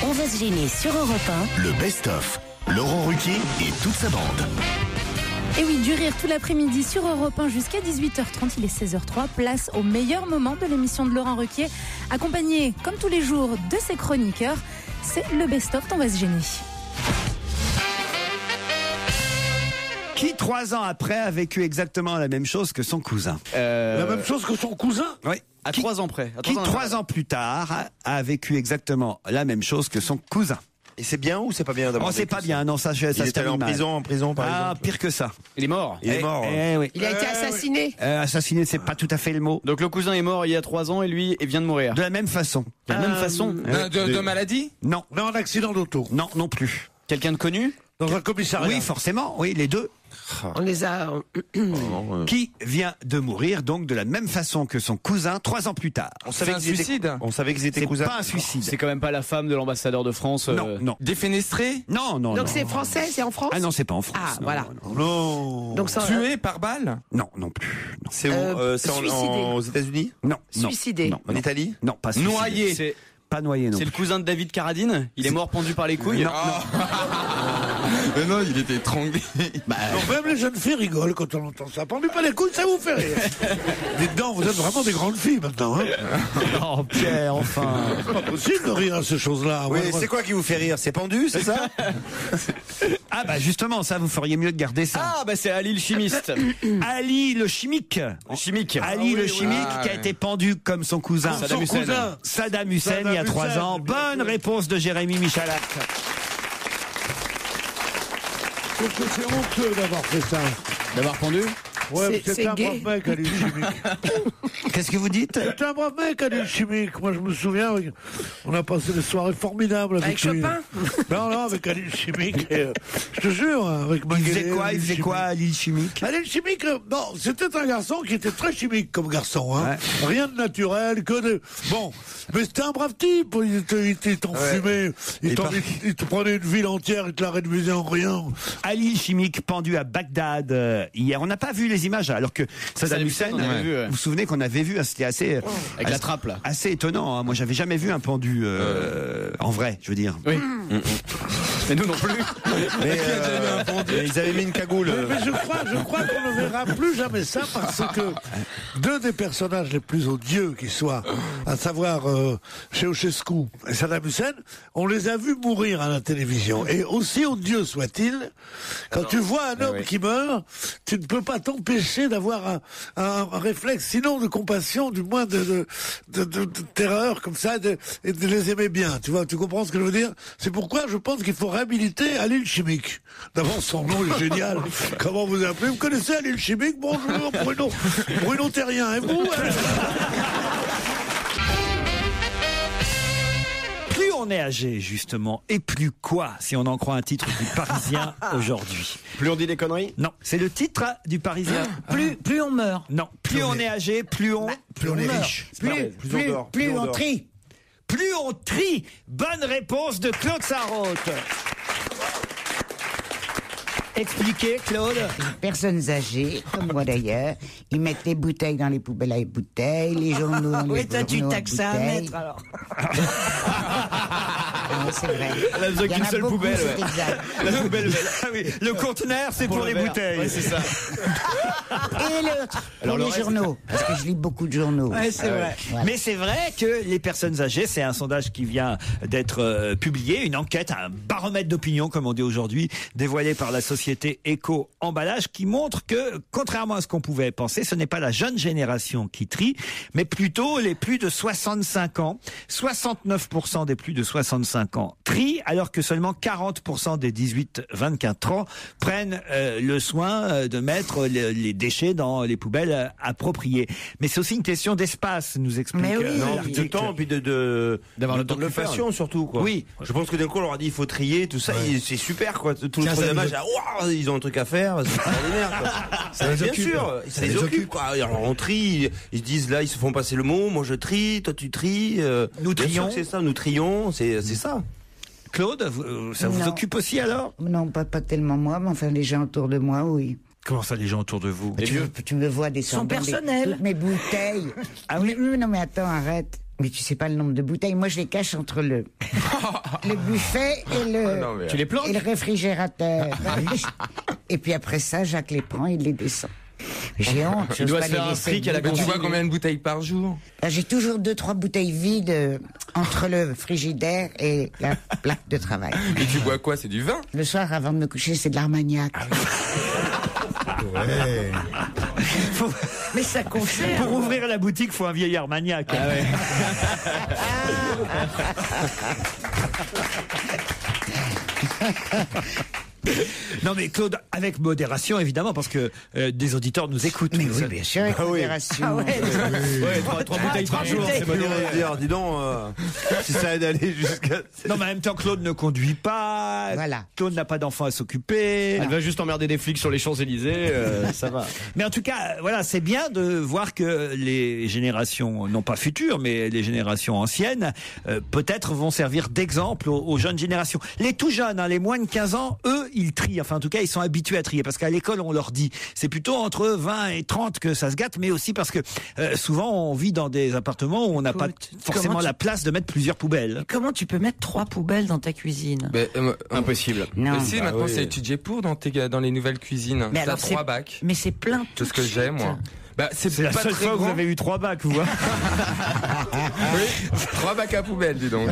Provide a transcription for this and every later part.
On va se gêner sur Europe 1. Le best-of. Laurent Ruquier et toute sa bande. Et oui, du rire tout l'après-midi sur Europe 1 jusqu'à 18h30. Il est 16h03. Place au meilleur moment de l'émission de Laurent Ruquier. Accompagné, comme tous les jours, de ses chroniqueurs. C'est le best-of d'On va se gêner. Qui, 3 ans après, a vécu exactement la même chose que son cousin? La même chose que son cousin? Oui. À 3 ans près. Qui, 3 ans plus tard, a vécu exactement la même chose que son cousin? Et c'est bien ou c'est pas bien d'avoir Oh, c'est pas bien, non, ça se Il est allé termine en mal. prison par Ah, exemple. pire que ça. Il est mort. Il est mort. Oui. Il a été assassiné. Assassiné, c'est pas tout à fait le mot. Donc le cousin est mort il y a 3 ans et lui vient de mourir. De la même façon. De la même façon. De maladie? Non, Mais en accident d'auto. non, non plus. Quelqu'un de connu? Dans un commissariat. Oui, forcément, oui, les deux. On les a. Qui vient de mourir, donc, de la même façon que son cousin, 3 ans plus tard. On savait un qu'ils étaient- suicide? On savait qu'ils étaient C'est cousins. pas un suicide. C'est quand même pas la femme de l'ambassadeur de France. Non, non. Défenestré? Non, non, Donc non. c'est français, c'est en France? Ah non, c'est pas en France. Ah, non, voilà. non, non. Non. Donc ça, Tué par balle? Non, non plus. Non, C'est où C'est suicidé. aux États-Unis? non. non. Suicidé. Non, En non. Italie? Non, pas suicidé. Noyé. C'est Pas noyé, non c'est le plus. cousin de David Carradine. Il est mort pendu par les couilles. Non, Mais non, il était étranglé. non. Même les jeunes filles rigolent quand on entend ça. Pendez pas les couilles, ça vous fait rire. Dites donc, vous êtes vraiment des grandes filles maintenant. Hein. Oh, Pierre, enfin. C'est pas possible de rire à ces choses-là. Oui, Moi, c'est quoi qui vous fait rire? C'est pendu, c'est ça? Ah, bah, justement, ça, vous feriez mieux de garder ça. Ah bah c'est Ali le chimiste. Ali le chimique. Le chimique. Ali le chimique Ah, qui a ouais. été pendu comme son cousin. son Saddam Hussein. cousin. Saddam Hussein, Saddam il y a 3 Hussein, ans. bien Bonne sûr. réponse de Jérémy Michalak. Je trouve que c'est honteux d'avoir fait ça. D'avoir pendu? Ouais, C'est c'est un gay. brave mec, Ali le chimique. Qu'est-ce que vous dites? C'est un brave mec, Ali le chimique. Moi, je me souviens, on a passé des soirées formidables avec lui. Chopin? Non, non, avec Ali le chimique. Et, je te jure, hein, avec Il Maguélé. faisait quoi? Ali Il le faisait chimique. quoi, Ali le chimique? Ali le chimique, non, c'était un garçon qui était très chimique comme garçon. Hein. Ouais. Rien de naturel, que de... Bon, mais c'était un brave type. Il t'enfumait, il te prenait une ville entière, il te la réduisait en rien. Ali le chimique pendu à Bagdad hier. On n'a pas vu les images alors que Saddam Hussein, on avait vu, ouais. vous vous souvenez qu'on avait vu, hein, c'était assez Avec la trappe là. assez étonnant. Hein. Moi, j'avais jamais vu un pendu en vrai, je veux dire. Oui. Mais nous non plus. Mais ils avaient mis une cagoule. Mais je crois qu'on ne verra plus jamais ça parce que deux des personnages les plus odieux qui soient, à savoir Ceausescu et Saddam Hussein, on les a vus mourir à la télévision. Et aussi odieux soit-il, quand tu vois un homme qui meurt, tu ne peux pas t'empêcher d'avoir un réflexe, sinon de compassion, du moins de terreur comme ça, et de les aimer bien. Tu vois, tu comprends ce que je veux dire? C'est pourquoi je pense qu'il faut réhabiliter Ali le chimique. D'abord, son nom est génial. Comment vous appelez? Vous connaissez Ali le chimique? Bonjour, Bruno Terrien. Et vous? Plus on est âgé, justement, et plus quoi, si on en croit un titre du Parisien aujourd'hui. Plus on dit des conneries? Non, c'est le titre du Parisien. Plus on meurt. Non, plus on est âgé, plus on est meurt. riche. Plus on trie. Plus on trie. Bonne réponse de Claude Sarraute. Expliquez, Claude. Personnes âgées, comme moi d'ailleurs, ils mettent les bouteilles dans les poubelles à bouteilles, les journaux dans les Oui, toi, tu journaux à taxes ça à bouteilles. mettre, alors. Ah, c'est vrai. Elle a besoin Il y en qu'une a seule beaucoup, poubelle. c'est Ouais. exact. La poubelle. Ah oui, le conteneur, c'est pour le les verre. bouteilles. Ouais, c'est ça. Et l'autre, Alors, pour le les reste- journaux, parce que je lis beaucoup de journaux. Ouais, c'est vrai. Voilà. Mais c'est vrai que les personnes âgées, c'est un sondage qui vient d'être publié, une enquête, un baromètre d'opinion, comme on dit aujourd'hui, dévoilé par la société Eco Emballage, qui montre que, contrairement à ce qu'on pouvait penser, ce n'est pas la jeune génération qui trie, mais plutôt les plus de 65 ans. 69% des plus de 65 ans trient, alors que seulement 40% des 18-24 ans prennent le soin de mettre les déchets dans les poubelles appropriées. Mais c'est aussi une question d'espace, nous explique Mais oui. Non, puis de l'article. temps, puis D'avoir le temps de le faire. d'occupation surtout, quoi. Oui. Je pense que d'un coup, on leur a dit, il faut trier, tout ça, et c'est super, quoi. Tout le troisième âge, waouh, ils ont un truc à faire, c'est extraordinaire, quoi. Ça, bien sûr, ça les occupe, quoi. Alors, on trie, ils se disent, là, ils se font passer le mot, moi je trie, toi tu tries, Nous bien sûr trions. que c'est ça, nous trions, c'est ça. Claude, ça vous Non. occupe aussi alors? Non, pas tellement moi, mais enfin les gens autour de moi, oui. Comment ça, les gens autour de vous? Tu me vois descendre Son personnel. toutes mes bouteilles. Ah oui, non mais attends, arrête. Mais tu sais pas le nombre de bouteilles. Moi, je les cache entre le buffet et le, Tu les planques et le réfrigérateur. Et puis après ça, Jacques les prend, il les descend. J'ai honte. Il j'ose doit pas se les faire un laisser fric à la debout. cantine. Tu vois combien de bouteilles par jour? J'ai toujours 2-3 bouteilles vides entre le frigidaire et la plaque de travail. Et tu bois quoi? C'est du vin? Le soir, avant de me coucher, c'est de l'Armagnac. Ouais. Mais ça confère. Pour ouvrir la boutique, faut un vieillard maniaque. Ah ouais. Non mais Claude, avec modération évidemment, parce que des auditeurs nous écoutent. Mais oui, bien sûr, avec modération. Ouais, 3 bouteilles par jour, c'est modéré. Dis donc, si ça aide à aller jusqu'à... Non mais en même temps, Claude ne conduit pas. Voilà. Claude n'a pas d'enfant à s'occuper. Elle va juste emmerder des flics sur les Champs-Élysées, ça va. Mais en tout cas, voilà, c'est bien de voir que les générations, non pas futures, mais les générations anciennes, peut-être vont servir d'exemple aux jeunes générations. Les tout jeunes, hein, les moins de 15 ans, eux, ils trient. Enfin, en tout cas, ils sont habitués à trier. Parce qu'à l'école, on leur dit, c'est plutôt entre 20 et 30 que ça se gâte, mais aussi parce que souvent, on vit dans des appartements où on n'a pas forcément la place de mettre plusieurs poubelles. Comment tu peux mettre 3 poubelles dans ta cuisine? Impossible. Non. Mais si, maintenant c'est étudié pour dans les nouvelles cuisines. Mais T'as alors, 3 bacs. Mais c'est plein C'est ce que j'ai, moi. Bah, C'est la pas seule très fois que vous grand. avez eu 3 bacs, vous. Hein. Oui, 3 bacs à poubelle, dis donc.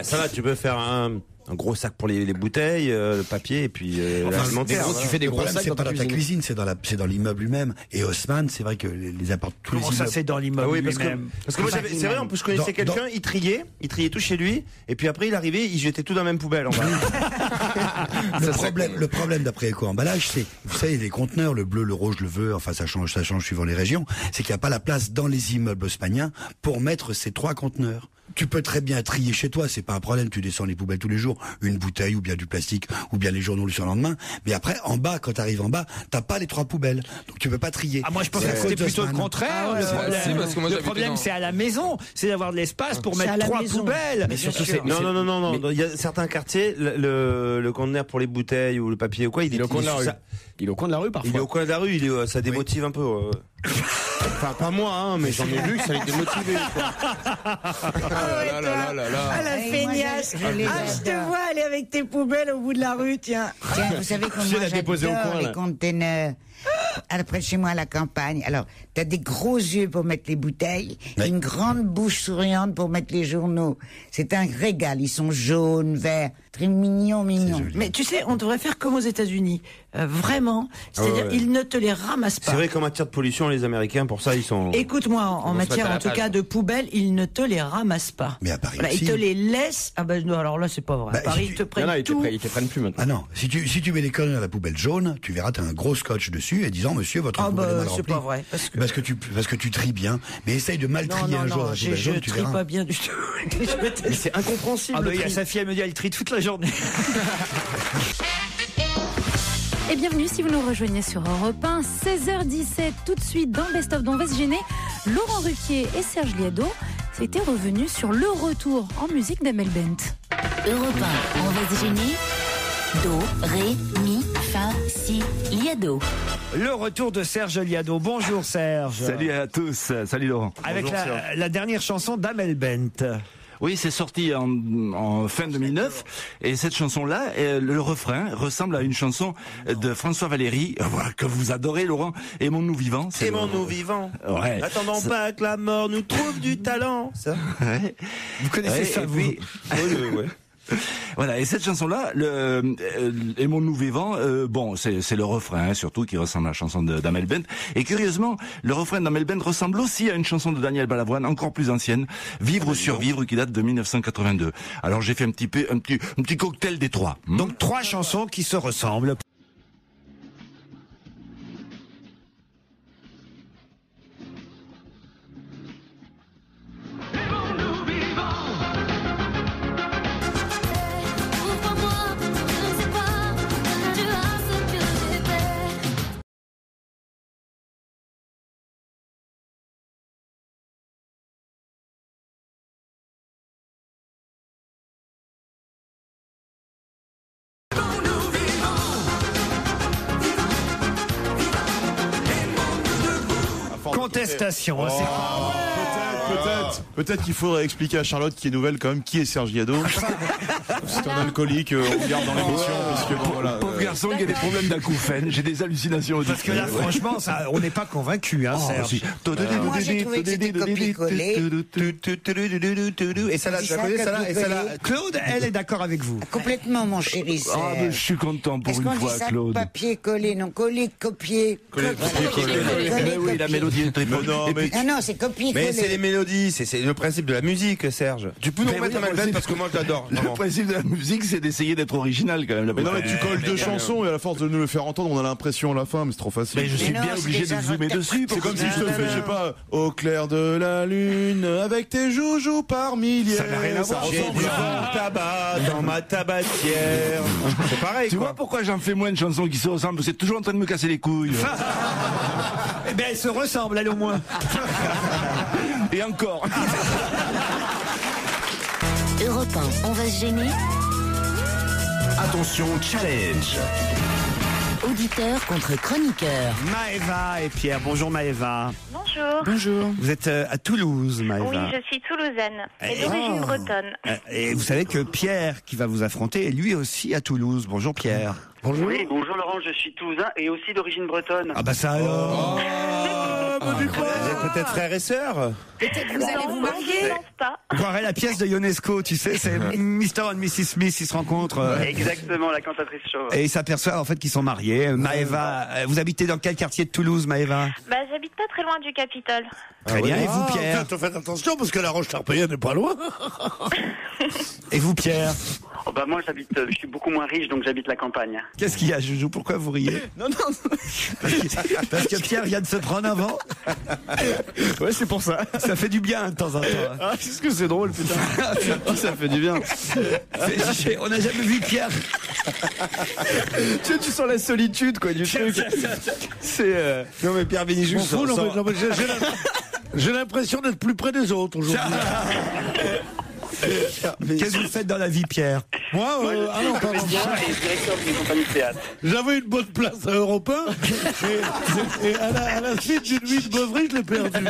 Ça va, tu peux faire un gros sac pour les bouteilles, le papier et puis l'alimentaire. Tu fais des Le gros problème, sacs c'est dans pas ta dans ta cuisine. cuisine, c'est dans l'immeuble lui-même. Et Haussmann, c'est vrai que les apports tous les Comment ça, immeubles. c'est dans l'immeuble Oui, parce que lui-même? moi, c'est vrai, en plus, je connaissais quelqu'un, il triait tout chez lui, et puis après, il arrivait, il jetait tout dans la même poubelle, en bas. Le problème d'après éco-emballage, c'est, vous savez, les conteneurs, le bleu, le rouge, le vert, enfin, ça change suivant les régions, c'est qu'il n'y a pas la place dans les immeubles haussmanniens pour mettre ces 3 conteneurs. Tu peux très bien trier chez toi, c'est pas un problème, tu descends les poubelles tous les jours, une bouteille ou bien du plastique ou bien les journaux le surlendemain, mais après en bas, quand t'arrives en bas, t'as pas les 3 poubelles, donc tu peux pas trier. Ah, moi je pensais que c'était plutôt le contraire. Le problème, si, parce que moi, le j'habitais problème dans- c'est à la maison, c'est d'avoir de l'espace pour C'est à mettre la 3 maison. poubelles. Mais surtout, c'est. Non, il y a certains quartiers, le conteneur pour les bouteilles ou le papier ou quoi, Il est au coin de la rue. Il est au coin de la rue, parfois. Il est au coin de la rue, ça démotive un peu. Enfin, pas moi, hein, mais j'en ai vu que ça les démotivait, quoi. Ah la Hey, feignasse. moi, je les Je te adore. vois aller avec tes poubelles au bout de la rue, tiens. Tiens, vous savez comment Je l'ai déposé au j'adore coin, les là. containers. Après, chez moi, à la campagne. Alors, t'as des gros yeux pour mettre les bouteilles, et une grande bouche souriante pour mettre les journaux. C'est un régal. Ils sont jaunes, verts, très mignons. Mais tu sais, on devrait faire comme aux États-Unis. Vraiment. C'est-à-dire, ouais. ils ne te les ramassent pas. C'est vrai qu'en matière de pollution, les Américains, pour ça, ils sont... Écoute-moi, en vont se matière mettre à en la tout page. cas de poubelles, ils ne te les ramassent pas. Mais à Paris Voilà, ils aussi. te les laissent. Ah ben non, alors là, c'est pas vrai. Bah, À Paris, si ils te Non, prennent non, tout. ils te prennent plus maintenant. Ah non, si tu mets les conneries à la poubelle jaune, tu verras, t'as un gros scotch dessus et disant, monsieur, votre Ah poubelle est bah, mal c'est remplie. pas vrai. Parce que... Parce que tu tries bien, mais essaye de mal Non, trier un jour non, la je poubelle jaune, tu trie verras. pas bien du tout. Mais c'est incompréhensible. Ah bah, le il y a tri. sa fille, elle me dit, elle trie toute la journée. Et bienvenue si vous nous rejoignez sur Europe 1, 16h17, tout de suite dans Best of Don Vest Gêné, Laurent Ruquier et Serge Liado s'étaient revenus sur le retour en musique d'Amel Bent. Europe 1, on va se gêner. Do, ré, mi, fa, si, liado. Le retour de Serge Liado. Bonjour Serge. Salut à tous, salut Laurent. Avec la dernière chanson d'Amel Bent. Oui, c'est sorti en fin 2009 et cette chanson-là, le refrain ressemble à une chanson de François Valéry, que vous adorez Laurent, Aimons-nous vivants. Aimons-nous vivants. Ouais. Attendons pas que la mort nous trouve du talent. Ça. Ouais. Vous connaissez Ouais, ça, et vous puis- Ouais. Voilà, et cette chanson-là, Aimons-nous vivants, bon, c'est le refrain hein, surtout qui ressemble à la chanson d'Amel Bent. Et curieusement, le refrain d'Amel Bent ressemble aussi à une chanson de Daniel Balavoine, encore plus ancienne, Vivre ou survivre, qui date de 1982. Alors j'ai fait un petit cocktail des trois. Donc 3 chansons qui se ressemblent. Pourquoi moi, je ne sais pas, tu as ce que j'ai fait. Contestation. hein, Peut-être. Peut-être qu'il faudrait expliquer à Charlotte qui est nouvelle quand même qui est Serge Guiado. C'est un alcoolique, on regarde dans l'émission parce que bon, voilà. Pauvre garçon qui a des problèmes d'acouphènes, j'ai des hallucinations aussi. Parce que là, franchement, ça, on n'est pas convaincu, hein, Serge. Moi, j'ai trouvé que c'était copié-collé. Et ça, là, tu la connais, ça, là, et ça, là. Claude, elle est d'accord avec vous. Complètement, mon chéri. Ah, mais je suis content pour Est-ce une qu'on dit fois, ça Claude. papier collé, non coller, copier. Mais oui, la mélodie est très bonne. Non, mais Ah non, c'est copier Mais c'est les coller. mélodies, c'est le principe de la musique, Serge. Tu peux nous Mais remettre oui, un Melben c'est- parce que moi je l'adore. Le vraiment. principe de la musique, c'est d'essayer d'être original quand même. Mais non, mais tu colles deux chansons et à la force de nous le faire entendre, on a l'impression à la fin, mais c'est trop facile. Mais je suis non, bien c'est obligé déjà de zoomer retard. dessus. C'est comme si je te Non, fais, non, je sais pas, au clair de la lune, avec tes joujoux par milliers. Ça n'a rien à voir. J'ai ressemble du à- tabac dans ma tabatière. C'est pareil, Tu quoi. vois pourquoi j'en fais moins de chansons qui se ressemblent? Vous êtes toujours en train de me casser les couilles. Eh bien, elles se ressemblent, elle au moins. Et encore. Europe 1, on va se gêner. Attention, challenge. Auditeur contre chroniqueur. Maëva et Pierre. Bonjour Maëva. Bonjour. Bonjour. Vous êtes à Toulouse, Maëva. Oui, je suis toulousaine et Eh, d'origine bretonne. Et vous savez que Pierre, qui va vous affronter, est lui aussi à Toulouse. Bonjour Pierre. Bonjour. Oui, bonjour Laurent, je suis toulousain et aussi d'origine bretonne. Ah bah ça alors. Vous êtes peut-être frères et sœurs. Peut-être vous allez vous marier. Je pense pas. On croirait la pièce de Ionesco, tu sais, c'est Mr. and Mrs. Smith, ils se rencontrent. Exactement, la cantatrice chauve. Et ils s'aperçoivent en fait qu'ils sont mariés. Maëva, vous habitez dans quel quartier de Toulouse, Maëva? Bah, j'habite pas très loin du Capitole. Très bien. Et vous, Pierre? Faites attention parce que la Roche-Tarpéienne n'est pas loin. Et vous, Pierre? Oh, bah moi je suis beaucoup moins riche donc j'habite la campagne. Qu'est-ce qu'il y a, Joujou? Pourquoi vous riez? Non. Parce que Pierre vient de se prendre un vent. Ouais, c'est pour ça. Ça fait du bien de temps en temps. hein. Ah, qu'est-ce que c'est drôle, putain. Oh, ça fait du bien. On n'a jamais vu Pierre. Tu sens la solitude, quoi, du truc. C'est. Non, mais Pierre Bénichou, M'en fous, non, mais j'ai l'impression d'être plus près des autres aujourd'hui. Qu'est-ce que vous faites dans la vie, Pierre? Moi, ah non, pardon. Comédien et directeur d'une compagnie de théâtre. J'avais une bonne place à Europe 1 et à la suite d'une nuit de beuverie, je l'ai perdue.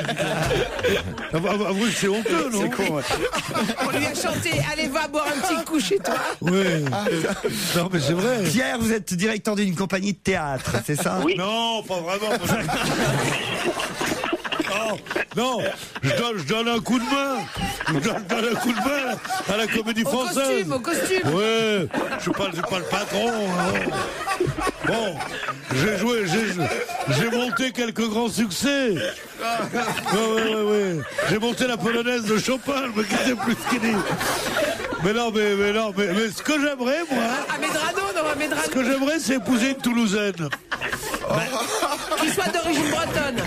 Avouez que c'est honteux, non? C'est con, ouais. On lui a chanté, allez, va boire un petit coup chez toi. Oui. Non, mais c'est vrai. Pierre, vous êtes directeur d'une compagnie de théâtre, c'est ça? Oui. Non, pas vraiment. Non, je donne un coup de main. Je donne un coup de main à la Comédie Française. Au costume. Ouais, je suis pas le patron. hein. Bon, j'ai monté quelques grands succès. Ouais. J'ai monté la polonaise de Chopin, je me quittais plus skinny. Mais ce que j'aimerais, moi, À Medrano, non, à Medrano. ce que j'aimerais, c'est épouser une Toulousaine. Qui soit d'origine bretonne.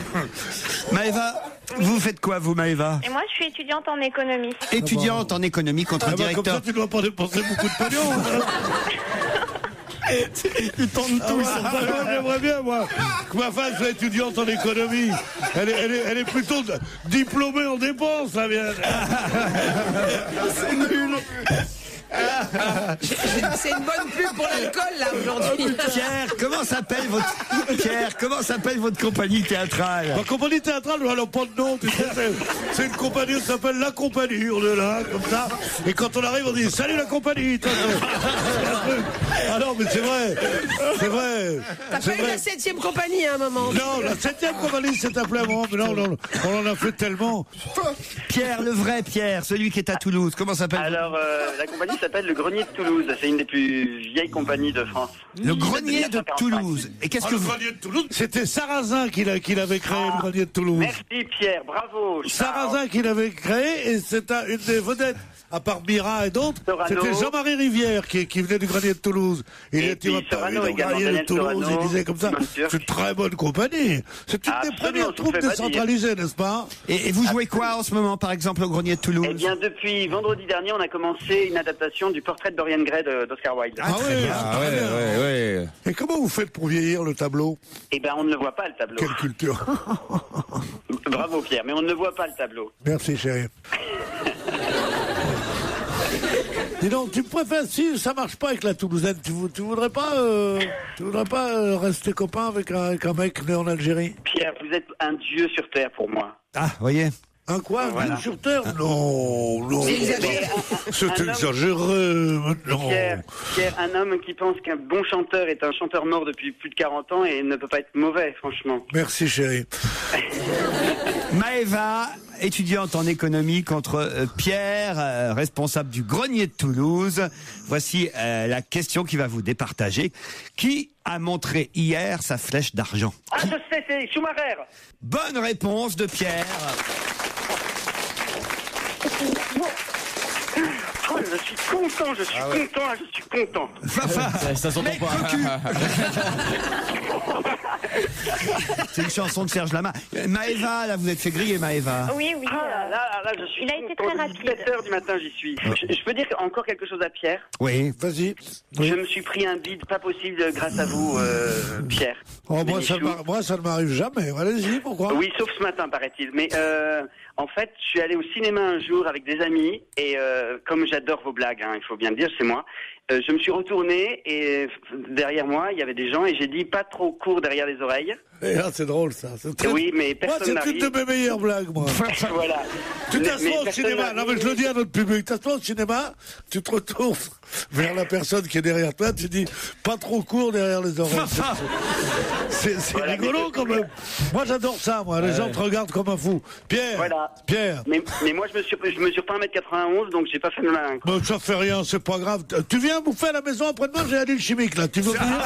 Maëva, vous faites quoi, vous, Maëva? Et moi, je suis étudiante en économie. Étudiante en économie contre Ah bah, comme directeur. ça, tu dois pas dépenser beaucoup de pognon. Tu tombes tous. J'aimerais bien, moi, que ma femme soit étudiante en économie. Elle est plutôt diplômée en dépenses, la mienne. C'est nul. C'est une bonne pub pour l'alcool, là, aujourd'hui. Pierre, comment s'appelle votre compagnie théâtrale? Ma compagnie théâtrale, elle n'a pas de nom, tu sais, c'est une compagnie qui s'appelle La Compagnie, on est là, comme ça, et quand on arrive, on dit « Salut la compagnie !» Ah non, mais c'est vrai. T'as pas eu la 7e compagnie à un moment. Non, la 7e compagnie s'est appelée avant, mais non, on en a fait tellement. Pierre, le vrai Pierre, celui qui est à Toulouse, comment s'appelle? Alors la compagnie s'appelle le Grenier de Toulouse, c'est une des plus vieilles compagnies de France. Le Grenier de Toulouse. Et qu'est-ce que le vous... Grenier de Toulouse, c'était Sarrazin qui l'avait créé, le Grenier de Toulouse. Merci Pierre, bravo. Sarrazin qui l'avait créé, et c'est une des vedettes, à part Mira et d'autres, Sorano. c'était Jean-Marie Rivière qui venait du Grenier de Toulouse. Il Et était puis Sorano également, Grenier de Daniel Toulouse, Sorano, il disait comme ça. bien sûr. C'est une très bonne compagnie. C'est une des Absolument, premières je vous troupes fais pas décentralisées, n'est-ce pas? Et vous jouez quoi en ce moment, par exemple, au Grenier de Toulouse? Eh bien, depuis vendredi dernier, on a commencé une adaptation du portrait de Dorian Gray d'Oscar Wilde. Ah oui, ouais. Et comment vous faites pour vieillir le tableau? Eh ben, on ne le voit pas, le tableau. Quelle culture. Bravo Pierre, mais on ne voit pas le tableau. Merci chérie. Dis donc, tu me préfères, si ça marche pas avec la Toulousaine, tu voudrais pas rester copain avec un mec né en Algérie? Pierre, vous êtes un dieu sur terre pour moi. Ah, voyez. Un quoi? Voilà. Vivre sur Terre? Non, non. C'est exagéré. C'est Un homme- exagéré. Non. Pierre, un homme qui pense qu'un bon chanteur est un chanteur mort depuis plus de 40 ans et ne peut pas être mauvais, franchement. Merci, chérie. Maëva, étudiante en économie, contre Pierre, responsable du Grenier de Toulouse. Voici la question qui va vous départager. Qui a montré hier sa flèche d'argent? Ah, je sais, c'est Schumacher. Bonne réponse de Pierre. Oh, je suis content, je suis content. Ça s'entend pas. C'est une chanson de Serge Lama. Maëva, là, vous êtes fait griller, Maëva. Oui, oui. Là, je suis Il a été content. très rapide. 7h du matin, j'y suis. Je peux dire encore quelque chose à Pierre? Oui. Vas-y. Je me suis pris un bide pas possible grâce à vous, Pierre. Oh, moi, Bénichou. ça ne m'arrive jamais. Allez-y, pourquoi? Oui, sauf ce matin, paraît-il. Mais en fait, je suis allé au cinéma un jour avec des amis et comme j'adore vos blagues, il faut bien le dire, c'est moi. Je me suis retourné et derrière moi, il y avait des gens et j'ai dit pas trop court derrière les oreilles. Et là, c'est drôle, ça. Oui, mais personne moi, c'est une de mes meilleures blagues, moi. Voilà. Tu Mais t'assois au personne cinéma. Non, mais je le dis à notre public. Tu t'assois au cinéma, tu te retournes vers la personne qui est derrière toi, tu dis pas trop court derrière les oreilles. C'est Voilà, rigolo, quand même. Moi, j'adore ça, moi. Les gens te regardent comme un fou. Pierre. Voilà. Pierre. Mais moi, je mesure pas 1m91, donc j'ai pas fait le malin. Bon, ça fait rien, c'est pas grave. Tu viens bouffer à la maison après-demain, j'ai un île chimique, là. Tu veux venir?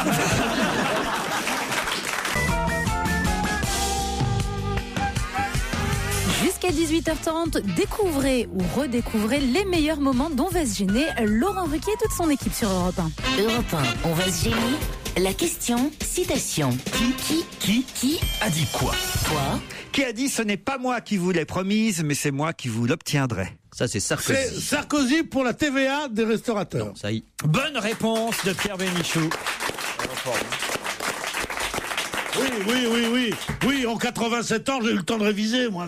Jusqu'à 18h30, découvrez ou redécouvrez les meilleurs moments dont va se gêner Laurent Ruquier et toute son équipe sur Europe 1. Europe 1, on va se gêner. La question, citation. Qui a dit quoi? Quoi? Qui a dit ce n'est pas moi qui vous l'ai promise, mais c'est moi qui vous l'obtiendrai? Ça, c'est Sarkozy. C'est Sarkozy pour la TVA des restaurateurs. Non, ça y est. Bonne réponse de Pierre Bénichou. Oui, en 87 ans, j'ai eu le temps de réviser, moi.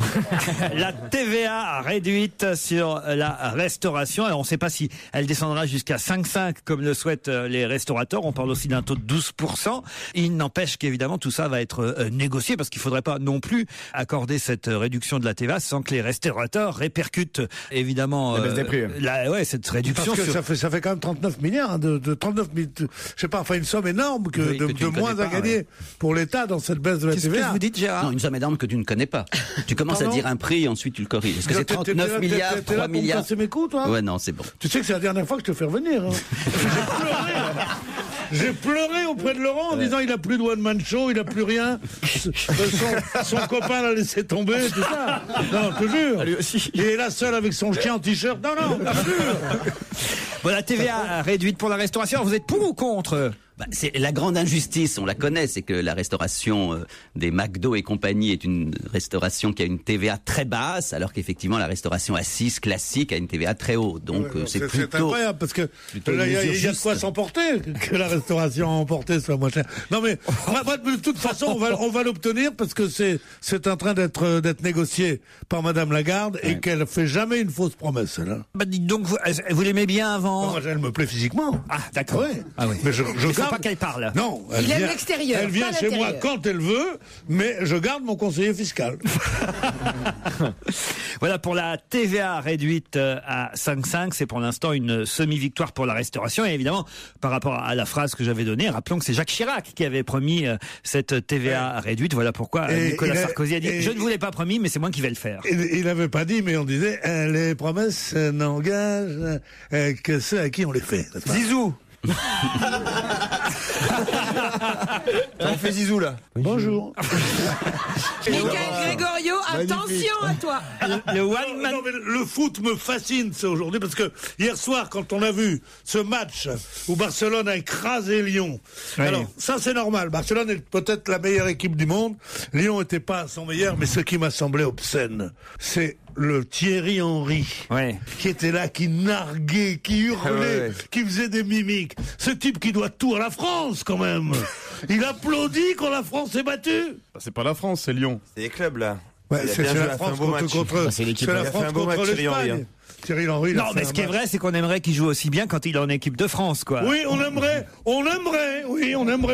La TVA réduite sur la restauration. Alors, on ne sait pas si elle descendra jusqu'à 5,5 comme le souhaitent les restaurateurs. On parle aussi d'un taux de 12%. Il n'empêche qu'évidemment, tout ça va être négocié parce qu'il ne faudrait pas non plus accorder cette réduction de la TVA sans que les restaurateurs répercutent évidemment la baisse des prix. cette réduction. Parce que ça fait quand même 39 milliards, de 39 000, je sais pas, enfin une somme énorme de moins à gagner pour l'État dans cette baisse de la TVA. Qu'est-ce que vous dites, Gérard? Non, une somme énorme que tu ne connais pas. Tu commences à dire un prix et ensuite tu le corriges. Est-ce que c'est 39 milliards, 3 milliards? C'est mes coups, toi? Ouais, non, c'est bon. Tu sais que c'est la dernière fois que je te fais revenir. J'ai pleuré auprès de Laurent en disant il a plus de one man show, il a plus rien. Son copain l'a laissé tomber, tout ça. Non, je te jure. Lui aussi. Il est là seul avec son chien en t-shirt. Non, je te jure. Bon, la TVA réduite pour la restauration, vous êtes pour ou contre? C'est la grande injustice, on la connaît, c'est que la restauration des McDo et compagnie est une restauration qui a une TVA très basse, alors qu'effectivement la restauration assise classique a une TVA très haute. Donc c'est plutôt incroyable parce que là, il y a de quoi s'emporter que la restauration emportée soit moins chère. Non mais de toute façon on va l'obtenir parce que c'est en train d'être négocié par Madame Lagarde et qu'elle fait jamais une fausse promesse. Là. Dites donc vous l'aimez bien avant? Moi, elle me plaît physiquement. Ah d'accord. Ouais. Ah oui. Mais je faut pas qu'elle parle. Non, Il aime l'extérieur. Elle vient chez moi quand elle veut, mais je garde mon conseiller fiscal. Voilà pour la TVA réduite à 5,5, c'est pour l'instant une semi-victoire pour la restauration. Et évidemment, par rapport à la phrase que j'avais donnée, rappelons que c'est Jacques Chirac qui avait promis cette TVA réduite. Voilà pourquoi Nicolas Sarkozy a dit je ne vous l'ai pas promis, mais c'est moi qui vais le faire. Il n'avait pas dit, mais on disait les promesses n'engagent que ceux à qui on les fait. Zizou. On fait Zizou là. Bonjour. Michael Gregorio, attention à toi. Le foot me fascine ça aujourd'hui parce que hier soir quand on a vu ce match où Barcelone a écrasé Lyon, alors ça c'est normal, Barcelone est peut-être la meilleure équipe du monde, Lyon n'était pas à son meilleur, mais ce qui m'a semblé obscène, c'est le Thierry Henry qui était là, qui narguait, qui hurlait, qui faisait des mimiques. Ce type qui doit tout à la France quand même. Il applaudit quand la France est battue. C'est pas la France, c'est Lyon. C'est les clubs là. Ouais, c'est la France contre c'est l'équipe. c'est la France contre l'Espagne. Thierry Henry. il a Non, fait mais un ce qui est match. vrai, c'est qu'on aimerait qu'il joue aussi bien quand il est en équipe de France, quoi. Oui, on aimerait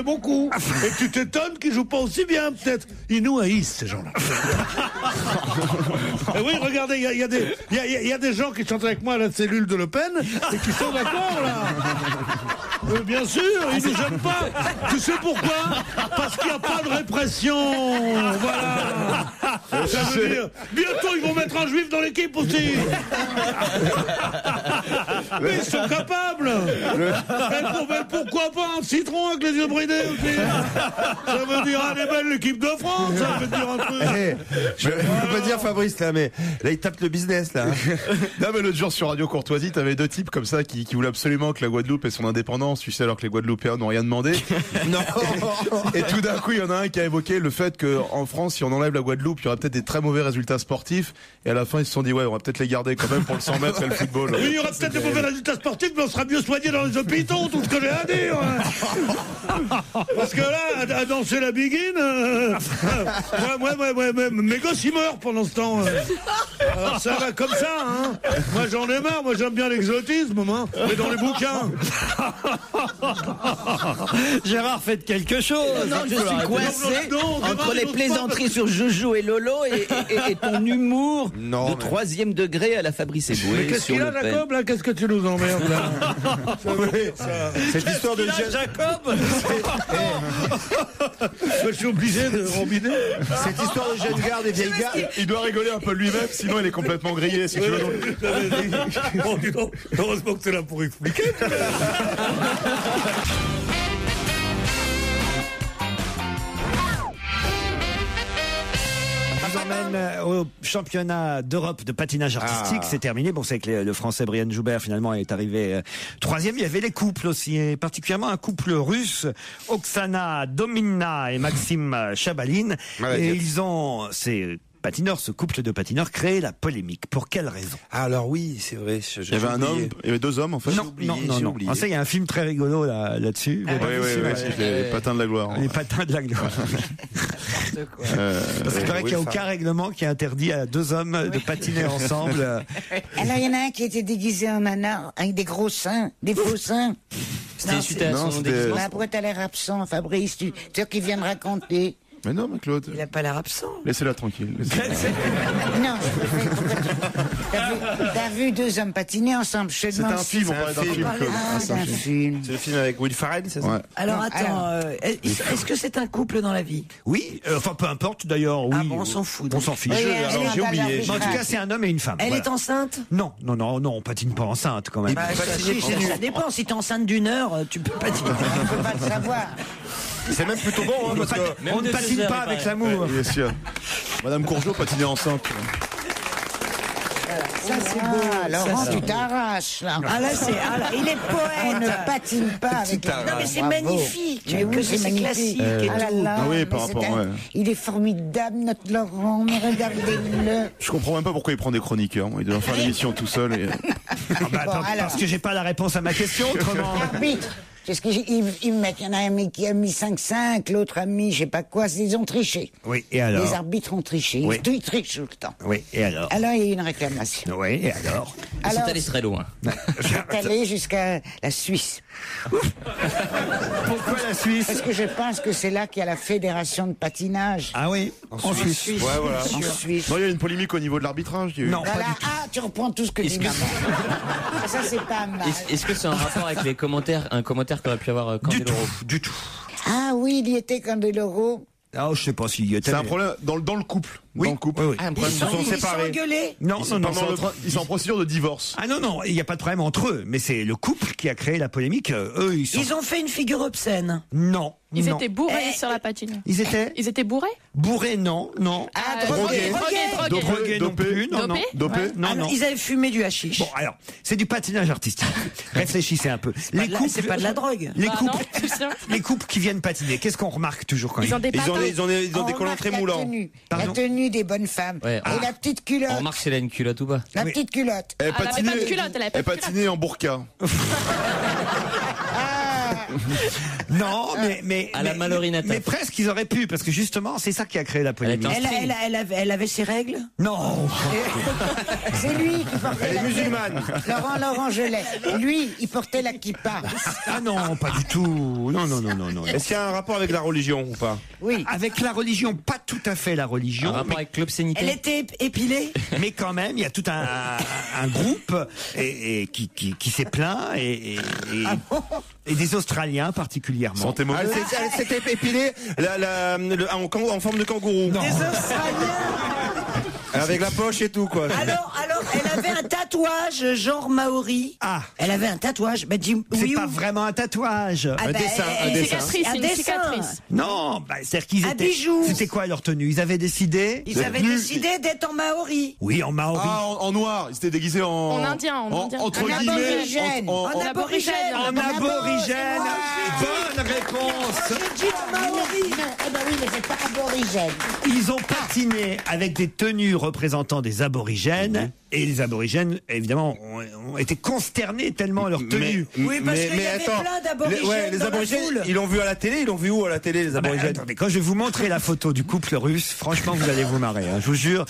beaucoup. Et tu t'étonnes qu'ils jouent pas aussi bien, peut-être. Ils nous haïssent, ces gens-là. Et oui, regardez, il y a des gens qui sont avec moi à la cellule de Le Pen et qui sont d'accord, là. Bien sûr, ils ne gênent pas. Tu sais pourquoi? Parce qu'il n'y a pas de répression. Voilà. Ça veut dire, bientôt ils vont mettre un juif dans l'équipe aussi. Mais ils sont capables. Mais pourquoi pas un citron avec les yeux bridés aussi? Ça veut dire, elle est belle l'équipe de France. Ça veut dire un truc. Je peux pas dire Fabrice là, mais là il tape le business là. Non mais l'autre jour sur Radio Courtoisie, t'avais deux types comme ça qui voulaient absolument que la Guadeloupe ait son indépendance, tu sais, alors que les Guadeloupéens n'ont rien demandé. Non. Et tout d'un coup, il y en a un qui a évoqué le fait qu'en France, si on enlève la Guadeloupe, il y aurait peut-être des très mauvais résultats sportifs. Et à la fin, ils se sont dit, ouais, on va peut-être les garder quand même pour le 100 mètres et le football. Oui, il y aura peut-être des mauvais résultats sportifs, mais on sera mieux soigné dans les hôpitaux, tout ce que j'ai à dire. Parce que là, à danser la biguine, mes gosses ils meurent pendant ce temps. Alors ça va comme ça, hein. Moi j'en ai marre, moi j'aime bien l'exotisme, moi, mais dans les bouquins. Gérard, faites quelque chose. Non, je suis coincé entre les plaisanteries sur Joujou et Lolo et ton humour de 3e degré à la Fabrice Eboué. Mais qu'est-ce qu'il a, Jacob, là? Qu'est-ce que tu nous emmerdes, là? Cette histoire de Jacob. Je suis obligé de rombiner. Cette histoire de jeune garde et vieille garde. Il doit rigoler un peu lui-même, sinon il est complètement grillé, si tu veux. Bon, dis donc, heureusement que t'es là pour expliquer. Je vous emmène au championnat d'Europe de patinage artistique. C'est terminé. Bon, c'est que le Français Brian Joubert finalement est arrivé 3e. Il y avait les couples aussi, et particulièrement un couple russe, Oksana Domina et Maxime Chabaline. Et ils ont, patineurs, ce couple de patineurs, créé la polémique. Pour quelle raison? Alors oui, c'est vrai. Il y avait un homme, il y avait deux hommes en fait. Non. Ah, ça, il y a un film très rigolo là-dessus. Oui, les patins de la gloire. Les patins de la gloire. Parce qu'il paraît qu'il n'y a aucun règlement qui interdit à deux hommes de patiner ensemble. Alors il y en a un qui était déguisé en nana avec des gros seins, des faux seins. C'était suite à son déguisement. Pourquoi t'as l'air absent, Fabrice? Tu sais qu'il vient de raconter. Mais non, mais Claude. Il a pas l'air absent. Laissez-la tranquille. Non, t'as vu deux hommes patiner ensemble? C'est un film, on parlait d'un film. C'est un film. C'est le film avec Will Ferrell, c'est ça? Alors attends, est-ce que c'est un couple dans la vie? Oui, enfin peu importe d'ailleurs. Oui, bon, on s'en fout. On s'en fiche. Oui, Alors, j'ai oublié. Mais en tout cas, c'est un homme et une femme. Elle voilà. est enceinte? Non, on patine pas enceinte quand même. Ça dépend. Si t'es enceinte d'1 heure, tu peux patiner. On peut pas le savoir. C'est même plutôt bon, hein, parce que on ne patine pas avec l'amour. Bien sûr. Madame Courgeot patinait enceinte. Ça c'est beau. Laurent, tu t'arraches là. Ah là, il est On poète. ne patine pas avec la Non mais c'est Bravo. magnifique. Mais oui, que c'est c'est magnifique. classique et Ah là tout. là, Ah oui, mais par c'est rapport, ouais. Il est formidable, notre Laurent, mais regardez-le. Je comprends même pas pourquoi il prend des chroniqueurs. Il doit faire l'émission tout seul. Et... Attends, parce que j'ai pas la réponse à ma question autrement. Arbitre. C'est ce qu'ils me mettent. Il y en a un qui a mis 5-5, l'autre a mis je sais pas quoi. Ils ont triché. Oui, et alors? Les arbitres ont triché. Oui. Ils trichent tout le temps. Oui, et alors? Alors il y a eu une réclamation. Oui, et alors? Ils sont allés très loin. C'est allé jusqu'à la Suisse. Pourquoi la Suisse? Parce que je pense que c'est là qu'il y a la fédération de patinage. Ah oui, en Suisse. Ouais, voilà. En Suisse. Non, il y a une polémique au niveau de l'arbitrage. Non, Voilà. pas du tout. Ah, tu reprends tout ce que dit maman. Ça, c'est pas mal. Est-ce que c'est un rapport avec les commentaires, un commentaire qu'aurait pu avoir Candeloro? Du tout. Ah oui, il y était Candeloro. Ah, je sais pas s'il y était. C'est un problème dans le couple. Oui. Dans le couple. Oui. Ah, un ils problème. se sont Ils sont séparés. engueulés. Non, Ils sont en procédure de divorce. Ah non, il n'y a pas de problème entre eux, mais c'est le couple qui a créé la polémique. Eux, ils sont. Ils ont fait une figure obscène. Non. Ils non. étaient bourrés sur la patine. Ils étaient bourrés? Bourrés, non. Ah, drogués. Drogués non Dopés. plus, non. Dopés Dopé. Non, Ah non, non. ils avaient fumé du hashish. Bon, alors, c'est du patinage artistique. Réfléchissez un peu. C'est pas de la drogue. Les Bah couples, non, c'est ça. les couples qui viennent patiner, qu'est-ce qu'on remarque toujours quand Ils ont des patins. Ils ont des On collants remarque très la moulants. tenue. Pardon La tenue des bonnes femmes. Ouais. Et la petite culotte. On remarque si elle a une culotte ou pas. La Oui. petite culotte. Elle Elle avait pas de culotte, elle avait pas de culotte. patinait en burqa. Non, mais À la Mallory Nataf. mais presque ils auraient pu, parce que justement, c'est ça qui a créé la polémique. Elle avait ses règles? Non. C'est lui qui portait Elle est la musulmane. Laurent Gelet. Lui, il portait la kippa. Ah non, pas du tout. Non. Est-ce qu'il y a un rapport avec la religion ou pas? Oui. Avec la religion, pas tout à fait la religion. Un rapport avec l'obscénité. Elle était épilée? Mais quand même, il y a tout un groupe qui s'est plaint et des Australiens particulièrement. Santé mauvaise. Elle s'était épilée en forme de kangourou. Des Australiens? Avec la poche et tout, quoi. Alors, elle avait un tatouage genre maori. Ah. Elle avait un tatouage. Bah, dis C'est oui pas ou- vraiment un tatouage. Ah, bah, Une cicatrice, un une dessin. cicatrice. Non, c'est-à-dire qu'ils Un étaient. bijou. C'était quoi leur tenue? Ils avaient décidé. Ils avaient décidé d'être en maori. Oui, en maori. Ah, en noir. Ils s'étaient déguisés En indien, en indien. Entre En guillemets. aborigène. en- En aborigène. En aborigène. Bonne réponse. J'ai dit en maori. Non, eh ben oui, mais c'est pas aborigène. Ils ont patiné avec des tenues représentant des aborigènes. Et les aborigènes, évidemment, ont été consternés tellement leur tenue. Oui, parce qu'il y avait plein d'aborigènes les dans la aborigènes, foule. ils l'ont vu à la télé. Ils l'ont vu où à la télé, les Ah bah, aborigènes? attendez, quand je vais vous montrer la photo du couple russe, franchement, vous allez vous marrer. Hein, je vous jure.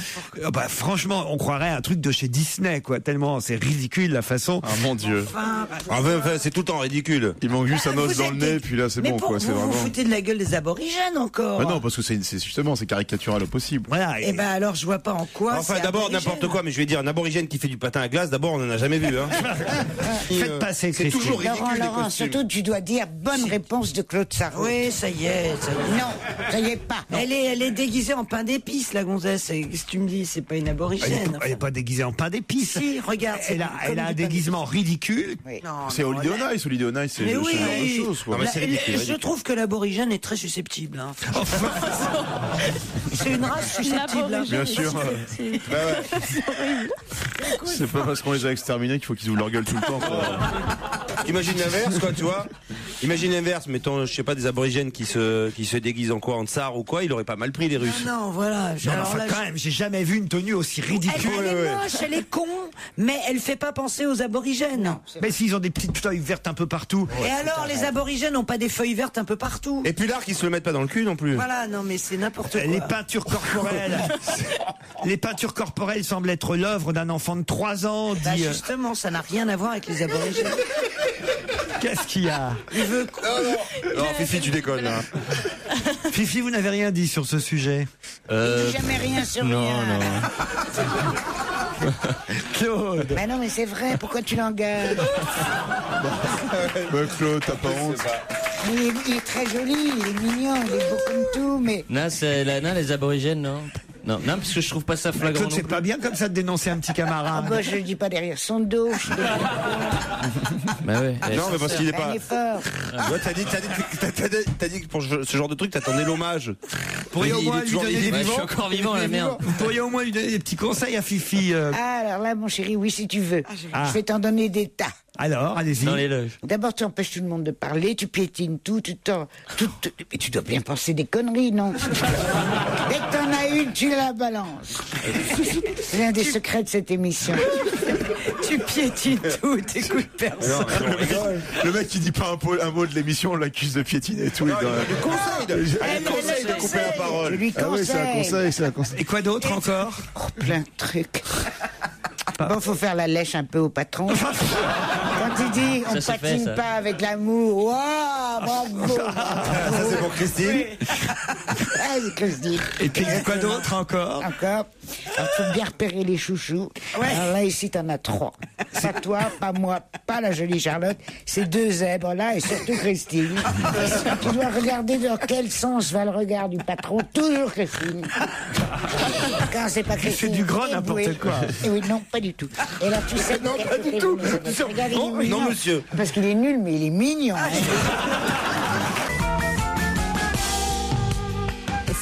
Franchement, on croirait un truc de chez Disney, quoi. Tellement c'est ridicule la façon. Ah mon Dieu. Enfin, c'est tout le temps ridicule. Il manque juste un os dans le nez, puis là c'est Mais bon, quoi. C'est vous vraiment. foutez de la gueule des aborigènes encore. Ah non, parce que c'est justement, c'est caricatural au possible. Voilà. Eh ben alors, je vois pas en quoi. Enfin, c'est d'abord, aborigène. n'importe quoi, mais je vais dire, un aborigène qui fait du patin à glace, d'abord, on en a jamais vu, hein. Faites passer, C'est Christine. toujours ridicule, les Laurent, costumes. surtout, tu dois dire bonne réponse de Claude Sarraute. Oui, ça y est. Non, ça y est pas. Non. Elle est déguisée en pain d'épices, la gonzesse. Et qu'est-ce que tu me dis? C'est pas une aborigène. Elle est pas déguisée en pain d'épices. Si, regarde. c'est Elle a comme un du pain déguisement ridicule. Oui. Non, C'est non, Holiday là- on Ice. Holiday on Ice, c'est Mais le oui, genre de choses, quoi. Non, mais c'est ridicule, je ridicule. trouve que l'aborigène est très susceptible. Hein. C'est une race susceptible. hein. Bien sûr. C'est pas parce qu'on les a exterminés qu'il faut qu'ils ouvrent leur gueule tout le temps, quoi. Imagine l'inverse, quoi, tu vois. Imagine l'inverse, mettons, je sais pas, des aborigènes qui se déguisent en quoi, en tsar ou quoi, il aurait pas mal pris les Russes. Non, voilà. Non, mais Alors enfin, là, quand même, j'ai jamais vu une tenue aussi ridicule. Elle est moche, elle est con, mais elle fait pas penser aux aborigènes. Mais s'ils ont des petites feuilles vertes un peu partout. Et alors, les aborigènes n'ont pas des feuilles vertes un peu partout. Et puis l'art qu'ils se le mettent pas dans le cul non plus. Voilà, non, mais c'est n'importe quoi. Les peintures corporelles. Les peintures corporelles semblent être l'œuvre d'un enfant de 3 ans, Bah, dit. justement, ça n'a rien à voir avec les aborigènes. Qu'est-ce qu'il y a? Il veut. Non, Fifi, tu déconnes, là. Fifi, vous n'avez rien dit sur ce sujet. Il dit jamais rien sur rien. Claude. Mais non, mais c'est vrai, pourquoi tu l'engages? Ouais, Claude, t'as pas honte. Il est très joli, il est mignon, il est beau comme tout, mais... Non, c'est les aborigènes, non. Non, parce que je trouve pas ça flagrant. Claude, non c'est plus. pas bien comme ça de dénoncer un petit Ah camarade. bah, je le dis pas derrière son dos. Je te... Bah ouais. Non, mais parce qu'il est pas. Un effort. Ouais, t'as dit que pour ce genre de truc, t'attendendais l'hommage. Pourriez au moins lui donner des Ouais, je suis vivants. encore vivant, la merde. Vous pourriez au moins lui donner des petits conseils à Fifi. Ah, alors là, mon chéri, oui, si tu veux. Ah. Je vais t'en donner des tas. Alors, allez-y. Dans les loges. D'abord, tu empêches tout le monde de parler, tu piétines tout. Mais tu dois bien penser des conneries, non? Dès que t'en as une, tu la balances. C'est un des secrets de cette émission. Tu piétines tout, t'écoutes personne. Le mec qui dit pas un mot de l'émission, on l'accuse de piétiner et tout. Il Conseil de couper la parole. Je lui Ah oui, c'est un conseille. conseil, c'est un conseil. Et quoi d'autre encore? Oh, plein de trucs. Bon, faut faire la lèche un peu au patron. Quand il dit on Ça se fait, patine ça. pas avec l'amour, waouh, bravo. Ça, c'est pour Christine. Ah, c'est Christine. Et puis quoi d'autre encore? Encore. Alors, faut bien repérer les chouchous. Alors là, ici, t'en as 3. Pas toi, pas moi, pas la jolie Charlotte. Ces 2 zèbres là, et surtout Christine. Tu dois regarder dans quel sens va le regard du patron. Toujours Christine. Quand c'est pas Christine. C'est du grand n'importe oui. quoi. Et oui, non, pas du tout. Et là, tu sais, non, pas du tout. Regarde, il est mignon. Non, monsieur. Parce qu'il est nul, mais il est mignon. hein.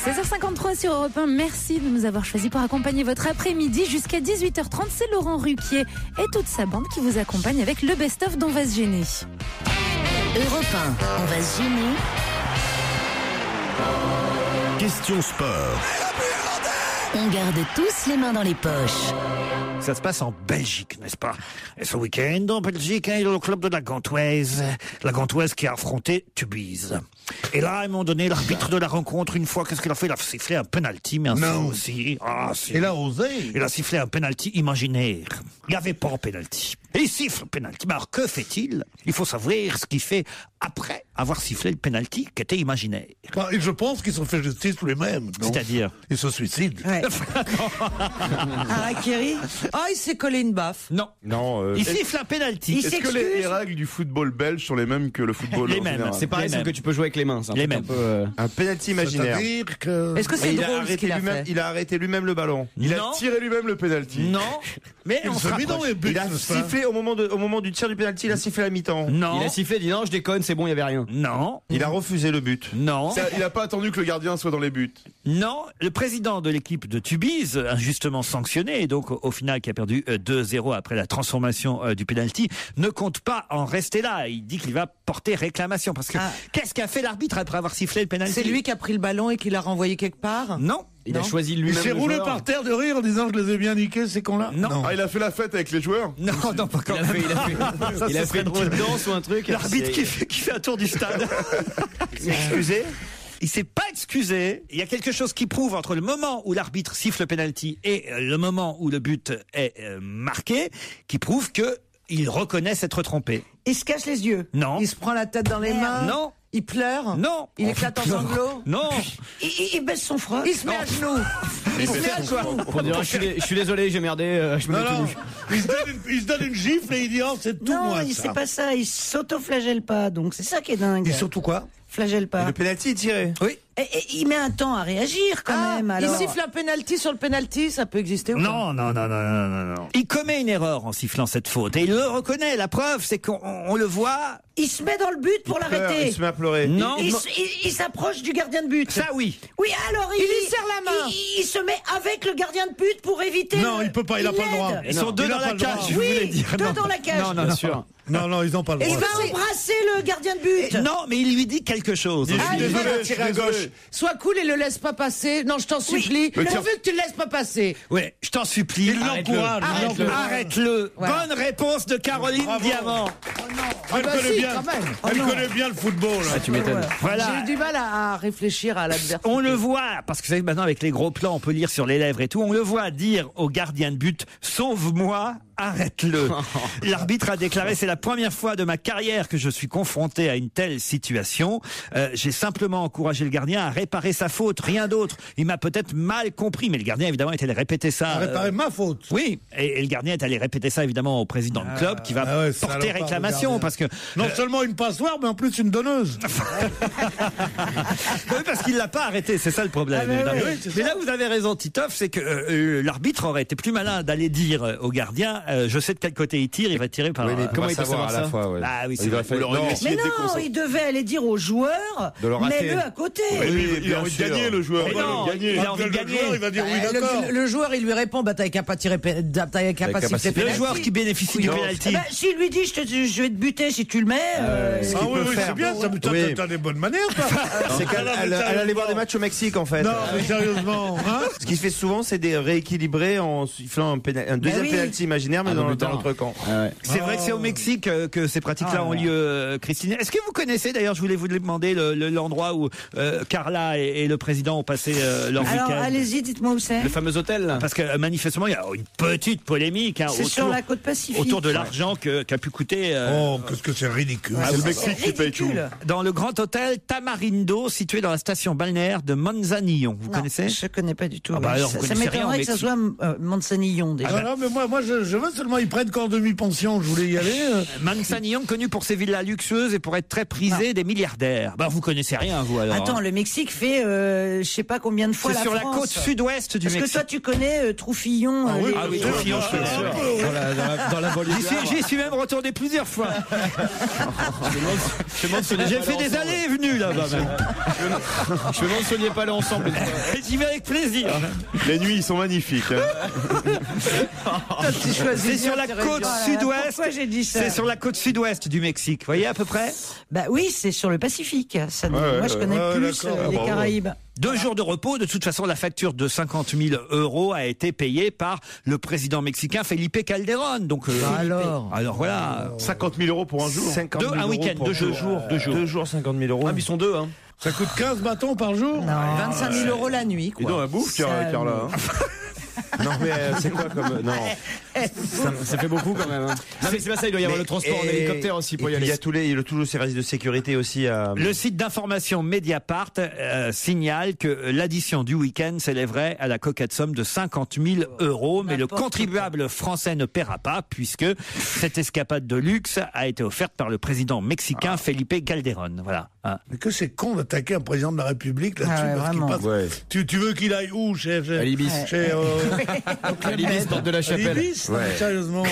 16h53 sur Europe 1, merci de nous avoir choisis pour accompagner votre après-midi jusqu'à 18h30. C'est Laurent Ruquier et toute sa bande qui vous accompagne avec le best-of d'On va se gêner. Europe 1, on va se gêner. Question sport. On garde tous les mains dans les poches. ça se passe en Belgique, n'est-ce pas? Et ce week-end, en Belgique, il y a le club de la Gantoise qui a affronté Tubize. Et là, à un moment donné, l'arbitre de la rencontre, une fois, qu'est-ce qu'il a fait? Il a sifflé un penalty, mais aussi. Ah, si. Il a osé. Il a sifflé un penalty imaginaire. Il n'y avait pas un penalty. Et il siffle le penalty. Mais alors, que fait-il? Il faut savoir ce qu'il fait après avoir sifflé le penalty qui était imaginaire. Bah, et je pense qu'ils se fait justice tous les mêmes. C'est-à-dire? Ils se suicident. Ouais. Harakiri. Ah, il s'est collé une baffe. Non. Non. Il siffle un penalty. Est-ce que les règles du football belge sont les mêmes que le football Les en mêmes. général? C'est pareil, sauf que tu peux jouer avec les mains. Les mêmes. Un penalty imaginaire. C'est-à-dire que... Est-ce que c'est Il a drôle ce arrêté qu'il a lui-même. fait? Il a arrêté lui-même le ballon. Il Non. a tiré lui-même le penalty. Non. Mais Il on se se met dans rapproche. les buts, Il a n'est-ce pas? sifflé au moment du tir du penalty. Il a sifflé à mi-temps. Non. Il a sifflé, il dit non, je déconne, c'est bon, il y avait rien. Non. Il a refusé le but. Non. Il a pas attendu que le gardien soit dans les buts. Non, le président de l'équipe de Tubize, injustement sanctionné, et donc au final qui a perdu 2-0 après la transformation du penalty, ne compte pas en rester là. Il dit qu'il va porter réclamation. Parce que qu'est-ce qu'a fait l'arbitre après avoir sifflé le penalty? C'est lui qui a pris le ballon et qui l'a renvoyé quelque part? Non. Il a choisi Il lui-même. s'est le roulé joueur. par terre de rire en disant je les ai bien niqués ces cons-là. Non. Ah, il a fait la fête avec les joueurs? Non, non, pas quand Il a fait, Ça, il a ce fait serait une drôle. petite danse ou un truc. L'arbitre C'est- qui fait un tour du stade. Il s'est excusé? Il s'est pas excusé. Il y a quelque chose qui prouve entre le moment où l'arbitre siffle le penalty et le moment où le but est marqué, qui prouve que il reconnaît s'être trompé. Il se cache les yeux? Non. Il se prend la tête dans les mains? Non. Il pleure? Non. Il éclate en sanglots? Non. Il baisse son froc? Il se met à genoux? Il se met à genoux? Pour dire, je suis désolé, j'ai merdé, je me Non, mets tout non. nu. Il se donne une gifle et il dit oh c'est tout Non, moi il ça. c'est pas ça. Il s'auto-flagelle pas. Donc c'est ça qui est dingue. Et surtout quoi? Flagelle pas. Le penalty est tiré. Oui. Et il met un temps à réagir quand même. Alors. Il siffle un penalty sur le penalty, ça peut exister ou pas? Non, non, non, non, non, non, non. Il commet une erreur en sifflant cette faute et il le reconnaît. La preuve, c'est qu'on le voit. Il se met dans le but pour l'arrêter. Il se met à pleurer. Non. Il s'approche du gardien de but. Ça, oui. Oui, alors Il lui serre la main. Il se met avec le gardien de but pour éviter. Non, il peut pas, il a pas le droit. Ils sont deux Il a dans pas la le droit. cage, je voulais Oui, dire. deux Non. dans la cage. Non, non, Bien non. sûr. Non, non, ils ont pas le Et il droit. va embrasser le gardien de but. Non, mais il lui dit quelque chose. Je suis désolé, je suis désolé. Sois cool et le laisse pas passer. Non, je t'en supplie. Mais Pourvu tiens- que tu le laisses pas passer. Ouais, je t'en supplie. Il l'encourage. Arrête-le. Arrête-le. Voilà. Bonne réponse de Caroline Bravo. Diamant. Elle bah connaît si, bien. quand même. Elle connaît bien le football. Ah, tu m'étonnes. Voilà. J'ai eu du mal à réfléchir à l'adversaire. On le voit, parce que vous savez, maintenant avec les gros plans, on peut lire sur les lèvres et tout, on le voit dire au gardien de but « Sauve-moi, arrête-le ». L'arbitre a déclaré « C'est la première fois de ma carrière que je suis confronté à une telle situation. J'ai simplement encouragé le gardien à réparer sa faute, rien d'autre. Il m'a peut-être mal compris, mais le gardien évidemment est allé répéter ça. À réparer ma faute. Oui, et le gardien est allé répéter ça évidemment au président du club qui va ouais, porter salopard, réclamation le gardien. parce que Non seulement une passoire, mais en plus une donneuse. oui, parce qu'il l'a pas arrêté, c'est ça le problème. Ah, mais évidemment. oui, c'est mais ça. là, vous avez raison, Titoff, c'est que l'arbitre aurait été plus malin d'aller dire au gardien, je sais de quel côté il tire, il va tirer par. Oui, mais Comment comment il peut savoir à la ça fois ouais. Bah oui, c'est Il aurait vrai. fallu- non, Mais non, il devait aller dire aux joueurs, De le rater. mets-le à côté. Oui, il bien a envie de sûr. gagner le joueur. Mais Il a non, envie de gagner. il a envie de Le gagner. joueur, il va dire oui, d'accord. Le joueur, il lui répond, bah t'avais qu'à pas tirer, t'avais qu'à pas siffler qu'à Le penalty. joueur qui bénéficie du Non. penalty. Eh ben, s'il lui dit je vais te buter si tu le mets. Ah oui, oui, c'est bien, ça, Oui. t'as des bonnes manières, toi. C'est qu'elle elle allait voir des matchs au Mexique en fait. Non, mais sérieusement, hein. Ce qu'il fait souvent, c'est des rééquilibrer en sifflant un deuxième oui. penalty imaginaire, mais dans l'autre camp. C'est vrai que c'est au Mexique que ces pratiques-là ont lieu, Christine. Est-ce que vous connaissez, d'ailleurs, je voulais vous demander l'endroit où Carla et le président ont passé leur Alors week-end. allez-y, dites-moi où c'est. Le fameux hôtel, là. Parce que manifestement, il y a une petite polémique C'est sur la côte Pacifique. autour de l'argent qu'a pu coûter Oh, qu'est-ce que c'est ridicule. C'est le Mexique qui paye tout. Ridicule. dans le grand hôtel Tamarindo, situé dans la station balnéaire de Manzanillon. Vous Non, connaissez? je connais pas du tout. Ah bah alors, vous ça connaissez rien au m'étonnerait que ça Mexique. soit Manzanillon déjà. Ah non, mais moi je veux seulement, ils prennent qu'en demi-pension, je voulais y aller. Manzanillon, connu pour ses villas luxueuses et pour être très prisé des milliardaires. Bah, vous connaissez rien, vous, alors. Attends, hein. le Mexique fait je sais pas combien de fois C'est la sur France. la côte sud-ouest du Est-ce que Mexique. toi tu connais Troufillon les- Ah oui, Troufillon, je connais. Dans la banlieue. J'y suis même retourné plusieurs fois. J'ai fait des allées et venues là-bas même. Je me demande si on n'y est pas allé ensemble. J'y vais avec plaisir. Les nuits, ils sont magnifiques. hein. Toi, tu choisis C'est sur la côte sud-ouest. Pourquoi j'ai dit ça? C'est sur la côte sud-ouest du Mexique. Vous voyez à peu près? Bah oui, c'est sur le Pacifique. Ça, moi, je connais plus les Caraïbes. 2 jours de repos. De toute façon, la facture de 50 000 € a été payée par le président mexicain Felipe Calderón. Donc, alors voilà. 50 000 € pour un jour. Un week-end, 2 jours. 2 jours, 50 000 €. Ah, mais ils sont deux, hein. Ça coûte 15 bâtons par jour? Non, 25 000 € la nuit, quoi. Ils ont un bouffe, Carla. Non, mais c'est quoi comme. Non. Ça fait beaucoup quand même. Hein. Non, mais c'est pas ça, il doit y avoir le transport en hélicoptère aussi pour y aller. Il y a tous les services de sécurité aussi à. Le site d'information Mediapart signale que l'addition du week-end s'élèverait à la coquette somme de 50 000 €, mais le contribuable français ne paiera pas puisque cette escapade de luxe a été offerte par le président mexicain Felipe Calderón. Voilà. Mais que c'est con d'attaquer un président de la République là-dessus parce qu'il passe. Ouais. Tu veux qu'il aille où, chez Libis. Libis, porte de la Chapelle. Libis, sérieusement.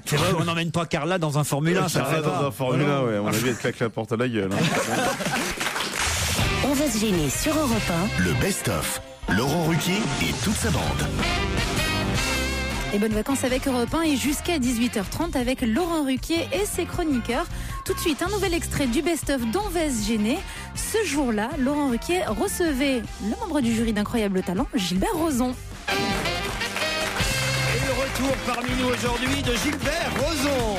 C'est vrai, on n'emmène pas Carla dans un Formule 1, ça va pas. Dans un Formule 1, ouais. À mon avis, elle claque la porte à la gueule. On va se gêner sur Europe 1. Le best-of. Laurent Ruquier et toute sa bande. Et bonnes vacances avec Europe 1 et jusqu'à 18h30 avec Laurent Ruquier et ses chroniqueurs. Tout de suite, un nouvel extrait du best-of d'On va se gêner. Ce jour-là, Laurent Ruquier recevait le membre du jury d'Incroyable Talent, Gilbert Rozon. Et le retour parmi nous aujourd'hui de Gilbert Rozon.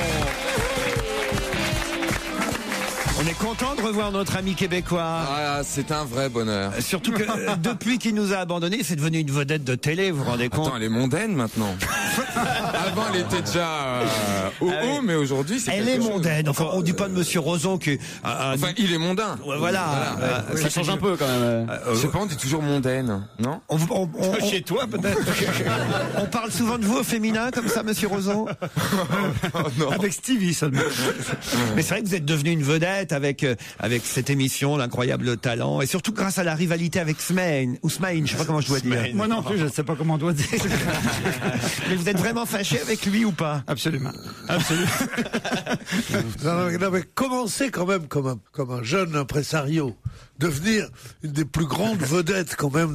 On est content de revoir notre ami québécois. Ah, c'est un vrai bonheur. Surtout que depuis qu'il nous a abandonnés, c'est devenu une vedette de télé, vous vous rendez compte? Attends, elle est mondaine maintenant. Avant, elle était déjà mais aujourd'hui, c'est Elle est mondaine. Enfin, on dit pas de Monsieur Rozon que. Enfin, il est mondain. Voilà. Ça change un peu quand même. Je sais pas, on dit toujours mondaine, non? Chez toi, peut-être. On parle souvent de vous au féminin, comme ça, Monsieur Rozon. Non. Avec Stevie seulement. Mais c'est vrai que vous êtes devenu une vedette avec cette émission, l'incroyable talent, et surtout grâce à la rivalité avec Smaïn, ou Smaïn, je sais pas comment je dois dire. Moi non plus, je ne sais pas comment on doit dire. Mais vous êtes vraiment fâché avec lui ou pas? Absolument. Non, mais commencer quand même comme un jeune impresario, devenir une des plus grandes vedettes quand même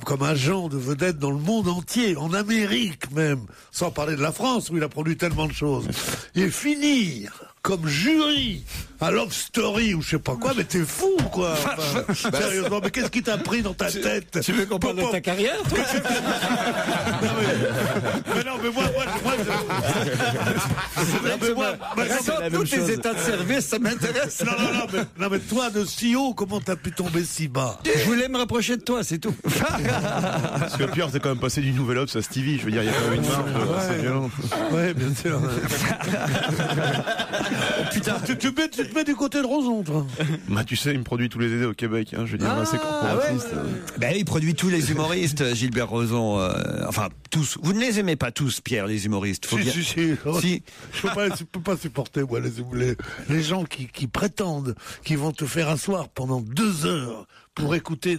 comme agent de vedette dans le monde entier, en Amérique même, sans parler de la France où il a produit tellement de choses, et finir comme jury à Love Story ou je sais pas quoi, mais t'es fou quoi. Enfin, sérieusement, mais qu'est-ce qui t'a pris dans ta tête? Tu veux qu'on parle de ta carrière, toi? mais moi, tous tes états de service, ça m'intéresse. Non, mais toi de si haut, comment t'as pu tomber si bas? Je voulais me rapprocher de toi, c'est tout. Parce que le pire, c'est quand même passé du Nouvel Obs à Stevie. Je veux dire, il y a quand même une marge. C'est violent. Ouais, bien sûr. Putain, tu te mets du côté de Rozon, toi. Bah, tu sais, il me produit tous les idées au Québec. Hein, je veux dire, c'est corporatiste. Ben, il produit tous les humoristes, Gilbert Rozon. Enfin, tous. Vous ne les aimez pas tous, Pierre, les humoristes. Faut Si. Je peux pas supporter, moi, les gens qui prétendent qu'ils vont te faire asseoir pendant 2 heures pour écouter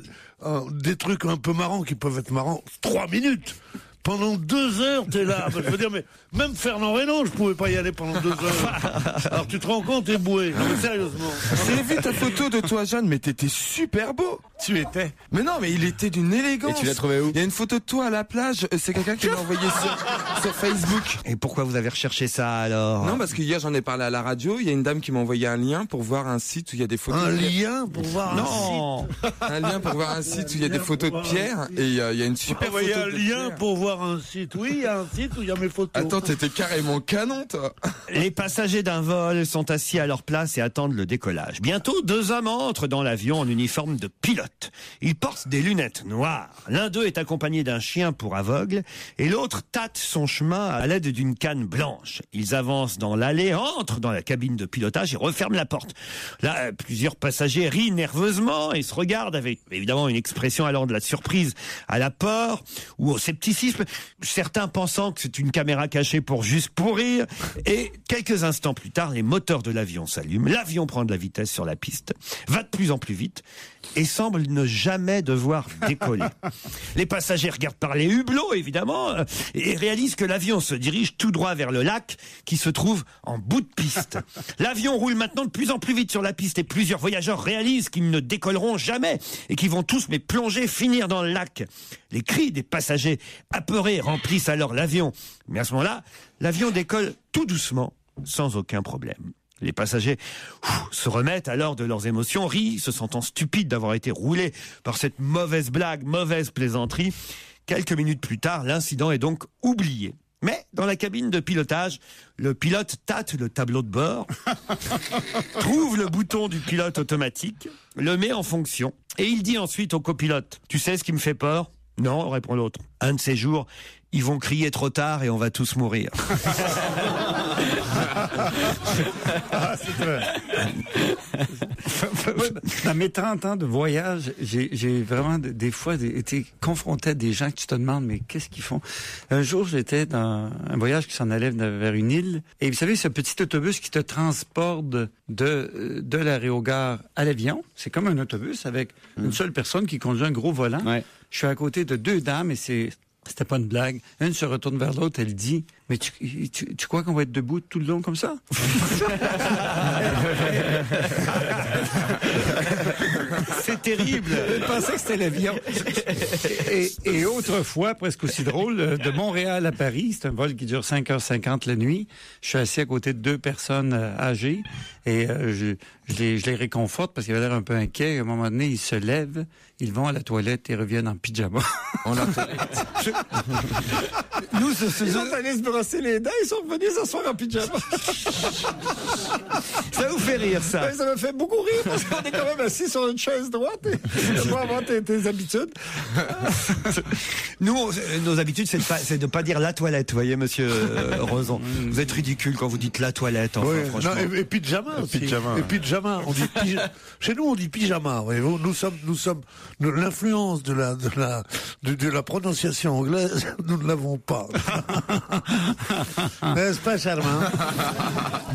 des trucs un peu marrants qui peuvent être marrants 3 minutes. Pendant 2 heures, t'es là. Je veux dire, mais même Fernand Reynaud, je pouvais pas y aller pendant 2 heures. Alors tu te rends compte, t'es boué. Non, mais sérieusement. J'ai vu ta photo de toi jeune, mais t'étais super beau. Tu étais. Mais non, mais il était d'une élégance. Et tu l'as trouvé où? Il y a une photo de toi à la plage. C'est quelqu'un qui m'a envoyé sur Facebook. Et pourquoi vous avez recherché ça alors? Non, parce que hier j'en ai parlé à la radio. Il y a une dame qui m'a envoyé un lien pour voir un site où il y a des photos. Un lien pour voir un site. Un lien pour voir un site où il y a des photos de Pierre. Et il y a une super photo. Il y a un de lien Pierre. pour voir un site. Oui, il y a un site où il y a mes photos. Attends, t'étais carrément canon, toi. Les passagers d'un vol sont assis à leur place et attendent le décollage. Bientôt, 2 hommes entrent dans l'avion en uniforme de pilote. Ils portent des lunettes noires. L'un d'eux est accompagné d'un chien pour aveugle et l'autre tâte son chemin à l'aide d'une canne blanche. Ils avancent dans l'allée, entrent dans la cabine de pilotage et referment la porte. Là, plusieurs passagers rient nerveusement et se regardent avec évidemment une expression allant de la surprise à la peur ou au scepticisme. Certains pensant que c'est une caméra cachée pour juste pourrir. Et quelques instants plus tard, les moteurs de l'avion s'allument. L'avion prend de la vitesse sur la piste, va de plus en plus vite et semble ne jamais devoir décoller. Les passagers regardent par les hublots, évidemment, et réalisent que l'avion se dirige tout droit vers le lac qui se trouve en bout de piste. L'avion roule maintenant de plus en plus vite sur la piste et plusieurs voyageurs réalisent qu'ils ne décolleront jamais et qu'ils vont tous plonger, finir dans le lac. Les cris des passagers apeurés remplissent alors l'avion. Mais à ce moment-là, l'avion décolle tout doucement, sans aucun problème. Les passagers se remettent alors de leurs émotions, rient, se sentant stupides d'avoir été roulés par cette mauvaise blague, mauvaise plaisanterie. Quelques minutes plus tard, l'incident est donc oublié. Mais dans la cabine de pilotage, le pilote tâte le tableau de bord, trouve le bouton du pilote automatique, le met en fonction et il dit ensuite au copilote « Tu sais ce qui me fait peur ?» « Non, répond l'autre. Un de ces jours, ils vont crier trop tard et on va tous mourir. » Dans mes 30 ans de voyage, j'ai vraiment des fois été confronté à des gens que tu te demandes, mais qu'est-ce qu'ils font? Un jour, j'étais dans un voyage qui s'en allait vers une île, et vous savez, ce petit autobus qui te transporte de l'aérogare à l'avion, c'est comme un autobus avec une seule personne qui conduit un gros volant. Ouais. Je suis à côté de 2 dames et c'était pas une blague. Une se retourne vers l'autre, elle dit « Mais tu crois qu'on va être debout tout le long comme ça? » C'est terrible. Je pensais que c'était l'avion. Et autrefois, presque aussi drôle, de Montréal à Paris, c'est un vol qui dure 5h50 la nuit. Je suis assis à côté de 2 personnes âgées et je les réconforte parce qu'ils avaient l'air un peu inquiets. À un moment donné, ils se lèvent, ils vont à la toilette et reviennent en pyjama. Nous, ils sont allés se brosser les dents, ils sont revenus s'asseoir en pyjama. Ça vous fait rire, ça? Ouais, ça me fait beaucoup rire parce qu'on est quand même assis sur une chaise droite et tu vas avoir tes habitudes. Nous, nos habitudes, c'est de pas dire la toilette, vous voyez, monsieur Roson. Vous êtes ridicule quand vous dites la toilette, enfin, franchement. Non, et pyjama aussi. Et pyjama. On dit chez nous, on dit pyjama. Voyez-vous. Nous sommes l'influence de la prononciation anglaise, nous ne l'avons pas. N'est-ce pas, Charmin?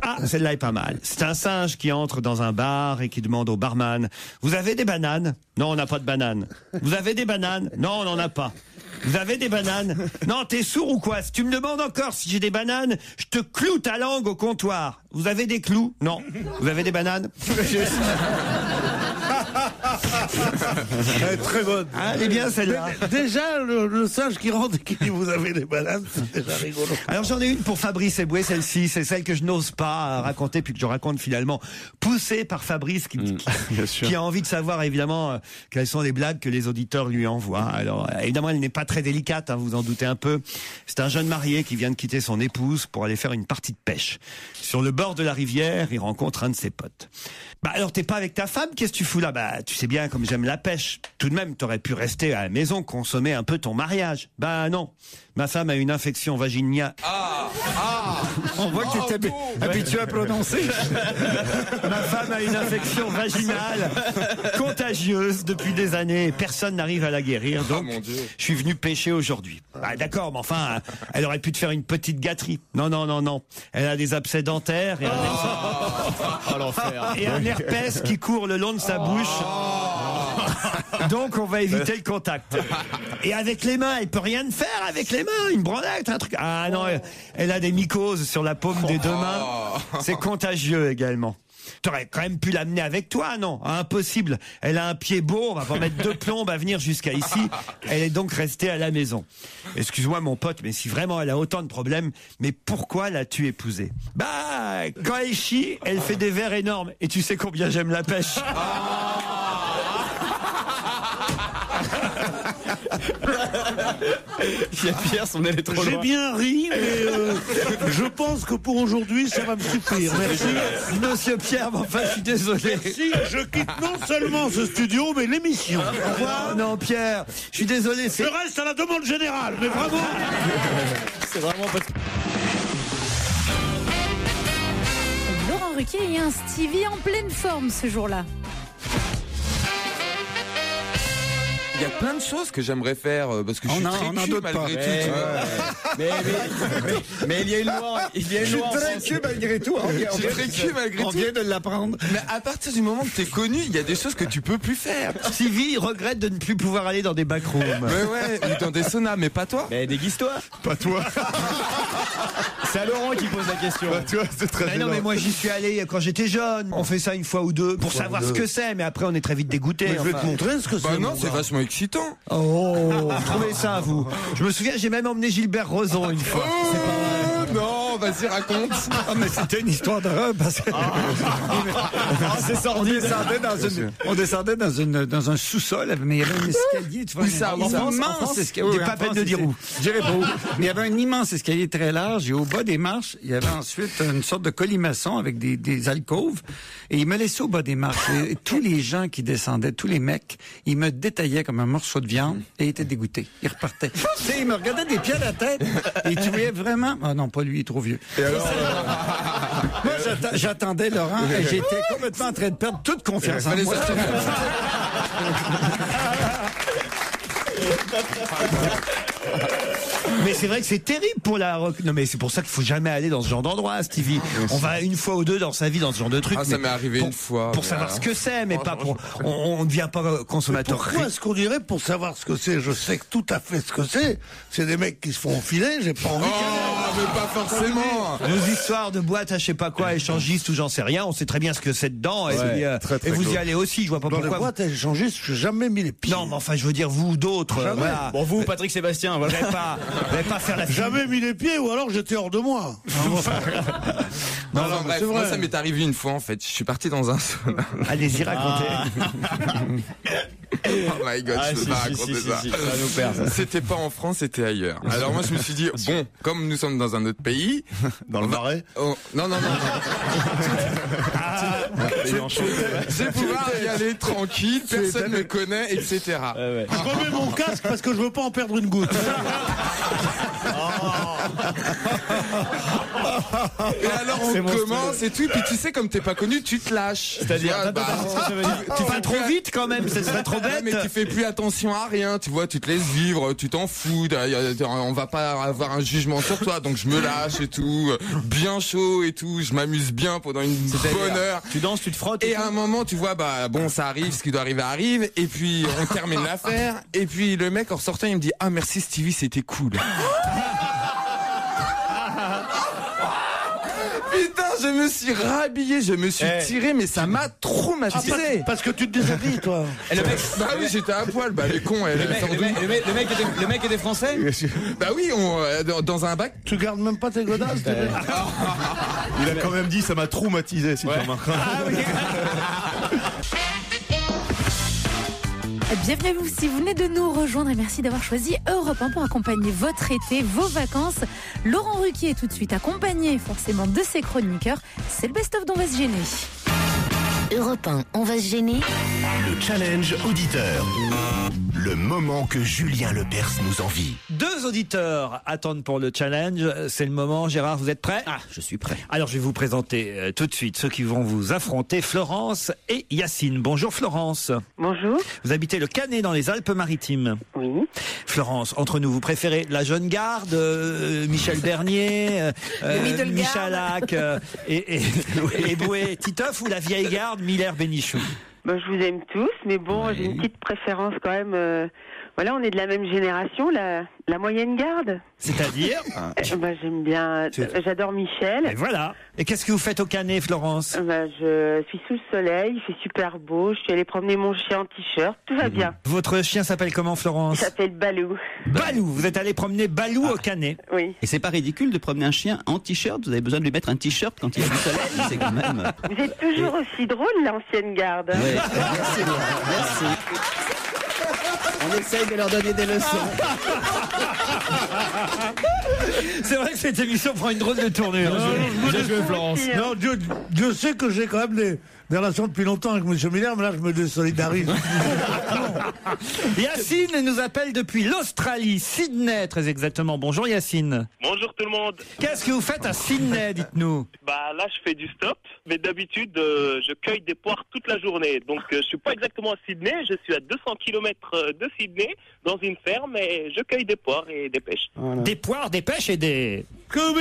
Ah, celle-là est pas mal. C'est un singe qui entre dans un bar et qui demande au barman « Vous avez des bananes ?»« Non, on n'a pas de bananes. »« Vous avez des bananes ?»« Non, on n'en a pas. »« Vous avez des bananes ?»« Non, t'es sourd ou quoi? Si tu me demandes encore si j'ai des bananes, je te cloue ta langue au comptoir. Vous avez des clous? Non. Vous avez des bananes ?» Elle est très bonne. Ah, elle est bien celle-là. Déjà, le singe qui rentre et qui dit vous avez des bananes, c'est déjà rigolo. Alors j'en ai une pour Fabrice Eboué, celle-ci, c'est celle que je n'ose pas raconter puis que je raconte finalement, poussée par Fabrice qui a envie de savoir évidemment quelles sont les blagues que les auditeurs lui envoient. Alors évidemment elle n'est pas très délicate, hein, vous en doutez un peu. C'est un jeune marié qui vient de quitter son épouse pour aller faire une partie de pêche. Sur le bord de la rivière, il rencontre un de ses potes. Bah alors t'es pas avec ta femme, qu'est-ce que tu fous là? Bah tu sais bien comme j'aime la pêche. Tout de même t'aurais pu rester à la maison, consommer un peu ton mariage. Bah non, ma femme a une infection vaginale. On voit que tu étais habitué à prononcer. Ma femme a une infection vaginale contagieuse depuis des années et personne n'arrive à la guérir. Donc je suis venu pêcher aujourd'hui. Bah d'accord, mais enfin elle aurait pu te faire une petite gâterie. Non. Elle a des abcès dentaires et un herpès qui court le long de sa bouche. Donc on va éviter le contact. Et avec les mains, elle peut rien faire avec les mains, une branlette, un truc. Ah non, elle a des mycoses sur la paume des 2 mains. C'est contagieux également. T'aurais quand même pu l'amener avec toi, non? Impossible. Elle a un pied beau, on va pas mettre 2 plombes à venir jusqu'à ici. Elle est donc restée à la maison. Excuse-moi mon pote, mais si vraiment elle a autant de problèmes, mais pourquoi l'as-tu épousée? Bah, quand elle chie, elle fait des vers énormes. Et tu sais combien j'aime la pêche. Pierre, son aile est trop loin. J'ai bien ri, mais je pense que pour aujourd'hui, ça va me suffire. Merci. Monsieur Pierre, enfin, je suis désolé. Merci, je quitte non seulement ce studio, mais l'émission. Au revoir. Non, Pierre, je suis désolé. Je reste à la demande générale, mais vraiment. C'est vraiment pas... Laurent Ruquier et un Stevie en pleine forme ce jour-là. Il y a plein de choses que j'aimerais faire parce que je suis très cul malgré tout. Mais il y a une loi. Je suis très cul malgré tout. Je suis très cul malgré tout. On vient de l'apprendre. Mais à partir du moment que t'es connu, il y a des choses que tu peux plus faire. Sylvie regrette de ne plus pouvoir aller dans des backrooms. Mais ouais, ou dans des saunas, mais pas toi. Mais déguise-toi. Pas toi. C'est à Laurent qui pose la question. Pas toi, c'est très non, mais moi j'y suis allé quand j'étais jeune. On fait ça une fois ou deux pour savoir ce que c'est, mais après on est très vite dégoûté. Mais je vais te montrer ce que c'est. Bah non, c'est vachement excitant. Oh, vous trouvez ça, vous? Je me souviens, j'ai même emmené Gilbert Rozon une fois. C'est pas vrai. Non, vas-y, raconte. Ah, mais c'était une histoire d'horreur parce que. On descendait dans un sous-sol, mais il y avait un escalier. Tu vois, un immense escalier. Il n'est pas peine de dire où. Je dirais pas où. Mais il y avait un immense escalier très large et au bas des marches, il y avait ensuite une sorte de colimaçon avec des alcôves. Et il me laissait au bas des marches. Et tous les gens qui descendaient, tous les mecs, ils me détaillaient comme un morceau de viande et ils étaient dégoûtés. Ils repartaient. Tu sais, ils me regardaient des pieds à la tête et tu voyais vraiment... Ah non, pas lui, il est trop vieux. Et alors... Moi, j'attendais Laurent et j'étais complètement en train de perdre toute confiance en moi. Mais c'est vrai que c'est terrible pour la rock. Non, mais c'est pour ça qu'il faut jamais aller dans ce genre d'endroit, Stevie. On va une fois ou deux dans sa vie dans ce genre de truc. Ah, ça m'est arrivé une fois. Pour savoir ce que c'est, mais pas pour. On ne devient pas consommateur. Pourquoi est-ce qu'on dirait pour savoir ce que c'est? Je sais tout à fait ce que c'est. C'est des mecs qui se font enfiler. J'ai pas envie. Mais pas forcément. Nos histoires de boîtes à je sais pas quoi, échangistes ou j'en sais rien. On sait très bien ce que c'est dedans. Et vous y allez aussi. Je vois pas dans pourquoi. Les boîtes à échangistes, je n'ai jamais mis les pieds. Non, mais enfin, je veux dire vous ou d'autres. Voilà. Bon, vous, Patrick Sébastien, voilà. Vous n'allez pas faire la. Jamais mis les pieds ou alors j'étais hors de moi. Non, bref, moi ça m'est arrivé une fois en fait. Je suis parti dans un sauna. Allez-y, racontez. Oh my god, je peux pas raconter ça. Ça nous perd, ça. C'était pas en France, c'était ailleurs. Alors moi je me suis dit, bon, comme nous sommes dans un autre pays. Dans le Marais? Oh, non. Je vais pouvoir y aller tranquille, personne ne me connaît, etc. Je remets mon casque parce que je veux pas en perdre une goutte. Et alors on commence et tout, puis tu sais comme t'es pas connu, tu te lâches. C'est-à-dire, tu fais trop vite quand même, ça serait trop bête. Mais tu fais plus attention à rien, tu vois, tu te laisses vivre, tu t'en fous, on va pas avoir un jugement sur toi, donc je me lâche et tout, bien chaud et tout, je m'amuse bien pendant une bonne heure. Tu danses, tu te frottes. Et à un moment, tu vois, bon, ça arrive, ce qui doit arriver arrive, et puis on termine l'affaire, et puis le mec en ressortant, il me dit, ah merci Stevie, c'était cool. Putain, je me suis rhabillé, je me suis tiré, mais ça m'a traumatisé. Parce que tu te déshabilles, toi. Et le mec, bah oui, j'étais à poil, les cons, le mec était français? Bah oui, dans un bac. Tu gardes même pas tes godasses? Il a quand même dit, ça m'a traumatisé, si tu remarques. Bienvenue à vous si vous venez de nous rejoindre et merci d'avoir choisi Europe 1 pour accompagner votre été, vos vacances. Laurent Ruquier est tout de suite accompagné forcément de ses chroniqueurs. C'est le best-of d'On va se gêner. Europe 1, on va se gêner. Le challenge auditeur. Le moment que Julien Lepers nous envie. 2 auditeurs attendent pour le challenge. C'est le moment. Gérard, vous êtes prêt? Ah, je suis prêt. Alors, je vais vous présenter tout de suite ceux qui vont vous affronter. Florence et Yacine. Bonjour Florence. Bonjour. Vous habitez le Canet dans les Alpes-Maritimes. Oui. Florence, entre nous, vous préférez la jeune garde, Michel Bernier, Michalak et Boué Titoff ou la vieille garde, Miller-Bénichou? Je vous aime tous, mais bon, j'ai une petite préférence quand même. Voilà, on est de la même génération, la moyenne garde. C'est-à-dire j'aime bien, j'adore Michel. Et voilà. Et qu'est-ce que vous faites au Canet, Florence? Je suis sous le soleil, il fait super beau, je suis allée promener mon chien en t-shirt, tout va bien. Votre chien s'appelle comment, Florence? Il s'appelle Balou. Balou, vous êtes allé promener Balou au Canet? Oui. Et c'est pas ridicule de promener un chien en t-shirt? Vous avez besoin de lui mettre un t-shirt quand il y a du soleil? C'est quand même... Vous êtes toujours aussi drôle, l'ancienne garde. Ouais. Merci. On essaye de leur donner des leçons. C'est vrai que cette émission prend une drôle de tournure. Bien joué, Florence. Non, Dieu sait que j'ai quand même des relations depuis longtemps avec M. Miller, mais là, je me désolidarise. Yacine nous appelle depuis l'Australie, Sydney, très exactement. Bonjour Yacine. Bonjour tout le monde. Qu'est-ce que vous faites à Sydney, dites-nous? Là, je fais du stop, mais d'habitude, je cueille des poires toute la journée. Donc, je suis pas exactement à Sydney, je suis à 200 km de Sydney, dans une ferme, et je cueille des poires et des pêches. Voilà. Des poires, des pêches et des... On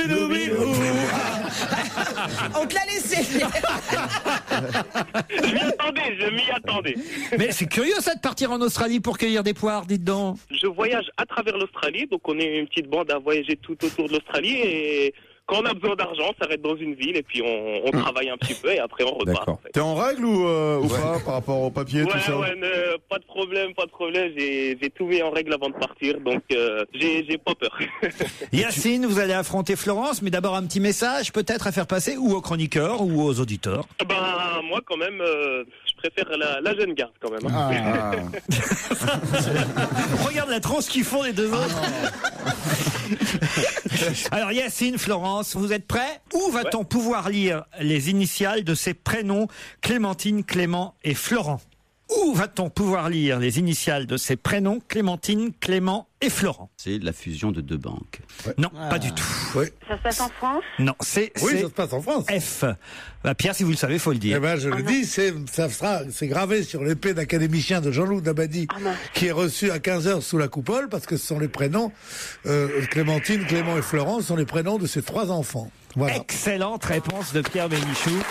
te l'a laissé. Je m'y attendais. Mais c'est curieux ça de partir en Australie pour cueillir des poires, dites donc. Je voyage à travers l'Australie, donc on est une petite bande à voyager tout autour de l'Australie et quand on a besoin d'argent, on s'arrête dans une ville et puis on travaille un petit peu et après on repart. D'accord. T'es en règle ou pas par rapport au papier, tout ça? Pas de problème. J'ai tout mis en règle avant de partir, donc j'ai pas peur. Yacine, vous allez affronter Florence, mais d'abord un petit message peut-être à faire passer ou aux chroniqueurs ou aux auditeurs. Moi quand même, je préfère la jeune garde quand même. Regarde la tranche qu'ils font les deux autres. Alors Yacine, Florence, vous êtes prêts? Où va-t-on pouvoir lire les initiales de ces prénoms Clémentine, Clément et Florent? Où va-t-on pouvoir lire les initiales de ces prénoms Clémentine, Clément et Florent? C'est la fusion de deux banques. Non, pas du tout. Ça se passe en France? Non, c'est Oui, ça se passe en France. F. Pierre, si vous le savez, faut le dire. Eh ben, je le dis, c'est gravé sur l'épée d'académicien de Jean-Loup Dabadi, qui est reçu à 15h sous la coupole, parce que ce sont les prénoms, Clémentine, Clément et Florent sont les prénoms de ses 3 enfants. Voilà. Excellente réponse de Pierre Bénichou.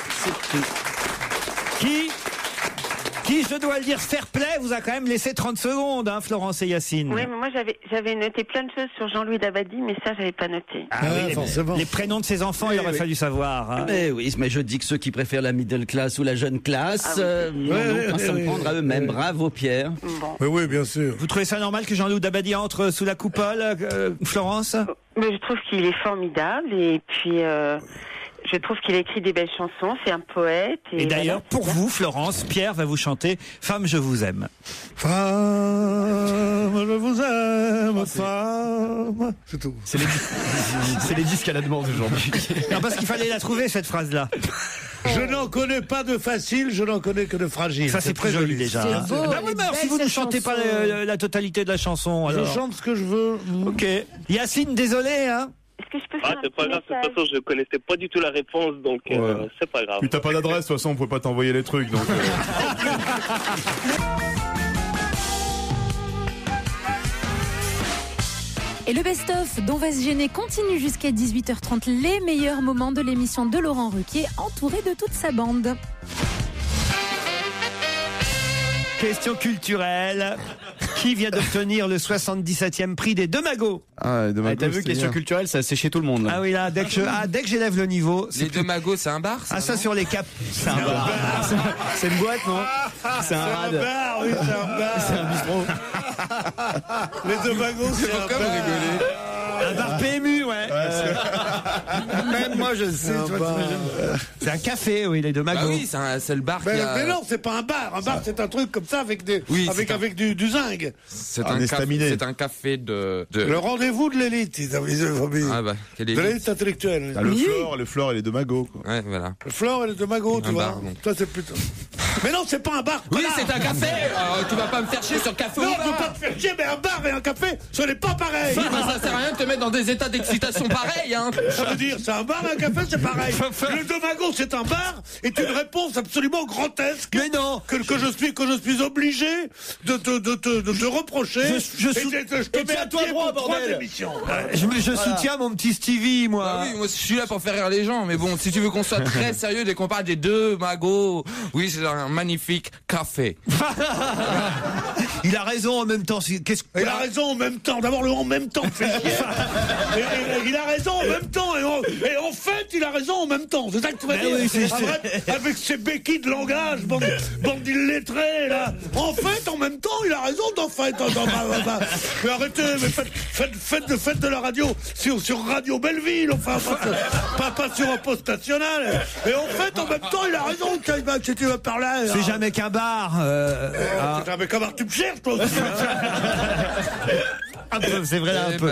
Qui, je dois le dire, fair play, vous a quand même laissé 30 secondes, hein, Florence et Yacine. Oui, mais moi j'avais noté plein de choses sur Jean-Louis Dabadi, mais ça j'avais pas noté. Oui, forcément. Les prénoms de ses enfants, il aurait fallu savoir. Hein. Oui, mais je dis que ceux qui préfèrent la middle class ou la jeune classe n'ont qu'à s'en prendre à eux-mêmes. Bravo Pierre. Oui, bien sûr. Vous trouvez ça normal que Jean-Louis Dabadi entre sous la coupole, Florence? Mais je trouve qu'il est formidable et puis je trouve qu'il écrit des belles chansons, c'est un poète. Et d'ailleurs, pour vous, Florence, Pierre va vous chanter « Femme, je vous aime ». Femme, je vous aime, femme. C'est tout. C'est les disques à la demande aujourd'hui. Non, parce qu'il fallait la trouver, cette phrase-là. Je n'en connais pas de facile, je n'en connais que de fragile. Ça, c'est très joli déjà. Hein. Beau, oui, mais alors, si vous ne chantez pas la totalité de la chanson, alors... Je chante ce que je veux. Ok. Yacine, désolé, hein. C'est pas grave, de toute façon je connaissais pas du tout la réponse, donc c'est pas grave. Puis t'as pas d'adresse, de toute façon on peut pas t'envoyer les trucs, donc... Et le best-of d'On va se gêner continue jusqu'à 18h30. Les meilleurs moments de l'émission de Laurent Ruquier, entouré de toute sa bande. Question culturelle. Qui vient d'obtenir le 77e prix des Deux Magots? T'as vu, question culturelle, ça a séché tout le monde. Là. Ah oui, là, dès que j'élève le niveau... Les Deux Magots, c'est un bar, ça? Ah, ça, sur les caps. C'est un bar. C'est une boîte, non? C'est un rad. C'est un bar, oui, c'est un bar. C'est un bistrot. Les Deux Magots, c'est un bar. Rigoler. Un bar PMU, ouais. Même moi, je sais. C'est un café, oui, les Deux Magots. Ah oui, c'est le bar qui a... Mais non, c'est pas un bar. Un bar, c'est un truc comme ça avec des, avec du zinc. C'est un café de... Le rendez-vous de l'élite, ils avaient Ah bah, quelle élite. de l'élite intellectuelle. Ah, le Flore et les Deux Magots, quoi. Ouais, voilà. Le Flore et les Deux Magots, tu vois. Bar, Toi, c'est plutôt... Mais non, c'est pas un bar. Oui, c'est un café. Tu vas pas me faire chier sur café. Non, je veux pas te faire chier, mais un bar et un café, ce n'est pas pareil. Ça sert à rien de te mettre dans des états d'excitation pareils, hein. Ça veut dire, c'est un bar et un café, c'est pareil. Le Deux Magots, c'est un bar, est une réponse absolument grotesque. Mais non. Que je suis obligé de te reprocher. Je te mets à toi droit, bordel. Je soutiens mon petit Stevie, moi. Bah oui, moi je suis là pour faire rire les gens, mais bon, si tu veux qu'on soit très sérieux dès qu'on parle des Deux Magots, oui, c'est un magnifique café. Il a raison en même temps. Il a raison en même temps. D'abord, le en même temps fait chier. Il a raison en même temps. Et en fait, il a raison en même temps. C'est ça que tu vas dire. Oui, avec ses béquilles de langage, bande d'illettrés, là. En fait, en même temps, il a raison d'en fait. Mais arrêtez, mais faites de la radio sur Radio Belleville, enfin, pas sur un poste national. Et en fait, en même temps, il a raison. Si tu veux parler. C'est jamais qu'un bar. C'est jamais qu'un bar, tu me cherches, toi aussi. Un peu, c'est vrai, un peu.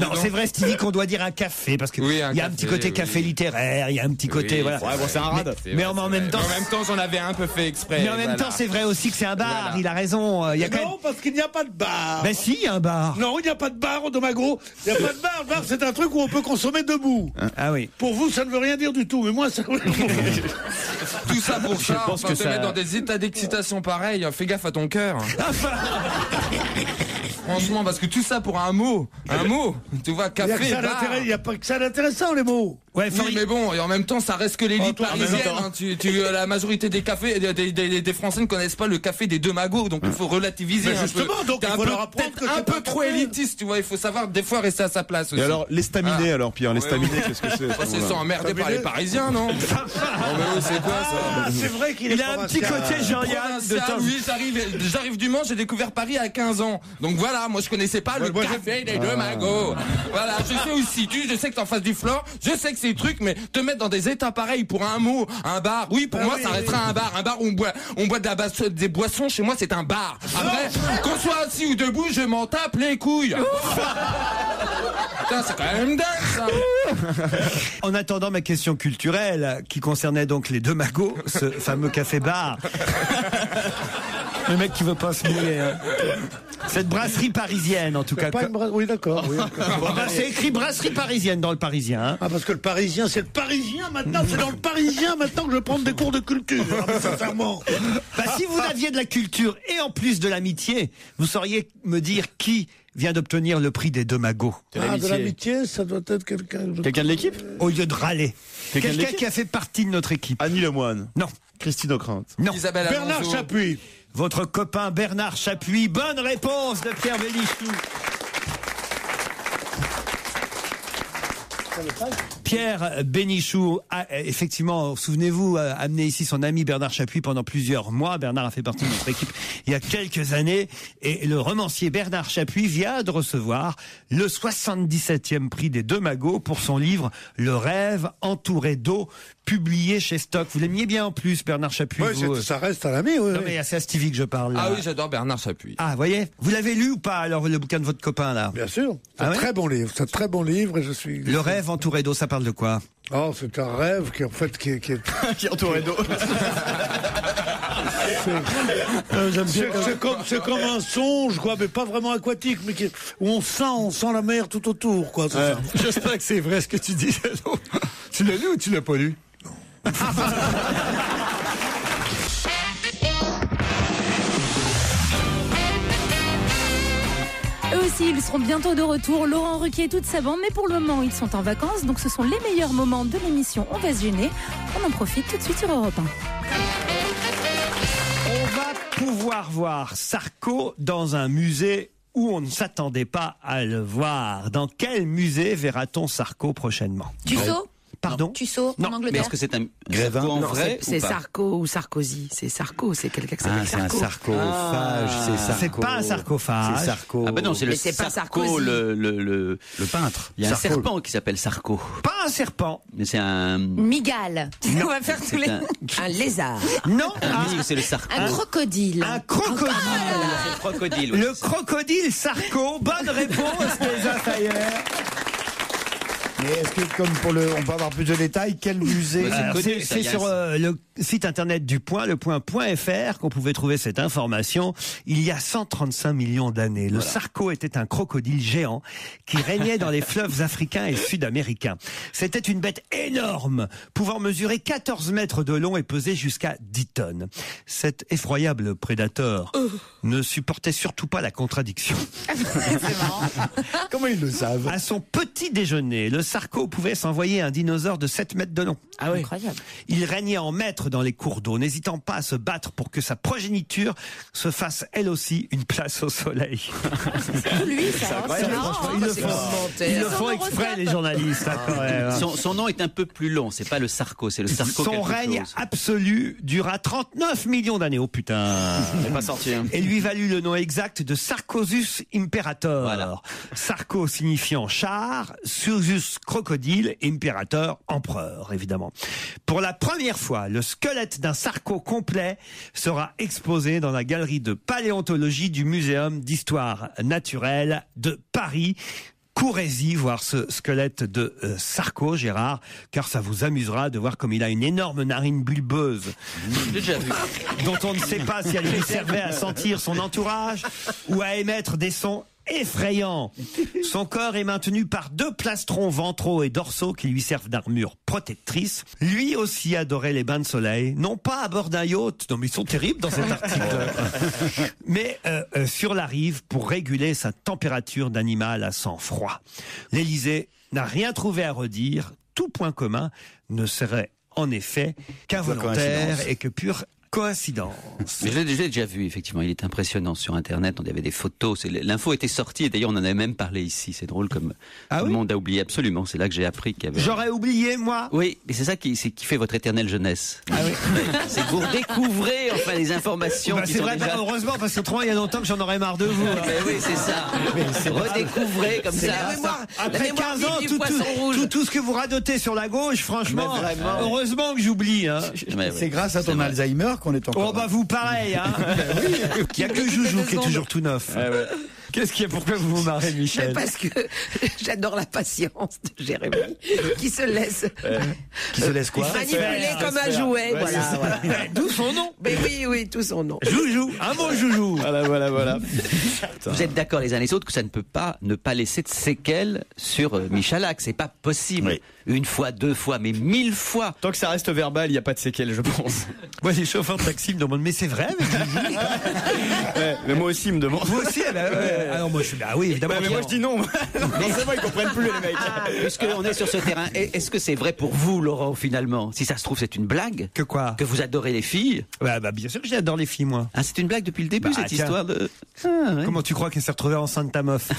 Non, c'est vrai, Stevie, qu'on doit dire un café, parce qu'il y a un petit côté café littéraire, il y a un petit côté, voilà. Ouais, bon, c'est un rad. Mais en même temps, j'en avais un peu fait exprès. Mais en même temps, c'est vrai aussi que c'est un bar. Voilà. Il a raison. Il y a non, parce qu'il n'y a pas de bar. Ben si, il y a un bar. Non, il n'y a pas de bar au Deux Magots. Il n'y a pas de bar. Le bar, c'est un truc où on peut consommer debout. Ah oui. Pour vous, ça ne veut rien dire du tout. Mais moi, ça. Tout ça pour ça. Je pense que te mettre dans des états d'excitation pareils. Fais gaffe à ton cœur. Franchement, parce que tout ça pour un mot. Tu vois, café, bar. Il n'y a pas que ça d'intéressant, les mots. Ouais, oui, mais bon, et en même temps, ça reste que l'élite parisienne. Hein. La majorité des cafés, des Français ne connaissent pas le café des Deux Magots, donc il faut relativiser. Mais justement, un peu. donc il faut leur apprendre que un peu trop élitiste, tu vois. Il faut savoir des fois rester à sa place aussi. Et alors, l'estaminet, alors Pierre, l'estaminet, qu'est-ce que c'est? C'est sans emmerder par les Parisiens, non? Non, mais c'est quoi ça? C'est vrai qu'il a un petit côté Jean-Yann de temps. Oui, j'arrive du Mans, j'ai découvert Paris à 15 ans. Donc voilà, moi je connaissais pas le café des Deux Magots. Voilà, je sais où il se situe, je sais que t'es en face du Flore, je sais que c'est des trucs, mais te mettre dans des états pareils pour un mot, un bar, oui, pour moi ça restera un bar où on boit des boissons, chez moi c'est un bar. Après, qu'on soit assis ou debout, je m'en tape les couilles. Putain, c'est quand même dingue ça. En attendant ma question culturelle, qui concernait donc les Deux Magots, ce fameux café-bar. Le mec qui veut pas se mouiller. Hein. Cette brasserie parisienne, en tout cas. Oui, d'accord. Oui, c'est écrit brasserie parisienne dans le Parisien. Hein. Ah, parce que le Parisien, c'est le Parisien maintenant. C'est dans le Parisien maintenant que je prends des cours de culture. Sincèrement. Si vous aviez de la culture et en plus de l'amitié, vous sauriez me dire qui vient d'obtenir le prix des Deux Magots. De l'amitié, ça doit être quelqu'un. Quelqu'un de l'équipe? Au lieu de râler. Quelqu'un qui a fait partie de notre équipe. Annie Lemoine. Non. Christine Ockrent. Non. Isabelle Bernard Alonso. Chapuis. Votre copain Bernard Chapuis. Bonne réponse de Pierre Bénichou. Pierre Bénichou a effectivement, souvenez-vous, amené ici son ami Bernard Chapuis pendant plusieurs mois. Bernard a fait partie de notre équipe il y a quelques années et le romancier Bernard Chapuis vient de recevoir le 77e prix des Deux Magots pour son livre Le rêve entouré d'eau, publié chez Stock. Vous l'aimiez bien en plus, Bernard Chapuis? Oui, ça reste un ami, oui. Non, mais c'est à Stevie que je parle. Là. Ah oui, j'adore Bernard Chapuis. Ah, voyez, vous l'avez lu ou pas, alors, le bouquin de votre copain, là? Bien sûr. C'est un très bon livre. C'est un très bon livre et je suis... Le rêve entouré d'eau, ça parle de quoi? Oh, c'est un rêve qui, en fait, qui est... qui est entouré d'eau. C'est comme un songe, quoi, mais pas vraiment aquatique, mais où on sent la mer tout autour, quoi. Ça. J'espère que c'est vrai ce que tu dis. Tu l'as lu ou tu l'as pas lu? Eux aussi, ils seront bientôt de retour. Laurent Ruquier et toute sa bande, mais pour le moment, ils sont en vacances. Donc ce sont les meilleurs moments de l'émission On va se gêner. On en profite tout de suite sur Europe 1. On va pouvoir voir Sarko dans un musée où on ne s'attendait pas à le voir. Dans quel musée verra-t-on Sarko prochainement? Tussaud? Pardon? Tussaud, en Angleterre. Mais est-ce que c'est un Grévin? Sarko en Non, vrai c'est ou pas? Sarko ou Sarkozy. C'est Sarko, c'est quelqu'un qui s'appelle C'est un Sarko. sarcophage, c'est Sarko. C'est pas un sarcophage. C'est Sarko. Ah ben non, c'est le Mais c'est pas Sarko, Sarkozy. le peintre. Il y a un Sarko. serpent qui s'appelle Sarko. Pas un serpent. Mais c'est un... Migale. On va faire tous les... Un lézard. Non, c'est le Sarko. Un crocodile. un crocodile. C'est le crocodile. oui. Le crocodile Sarko. Bonne réponse des affaires. Mais est-ce que, comme on peut avoir plus de détails, quel musée? C'est sur le site internet du Point, lepoint.fr, qu'on pouvait trouver cette information. Il y a 135 millions d'années, le Sarko était un crocodile géant qui régnait dans les fleuves africains et sud-américains. C'était une bête énorme, pouvant mesurer 14 mètres de long et peser jusqu'à 10 tonnes. Cet effroyable prédateur ne supportait surtout pas la contradiction. C'est marrant. Comment ils le savent? À son petit déjeuner, le Sarko pouvait s'envoyer un dinosaure de 7 mètres de long. Ah oui. Incroyable. Il régnait en maître dans les cours d'eau, n'hésitant pas à se battre pour que sa progéniture se fasse elle aussi une place au soleil. C'est lui, ça. C'est marrant. Ils le font exprès, les journalistes. hein, quand même. Son nom est un peu plus long, c'est pas le Sarko, c'est le Sarko Son quelque règne chose. absolu dura 39 millions d'années. Oh putain. Il n'est pas sorti. Hein. Et lui valut le nom exact de Sarcosus Imperator. Voilà. Sarko signifiant char, Susus crocodile, impérateur, empereur, évidemment. Pour la première fois, le squelette d'un Sarko complet sera exposé dans la galerie de paléontologie du Muséum d'histoire naturelle de Paris. Courez-y voir ce squelette de Sarko, Gérard, car ça vous amusera de voir comme il a une énorme narine bulbeuse. J'ai déjà vu. Dont on ne sait pas si elle lui servait à sentir son entourage ou à émettre des sons effrayant. Son corps est maintenu par 2 plastrons ventraux et dorsaux qui lui servent d'armure protectrice. Lui aussi adorait les bains de soleil, non pas à bord d'un yacht, non mais ils sont terribles dans cet article, mais sur la rive pour réguler sa température d'animal à sang froid. L'Élysée n'a rien trouvé à redire. tout point commun ne serait en effet qu'involontaire Coïncidence. et que pure coïncidence. Mais je l'ai déjà vu, effectivement. Il est impressionnant sur Internet. On avait des photos. L'info était sortie et d'ailleurs on en avait même parlé ici. C'est drôle comme tout le monde a oublié absolument. C'est là que j'ai appris qu'il y avait. J'aurais oublié, moi. Oui, mais c'est ça qui fait votre éternelle jeunesse. Ah oui. C'est que vous redécouvrez enfin les informations. Bah, qui c'est sont vrai, déjà... heureusement, parce qu'autrement, il y a longtemps que j'en aurais marre de vous. Mais oui, c'est ça. Redécouvrez comme ça. Après 15 ans, tout ce que vous radotez sur la gauche, franchement, Mais vraiment. heureusement que j'oublie. Hein. C'est grâce à ton Alzheimer qu'on est encore. Oh bah vous pareil. Hein. Il n'y a que Joujou qui est toujours tout neuf. Qu'est-ce qu'il y a? Pourquoi vous vous marrez, Michel? Mais parce que j'adore la patience de Jérémy, qui se laisse. Qui se laisse quoi? Manipuler comme un jouet, Ouais, voilà. D'où son nom. Mais oui, tout son nom. Joujou, un bon Joujou. Voilà. Vous êtes d'accord les uns les autres que ça ne peut pas ne pas laisser de séquelles sur Michalak. C'est pas possible. Une fois, 2 fois, mais 1000 fois. Tant que ça reste verbal, il n'y a pas de séquelles, je pense. Moi, les chauffeurs de taxi me demandent, mais c'est vrai, mais Joujou. Mais moi aussi, il me demande. Vous aussi, Ah non, moi je suis. Bah oui, évidemment. Mais moi je dis non. Non, c'est vrai, ils comprennent plus les mecs. Puisqu'on est sur ce terrain, est-ce que c'est vrai pour vous, Laurent, finalement? Si ça se trouve, c'est une blague? Que quoi? Que vous adorez les filles? Bah bien sûr que j'adore les filles, moi. Ah, c'est une blague depuis le début, cette tiens. histoire de. Comment tu crois qu'elle s'est retrouvée enceinte ta meuf?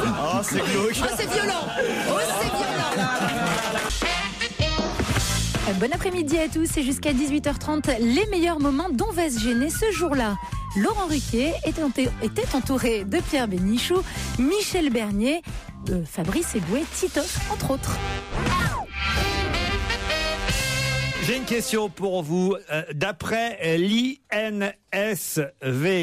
Oh, c'est glauque. Oh, c'est violent. Oh, c'est violent. Bon après-midi à tous, c'est jusqu'à 18h30 les meilleurs moments dont va se gêner ce jour-là. Laurent Ruquier était entouré de Pierre Bénichou, Michel Bernier, Fabrice Eboué, Titoff, entre autres. J'ai une question pour vous. D'après l'INSV,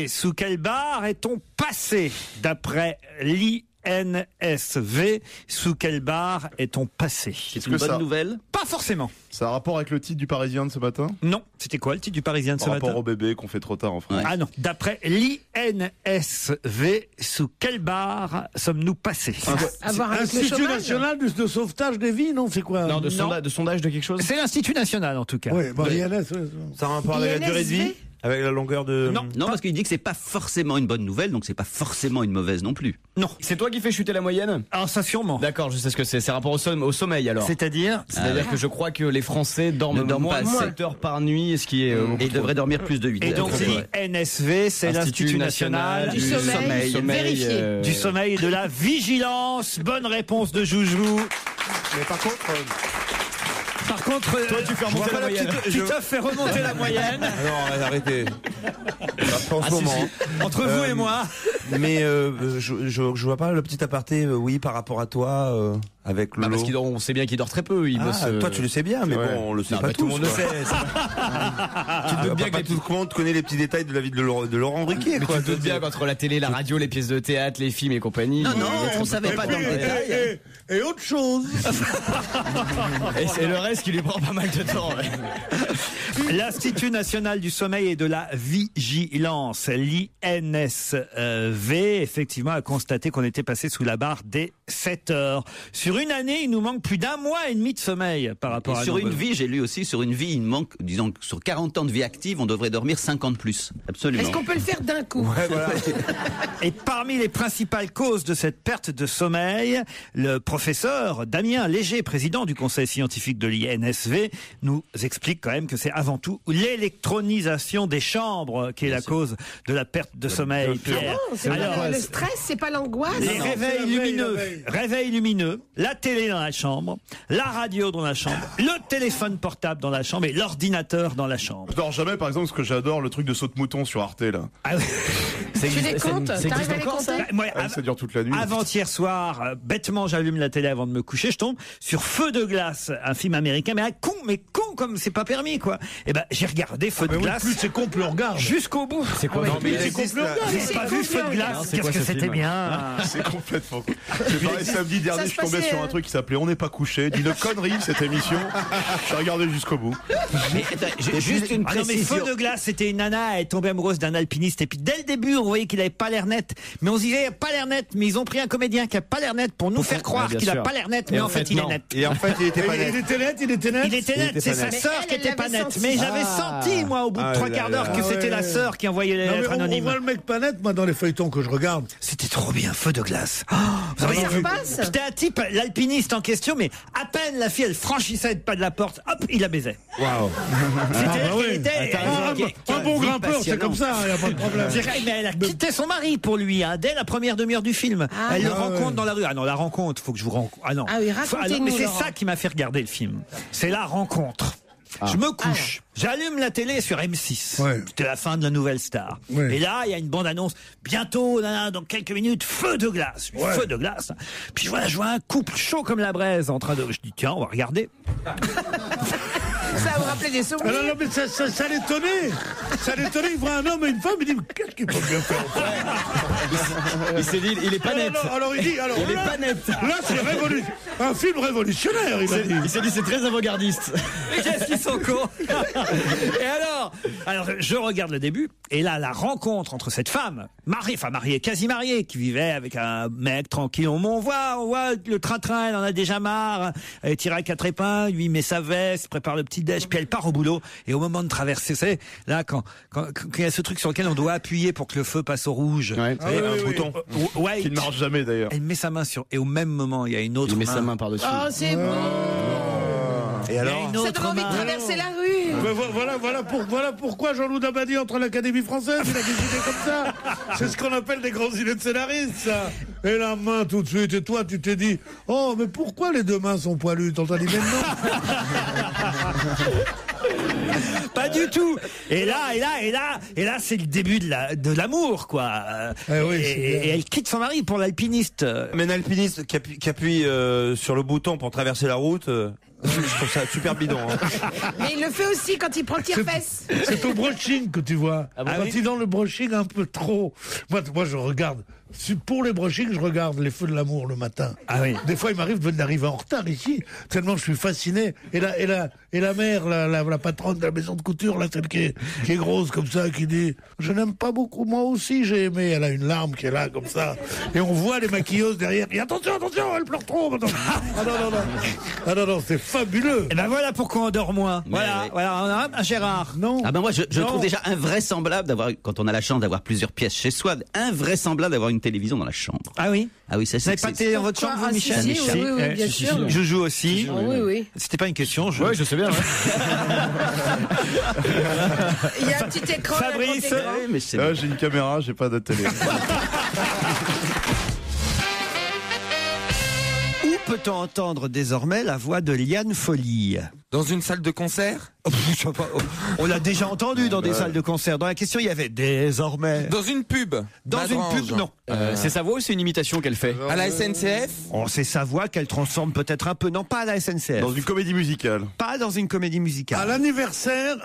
sous quelle barre est-on passé? D'après l'INSV, sous quelle barre est-on passé? C'est une bonne nouvelle? Pas forcément. Ça a rapport avec le titre du Parisien de ce matin? Non. C'était quoi le titre du Parisien de ce Par matin? rapport au bébé qu'on fait trop tard en France. Ah non. D'après l'INSV, sous quelle barre sommes-nous passés? Institut national de sauvetage des vies, non? C'est quoi? Non, de sondage de quelque chose? C'est l'Institut national en tout cas. Oui, bah, l'INS. Ça a un rapport avec la durée de vie? Avec la longueur de... Non, parce qu'il dit que c'est pas forcément une bonne nouvelle, donc c'est pas forcément une mauvaise non plus. Non. C'est toi qui fais chuter la moyenne? Ah, ça sûrement. D'accord, je sais ce que c'est. C'est rapport au sommeil alors. C'est-à-dire que je crois que les Français dorment moins de 7 heures par nuit, ce qui est... Et ils devraient dormir plus de 8 heures. Et donc l'INSV, c'est l'Institut national du sommeil. Vérifié. Du sommeil et de la vigilance. Bonne réponse de Joujou. Mais par contre... toi tu fais remonter la moyenne. Titoff fait remonter la moyenne. Non, arrêtez. En ce moment. Entre vous et moi. Mais je vois pas le petit aparté, oui, par rapport à toi, avec Lolo. Parce qu'on sait bien qu'il dort très peu. Toi tu le sais bien, mais bon, on le sait pas tous. Tout le monde le sait. Tu te doutes bien que tout le monde connaît les petits détails de la vie de Laurent Ruquier. Mais tu te doutes bien qu'entre la télé, la radio, les pièces de théâtre, les films et compagnie... Non, on savait pas dans le détail. Et autre chose. Et c'est le reste qui lui prend pas mal de temps. L'Institut national du sommeil et de la vigilance, l'INSV, effectivement, a constaté qu'on était passé sous la barre des 7 heures. Sur une année, il nous manque plus d'1 mois et demi de sommeil par rapport à sur une vie, j'ai lu aussi, sur une vie, il manque, disons, sur 40 ans de vie active, on devrait dormir 50 plus. Absolument. Est-ce qu'on peut le faire d'un coup? Ouais, voilà. Et parmi les principales causes de cette perte de sommeil, le professeur Damien Léger, président du conseil scientifique de l'INSV, nous explique quand même que c'est avant tout l'électronisation des chambres qui est la cause de la perte de sommeil. Pierre. Alors, le stress, c'est pas l'angoisse? Les réveils lumineux, la télé dans la chambre, la radio dans la chambre, le téléphone portable dans la chambre et l'ordinateur dans la chambre. Je dors jamais, par exemple, parce que j'adore le truc de saute-mouton sur Arte, là. Ah oui. Tu les comptes? T'arrives à les compter? Moi, Ça dure toute la nuit. Avant-hier soir, bêtement, j'allume la télé avant de me coucher, je tombe sur Feu de glace, un film américain, mais con comme c'est pas permis, quoi. Et ben, j'ai regardé Feu de glace. Plus c'est con, plus on regarde. Jusqu'au bout. C'est quoi? J'ai pas vu Feu de glace. Qu'est-ce que c'était bien. C'est complètement. C'est pareil, samedi dernier, je tombais sur un truc qui s'appelait On n'est pas couché. D'une connerie, cette émission. J'ai regardé jusqu'au bout. Mais attends, juste une Ah non, mais précision. Feu de glace, c'était une nana, elle est tombée amoureuse d'un alpiniste. Et puis, dès le début, on voyez qu'il avait pas l'air net. Mais on se disait, il a pas l'air net, mais ils ont pris un comédien qui a pas l'air net pour nous faire croire qu'il a pas l'air net, mais en fait, il est net. Et en fait, il était pas net. Il était net. Il était net, c'est sa sœur qui était pas nette. Mais j'avais senti, moi, au bout de 3 quarts d'heure, que c'était la sœur qui envoyait les lettres anonymes. On voit le mec pas net, moi, dans les feuilletons que je regarde. C'était trop bien, Feu de glace. Vous avez vu ? C'était un type, l'alpiniste en question, mais à peine la fille, elle franchissait le pas de la porte, hop, il la baisait. Waouh. Un bon grimpeur, c'est comme ça, il n'y a pas de problème. Mais elle a quitté son mari pour lui, dès la première demi-heure du film. Elle le rencontre dans la rue. Ah non, la rencontre, faut que je vous rencontre. Ah non. Ah oui, racontez-nous, mais c'est Laurent. ça qui m'a fait regarder le film. C'est la rencontre. Je me couche, j'allume la télé sur M6. C'était la fin de la Nouvelle Star. Et là, il y a une bande-annonce. Bientôt, dans quelques minutes, Feu de glace. Feu de glace. Puis voilà, je vois un couple chaud comme la braise en train de... Je dis, tiens, on va regarder. Ça vous rappelait des souvenirs? Non, mais ça l'étonnait. Ça l'étonnait, il voit un homme et une femme, il dit, mais qu'est-ce qu'il peut bien faire? Il s'est dit, il est pas net. Alors il dit, il est pas net. Là, c'est un film révolutionnaire, il a dit. Il s'est dit, c'est très avant-gardiste. Mais qu'est-ce qu'ils sont cons? Et alors, je regarde le début, et là, la rencontre entre cette femme, quasi mariée, qui vivait avec un mec tranquille. On voit le train-train, elle en a déjà marre. Elle est tirée à 4 épingles, lui met sa veste, prépare le petit déj, puis elle part au boulot. Et au moment de traverser, c'est là quand il y a ce truc sur lequel on doit appuyer pour que le feu passe au rouge. Un bouton qui ne marche jamais d'ailleurs. Elle met sa main sur, et au même moment, il y a une autre main. Il met sa main par-dessus. Oh, c'est beau. Et alors, ça donne envie de traverser la rue. Voilà pourquoi Jean-Loup Dabadi entre à l'Académie française, il a décidé comme ça. C'est ce qu'on appelle des grands idées de scénaristes, ça. Et la main tout de suite, et toi tu t'es dit, oh mais pourquoi les deux mains sont poilues? T'en as dit maintenant. Pas du tout. Et là, c'est le début de l'amour, quoi. Et elle quitte son mari pour l'alpiniste. Mais un alpiniste qui appuie sur le bouton pour traverser la route, je trouve ça super bidon. Mais il le fait aussi quand il prend le tire-fesse. C'est au brushing que tu vois. Quand il est dans le brushing un peu trop. Moi, je regarde. Pour les brushings, je regarde les feux de l'amour le matin. Des fois, il m'arrive d'arriver en retard ici, tellement je suis fasciné. Et la mère, la patronne de la maison de couture, là, celle qui est grosse comme ça, qui dit « Je n'aime pas beaucoup, moi aussi j'ai aimé ». Elle a une larme qui est là, comme ça. Et on voit les maquilleuses derrière. Et attention, elle pleure trop. Ah non, c'est fabuleux. Et ben voilà pourquoi on dort moins. Voilà, on a un Gérard. Non. Ah ben moi, je trouve déjà invraisemblable d'avoir, quand on a la chance d'avoir plusieurs pièces chez soi, invraisemblable d'avoir une télévision dans la chambre. Ah oui? Ah oui, ça c'est. Vous n'avez pas de télé dans votre chambre, vous, Michel? Oui, bien sûr. Je joue aussi. Oui. C'était pas une question. Oui, je sais bien. Il y a un petit écran. Fabrice. J'ai une caméra, j'ai pas de télé. Où peut-on entendre désormais la voix de Liane Folly? Dans une salle de concert? On l'a déjà entendu dans des salles de concert. Dans la question, il y avait désormais. Dans une pub? Dans une pub, non. C'est sa voix ou c'est une imitation qu'elle fait? À la SNCF? C'est sa voix qu'elle transforme peut-être un peu. Non, pas à la SNCF. Dans une comédie musicale. Pas dans une comédie musicale. À l'anniversaire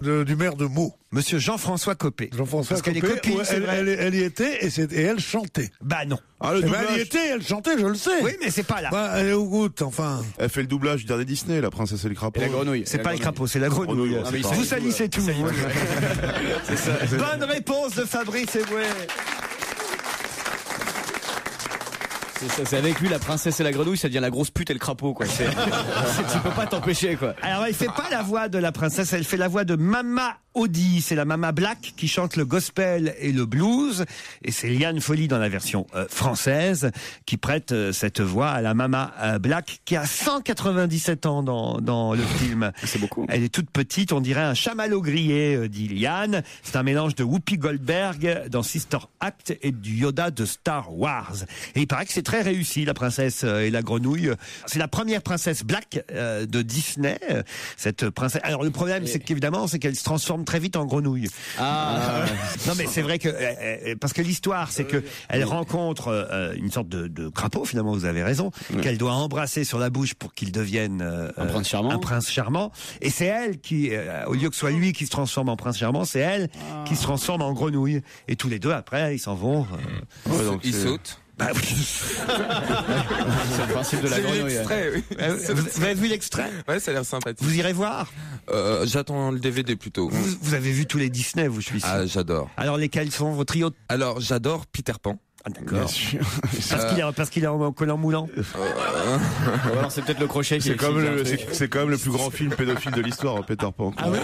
du maire de Meaux. Monsieur Jean-François Copé. Jean-François Copé, elle y était et elle chantait. Bah non. Elle y était, elle chantait, je le sais. Oui, mais c'est pas là. Elle est au goutte, enfin. Elle fait le doublage du dernier Disney, la princesse et le crapaud. Et la grenouille. C'est pas le crapaud, c'est la grenouille. Vous salissez tout. C'est ça. Bonne réponse de Fabrice Eboué. C'est avec lui, la princesse et la grenouille, ça devient la grosse pute et le crapaud, quoi. Tu peux pas t'empêcher, quoi. Alors, elle fait pas la voix de la princesse, elle fait la voix de Mama Audi. C'est la Mama Black qui chante le gospel et le blues. Et c'est Liane Folly dans la version française qui prête cette voix à la Mama Black qui a 197 ans dans le film. C'est beaucoup. Elle est toute petite, on dirait un chamallow grillé, dit Liane. C'est un mélange de Whoopi Goldberg dans Sister Act et du Yoda de Star Wars. Et il paraît que c'est très réussi, la princesse et la grenouille. C'est la première princesse black de Disney. Cette princesse. Alors le problème, c'est qu'évidemment, c'est qu'elle se transforme très vite en grenouille. Non, mais c'est vrai que parce que l'histoire, c'est que elle rencontre une sorte de crapaud. Finalement, vous avez raison, qu'elle doit embrasser sur la bouche pour qu'il devienne un prince charmant. Un prince charmant. Et c'est elle qui, au lieu que ce soit lui qui se transforme en prince charmant, c'est elle qui se transforme en grenouille. Et tous les deux après, ils s'en vont. Ils sautent. C'est le principe de la grenouille. L'extrait, oui. Vous avez vu l'extrait? Ouais, ça a l'air sympathique. Vous irez voir? J'attends le DVD plutôt. Vous avez vu tous les Disney, vous, je suis sûr. Ah, j'adore. Alors, lesquels sont vos trios? Alors, j'adore Peter Pan. Ah, d'accord. Parce qu'il est en collant moulant. Alors c'est peut-être le crochet qui c'est quand même le plus grand film pédophile de l'histoire, Peter Pan. Ah ouais.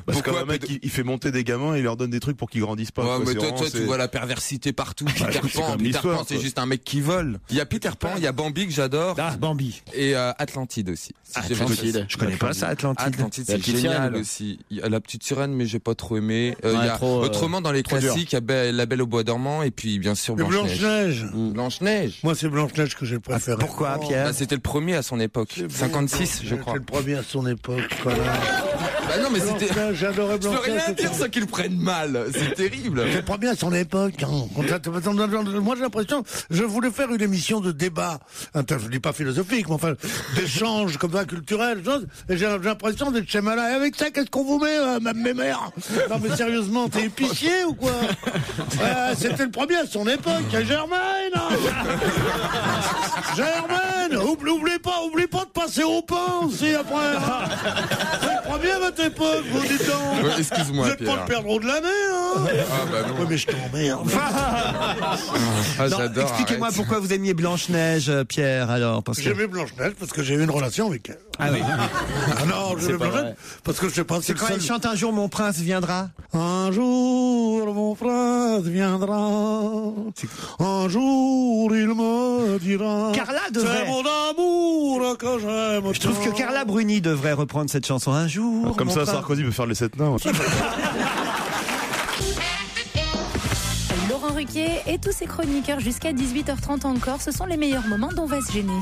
Parce que le mec, il fait monter des gamins et il leur donne des trucs pour qu'ils grandissent pas. Ouais, mais toi, tu vois la perversité partout. Peter Pan, c'est juste un mec qui vole. Il y a Peter Pan, il y a Bambi que j'adore. Ah, Bambi. Et Atlantide aussi. Atlantide. Je connais pas ça, Atlantide. Atlantide, c'est génial aussi. Il y a la petite sirène, mais j'ai pas trop aimé. Il y a autrement dans les classiques, il y a La Belle au Bois dormant et puis bien sûr Blanche-Neige. Blanche-Neige. Moi, c'est Blanche-Neige que j'ai le préféré. Pourquoi, Pierre? C'était le premier à son époque. 56, je crois. C'était le premier à son époque. Voilà. Bah non, mais c'était. J'adorais Je peux Blanche-Neige. rien dire sans qu'ils le prennent mal. C'est terrible. C'est le premier à son époque. Moi, j'ai l'impression, je voulais faire une émission de débat. Je dis pas philosophique, mais enfin, d'échange comme ça, culturel. Et j'ai l'impression d'être chez Malin. Et avec ça, qu'est-ce qu'on vous met, même mes mères? Non, mais sérieusement, t'es épicier ou quoi? C'était le premier à son époque. Germaine! Germaine! Oublie pas de passer au pain aussi après. C'est le premier à votre époque, vous dites donc. Excuse-moi, vous n'êtes Pierre. pas le perdreau de l'année, hein? Ah bah non. Oui, mais je t'emmerde. J'adore. Expliquez-moi pourquoi vous aimiez Blanche-Neige, Pierre, alors. J'aimais Blanche-Neige parce que j'ai eu une relation avec elle. Ah oui. Ah non, j'aimais Blanche-Neige parce que je sais pas. C'est quand il chante Un jour mon prince viendra. Un jour mon prince viendra. Un jour il me dira. Carla devrait. C'est mon amour que j'aime. Je trouve que Carla Bruni devrait reprendre cette chanson un jour. Comme ça, Sarkozy peut faire les 7 nains. Laurent Ruquier et tous ses chroniqueurs jusqu'à 18h30 encore. Ce sont les meilleurs moments dont on va se gêner.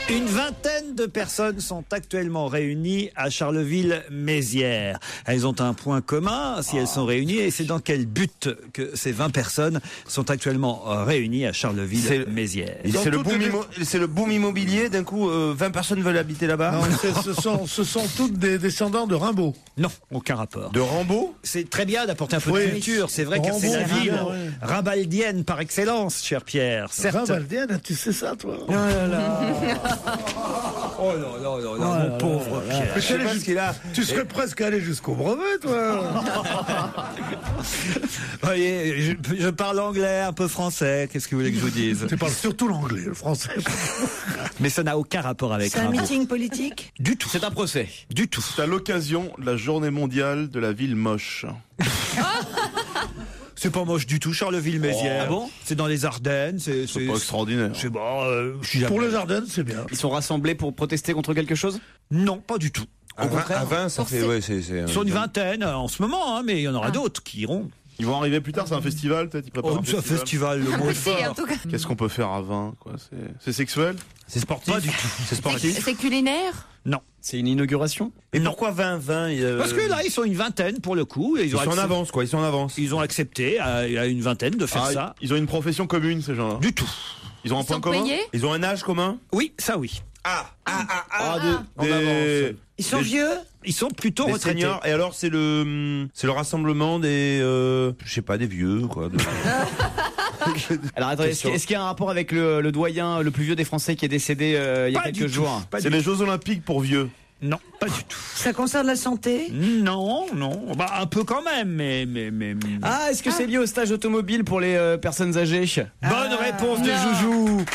Une vingtaine de personnes sont actuellement réunies à Charleville-Mézières. Elles ont un point commun si elles sont réunies, et c'est dans quel but que ces 20 personnes sont actuellement réunies à Charleville-Mézières. C'est le boom immobilier, d'un coup 20 personnes veulent habiter là-bas. Ce sont toutes des descendants de Rimbaud. Non, aucun rapport. De Rambo? C'est très bien d'apporter un peu de culture, c'est vrai, car c'est la ville rimbaldienne par excellence, cher Pierre. Rimbaldienne, tu sais ça, toi? Oh là là. Oh là là là, mon pauvre Pierre. Tu serais presque allé jusqu'au brevet, toi. Voyez, je parle anglais, un peu français. Qu'est-ce que vous voulez que je vous dise? Tu parles surtout l'anglais, le français. Mais ça n'a aucun rapport avec C'est un Rimbaud. meeting politique? Du tout. C'est un procès. Du tout. C'est à l'occasion de la journée mondiale de la ville moche. C'est pas moche du tout, Charleville-Mézières. Ah bon? C'est dans les Ardennes. C'est pas extraordinaire. C'est bon. Pour les Ardennes, c'est bien. Ils sont rassemblés pour protester contre quelque chose? Non, pas du tout. À 20, ça fait. Ouais, Ils sont une vingtaine en ce moment, hein, mais il y en aura d'autres qui iront. Ils vont arriver plus tard, c'est un festival, peut-être? Ils préparent un festival, le mot est fort. Qu'est-ce qu'on peut faire à 20, quoi? C'est sexuel? C'est sportif? Pas du tout. C'est sportif? C'est culinaire? Non. C'est une inauguration? Et pourquoi 20? Parce que là, ils sont une vingtaine pour le coup. Et ils sont en avance, quoi. Ils sont en avance. Ils ont accepté à une vingtaine de faire ça. Ils ont une profession commune, ces gens-là? Du tout. Ils ont un point commun? Ils ont un âge commun? Oui, ça oui. Ils sont vieux? Ils sont plutôt des retraités. Seniors. Et alors, c'est le rassemblement des, je sais pas, des vieux, quoi. Alors attendez, est-ce qu'il y a un rapport avec le doyen le plus vieux des Français qui est décédé il y a quelques jours? C'est les Jeux Olympiques pour vieux. Non, pas du tout. Ça concerne la santé? Non. Bah, un peu quand même, mais. Ah, est-ce que c'est lié au stage automobile pour les personnes âgées? Bonne réponse de Joujou.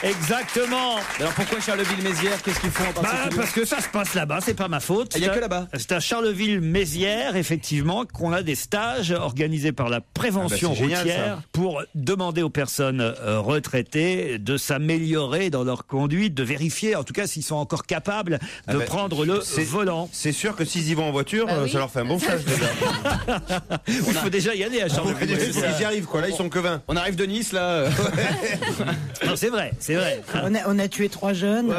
Exactement. Alors pourquoi Charleville-Mézières? Qu'est-ce qu'ils font en particulier? Parce que ça se passe là-bas, c'est pas ma faute. Il n'y a que là-bas. C'est à Charleville-Mézières, effectivement, qu'on a des stages organisés par la prévention routière génial, pour demander aux personnes retraitées de s'améliorer dans leur conduite, de vérifier, en tout cas, s'ils sont encore capables de prendre le volant. C'est sûr que s'ils y vont en voiture, ça leur fait un bon stage déjà. Il faut déjà y aller à Charleville-Mézières. Ils y arrivent, quoi. Là, ils sont que 20. On arrive de Nice, là. Non, c'est vrai. c'est vrai. On a tué 3 jeunes.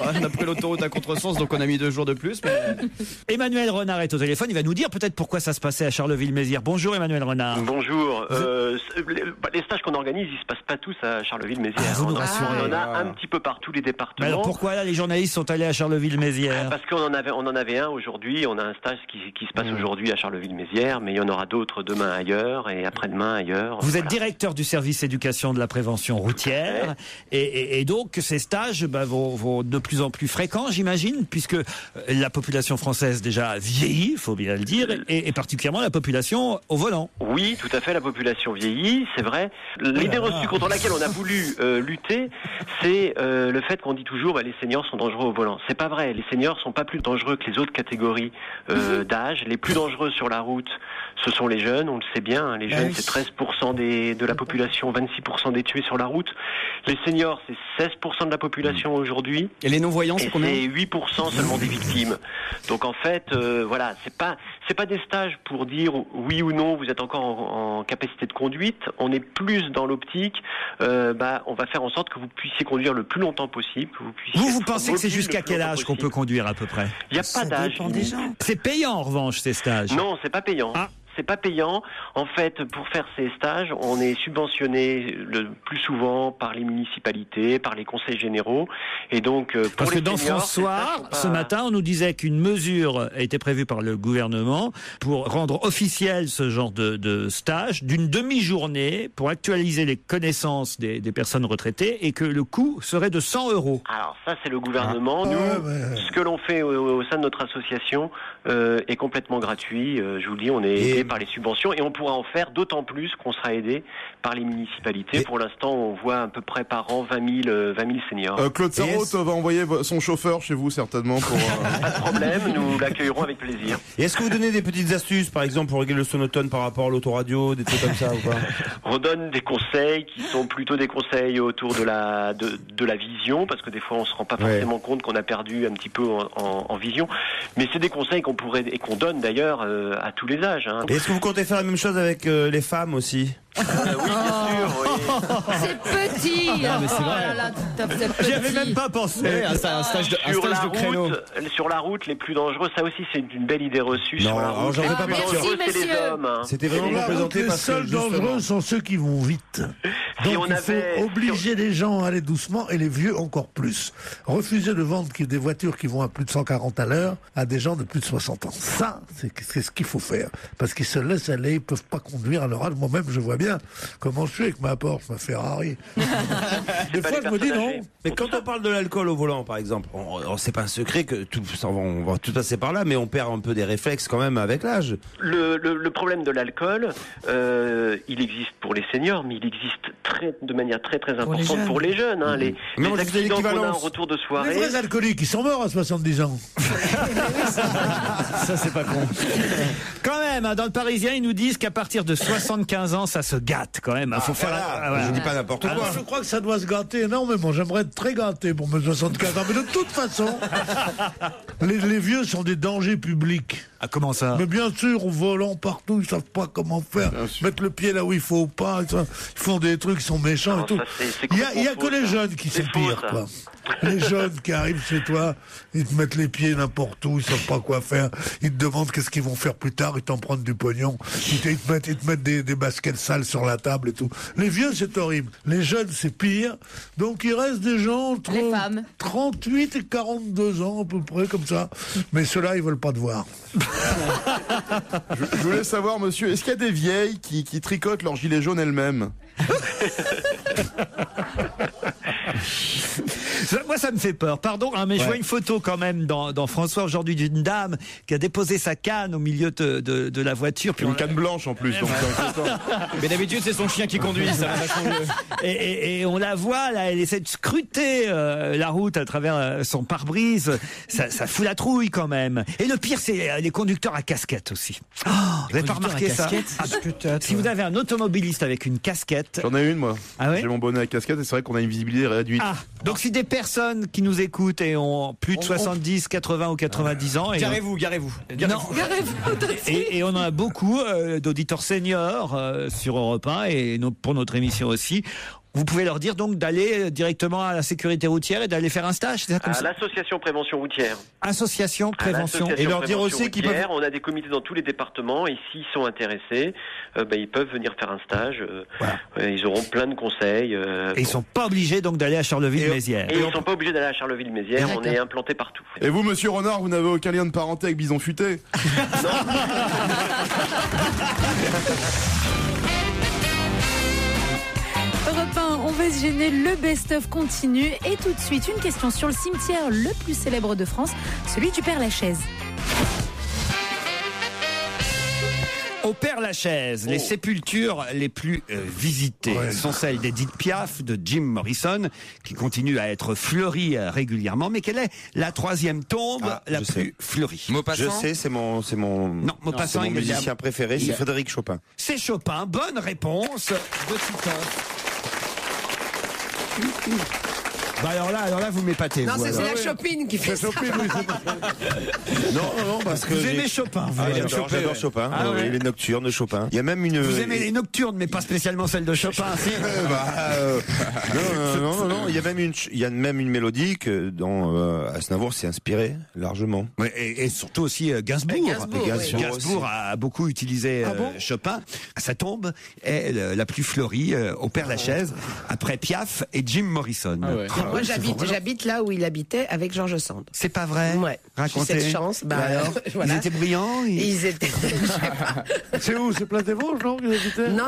On a pris l'autoroute à contresens, donc on a mis 2 jours de plus. Mais... Emmanuel Renard est au téléphone. Il va nous dire peut-être pourquoi ça se passait à Charleville-Mézières. Bonjour Emmanuel Renard. Bonjour. Les stages qu'on organise, ils se passent pas tous à Charleville-Mézières. vous nous On rassurez. en a un petit peu partout les départements. Mais alors pourquoi là les journalistes sont allés à Charleville-Mézières? Parce qu'on en avait un aujourd'hui. On a un stage qui se passe aujourd'hui à Charleville-Mézières, mais il y en aura d'autres demain ailleurs et après-demain ailleurs. Vous êtes directeur du service éducation de la prévention routière et donc ces stages vont de plus en plus fréquents, j'imagine, puisque la population française déjà vieillit, il faut bien le dire, et particulièrement la population au volant. Oui, tout à fait, la population vieillit, c'est vrai. L'idée reçue contre laquelle on a voulu lutter, c'est le fait qu'on dit toujours les seniors sont dangereux au volant. C'est pas vrai, les seniors sont pas plus dangereux que les autres catégories d'âge. Les plus dangereux sur la route, ce sont les jeunes, on le sait bien, hein. Les jeunes c'est 13% de la population, 26% des tués sur la route. Les seniors c'est 16% de la population aujourd'hui. Et les non-voyants c'est combien? C'est 8% seulement des victimes. Donc en fait, voilà, c'est pas des stages pour dire oui ou non vous êtes encore en capacité de conduite. On est plus dans l'optique, on va faire en sorte que vous puissiez conduire le plus longtemps possible. Que vous pensez que c'est jusqu'à quel âge qu'on peut conduire à peu près? Il n'y a pas d'âge. C'est payant en revanche ces stages? Non, c'est pas payant. C'est pas payant. En fait, pour faire ces stages, on est subventionné le plus souvent par les municipalités, par les conseils généraux. Et donc, parce que dans François, ce matin, on nous disait qu'une mesure a été prévue par le gouvernement pour rendre officiel ce genre de stage d'une demi-journée pour actualiser les connaissances des personnes retraitées et que le coût serait de 100 €. Alors ça, c'est le gouvernement. Nous, ce que l'on fait au sein de notre association est complètement gratuit. Je vous le dis, on est aidé par les subventions et on pourra en faire d'autant plus qu'on sera aidé par les municipalités. Pour l'instant, on voit à peu près par an 20 000 seniors. Claude Sarraute va envoyer son chauffeur chez vous certainement pour... Pas de problème, nous l'accueillerons avec plaisir. Et est-ce que vous donnez des petites astuces, par exemple, pour régler le sonotone par rapport à l'autoradio, des trucs comme ça ou pas? On donne des conseils qui sont plutôt des conseils autour de la vision, parce que des fois on se rend pas forcément compte qu'on a perdu un petit peu en vision. Mais c'est des conseils qu'on pourrait et qu'on donne d'ailleurs à tous les âges. Hein. Et est-ce que vous comptez faire la même chose avec les femmes aussi? Oui, bien sûr. Oui. C'est petit. Non, mais c'est vrai. Oh là là, J'y avais même pas pensé. Un stage de créneau. Sur la route, les plus dangereux, ça aussi c'est une belle idée reçue. Non, sur la route. Les pas plus parti. dangereux, c'est les hommes. Hein. C'était vraiment présenté les parce que seuls dangereux sont ceux qui vont vite. Donc il faut obliger les gens à aller doucement et les vieux encore plus. Refuser de vendre des voitures qui vont à plus de 140 à l'heure à des gens de plus de 60 ans. Ça, c'est ce qu'il faut faire. Parce qu'ils se laissent aller, ils peuvent pas conduire à leur âge. Moi-même, je vois bien comment je suis avec ma Porsche, ma Ferrari. Des fois, je me dis non. Mais quand on parle de l'alcool au volant, par exemple, c'est pas un secret que on va tout passer par là, mais on perd un peu des réflexes quand même avec l'âge. Le problème de l'alcool, il existe pour les seniors, mais il existe de manière très très importante pour les jeunes. Hein, les accidents qu'on a en retour de soirée. Les vrais alcooliques, ils sont morts à 70 ans. Ça, c'est pas con. Quand même, hein, dans le Parisien, ils nous disent qu'à partir de 75 ans, ça se gâte quand même. Faut faire. Je dis pas n'importe quoi. Je crois que ça doit se gâter énormément. J'aimerais être très gâté pour mes 75 ans. Mais de toute façon, les vieux sont des dangers publics. Ah, comment ça? Mais bien sûr, au volant partout, ils savent pas comment faire. Mettre le pied là où il faut pas. Ils font des trucs, ils sont méchants et tout. Il y a que les jeunes qui sont pires, quoi. Les jeunes qui arrivent chez toi, ils te mettent les pieds n'importe où, ils savent pas quoi faire. Ils te demandent qu'est-ce qu'ils vont faire plus tard, ils t'en prennent du pognon. Ils te mettent des baskets sales sur la table et tout. Les vieux, c'est horrible. Les jeunes, c'est pire. Donc il reste des gens entre 38 et 42 ans à peu près, comme ça. Mais ceux-là, ils veulent pas te voir. Je voulais savoir, monsieur, est-ce qu'il y a des vieilles qui tricotent leur gilet jaune elles-mêmes? Moi, ça me fait peur. Pardon, hein, mais je vois une photo quand même dans François aujourd'hui d'une dame qui a déposé sa canne au milieu de la voiture. Puis une canne blanche en plus. Donc mais d'habitude, c'est son chien qui conduit. Ça va vachement mieux. Et on la voit là, elle essaie de scruter la route à travers son pare-brise. Ça fout la trouille quand même. Et le pire, c'est les conducteurs à casquette aussi. Oh, vous n'avez pas remarqué ça? Si vous avez un automobiliste avec une casquette. J'en ai une, moi. Ah ouais? J'ai mon bonnet à casquette et c'est vrai qu'on a une visibilité réduite. Ah, donc si des personnes qui nous écoutent et ont plus de 70, 80 ou 90 ans. Garez-vous. Et on en a beaucoup d'auditeurs seniors sur Europe 1 et pour notre émission aussi. Vous pouvez leur dire donc d'aller directement à la sécurité routière et d'aller faire un stage, c'est ça comme À ça? l'association prévention routière. Association prévention. Et leur dire aussi qu'ils peuvent... On a des comités dans tous les départements et s'ils sont intéressés, ils peuvent venir faire un stage. Ils auront plein de conseils. Et ils sont pas obligés donc d'aller à Charleville-Mézières. Et ils sont pas obligés d'aller à Charleville-Mézières. On est implanté partout. Et vous, monsieur Renard, vous n'avez aucun lien de parenté avec Bison Futé? Europe 1, on va se gêner, le best-of continue. Et tout de suite, une question sur le cimetière le plus célèbre de France, celui du Père-Lachaise. Au Père-Lachaise, les sépultures les plus visitées sont celles d'Edith Piaf, de Jim Morrison, qui continuent à être fleuries régulièrement. Mais quelle est la troisième tombe la plus fleurie? Je sais, c'est mon Maupassant, mon musicien préféré, c'est Frédéric Chopin. C'est Chopin, bonne réponse de Titoff. Bah alors là, vous m'épatez. Non, vous, c'est la Chopine qui fait ça. Non, parce que vous aimez Chopin. J'adore Chopin. Les nocturnes de Chopin. Il y a même une. Vous aimez les nocturnes, mais pas spécialement celles de Chopin. Non. Il y a même une mélodie que dont Aznavour s'est inspiré largement. Et surtout aussi Gainsbourg. Gainsbourg a beaucoup utilisé Chopin. Sa tombe est la plus fleurie au Père-Lachaise, après Piaf et Jim Morrison. Moi, j'habite là où il habitait avec Georges Sand. C'est pas vrai? Ouais. Racontez. J'ai cette chance. Alors, voilà. Ils étaient brillants? Ils étaient. Je sais pas. C'est où? C'est Place des Vosges, non?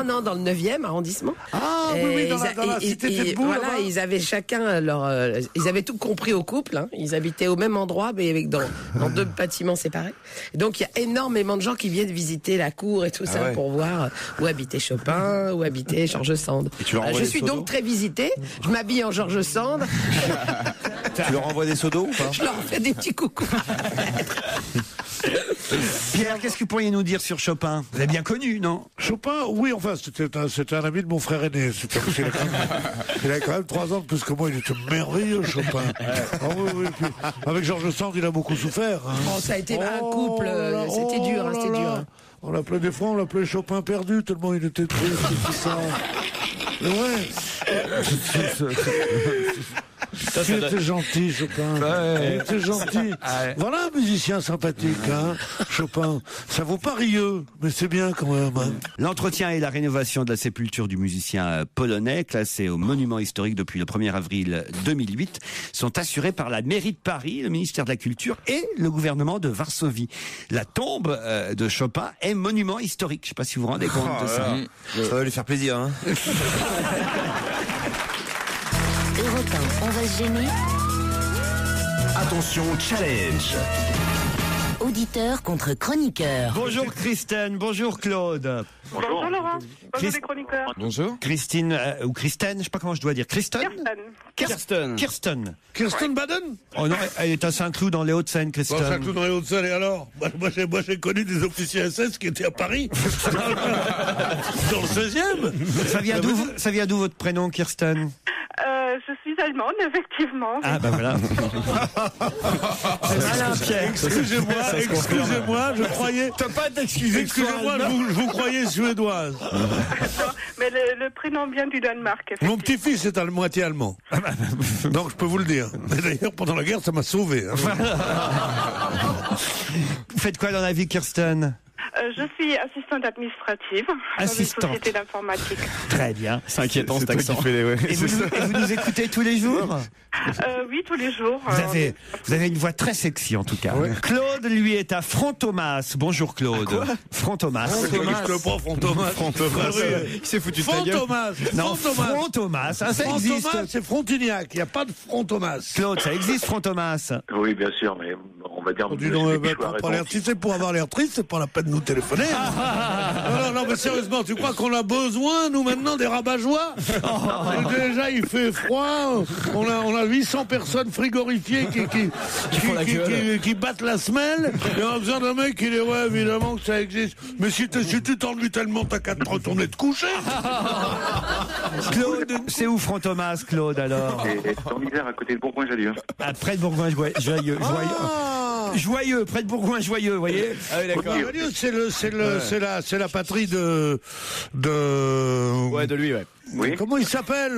Non, dans le 9e arrondissement. Ah, oui, dans la cité de Bourg. Voilà, ils avaient chacun leur. Ils avaient tout compris au couple. Hein. Ils habitaient au même endroit, mais dans deux bâtiments séparés. Et donc, il y a énormément de gens qui viennent visiter la cour et tout ça pour voir où habitait Chopin, où habitait Georges Sand. Je suis donc très visitée. Je m'habille en Georges Sand. Tu leur envoies des seaux d'eau ou pas? Je leur fais des petits coucous. Pierre, qu'est-ce que vous pourriez nous dire sur Chopin? Vous l'avez bien connu, non? Chopin, oui, enfin, c'était un ami de mon frère aîné. Il a quand même 3 ans de plus que moi, il était merveilleux, Chopin. Oui, puis, avec Georges Sand, il a beaucoup souffert. Hein. Oh, ça a été un couple, c'était dur, c'était dur. On l'appelait des fois, on l'appelait Chopin perdu, tellement il était triste et tout ça. Il était gentil, Chopin. Il était gentil. Voilà un musicien sympathique, hein, Chopin. Ça vaut pas rieux, mais c'est bien quand même. Hein. L'entretien et la rénovation de la sépulture du musicien polonais, classé au monument historique depuis le 1er avril 2008, sont assurés par la mairie de Paris, le ministère de la Culture et le gouvernement de Varsovie. La tombe de Chopin est monument historique. Je ne sais pas si vous vous rendez compte de ça. Ça va lui faire plaisir, hein. Europe 1, on va se gêner. Attention, challenge. Auditeur contre chroniqueur. Bonjour Christine, bonjour Claude. Bonjour Laurent, bonjour les chroniqueurs. Bonjour. Christine, ou Christine, je sais pas comment je dois dire. Kirsten Baden. Oh non, elle est à Saint-Cloud dans les Hauts-de-Seine, Christine. Saint-Cloud dans les Hauts-de-Seine, et alors? Moi j'ai connu des officiers SS qui étaient à Paris. Dans le 16e. Ça vient d'où votre prénom, Kirsten? Je suis allemande, effectivement. Ah bah voilà. C'est malin, Pierre. Excusez-moi, je croyais... T'as pas d'excuser. Excusez-moi, je vous croyais suédoise. Mais le prénom vient du Danemark. Mon petit-fils est à moitié allemand. Donc je peux vous le dire. Mais d'ailleurs, pendant la guerre, ça m'a sauvé. Hein. Vous faites quoi dans la vie, Kirsten? Je suis assistante administrative dans une société d'informatique. Très bien. C'est inquiétant cet accent. Et vous nous écoutez tous les jours? Oui, tous les jours. Vous avez une voix très sexy en tout cas. Ouais. Claude, lui, est à Frontomas. Bonjour Claude. Frontomas. Frontomas. Il s'est foutu de ta gueule. Non, Frontomas. Ça existe. C'est Frontignac. Il n'y a pas de Frontomas. Claude, ça existe Frontomas? Oui, bien sûr, mais on va dire... Si c'est pour avoir l'air triste, c'est pas la peine de nous téléphoner. Non, mais sérieusement, tu crois qu'on a besoin, nous, maintenant, des rabat-joie? Déjà, il fait froid. On a 800 personnes frigorifiées qui battent la semelle. Et on a besoin d'un mec qui dit, ouais, évidemment que ça existe. Mais si tu t'ennuies tellement, t'as qu'à te retourner te coucher. Claude, c'est où Frontomas, Claude, alors? C'est en Isère, à côté de Bourgoin-Jallieu. Après de Bourgoin-Jallieu. Joyeux, près de Bourgoin-Joyeux, vous voyez. Ah oui, d'accord. C'est la patrie de. Ouais, de lui, ouais. Oui. Comment il s'appelle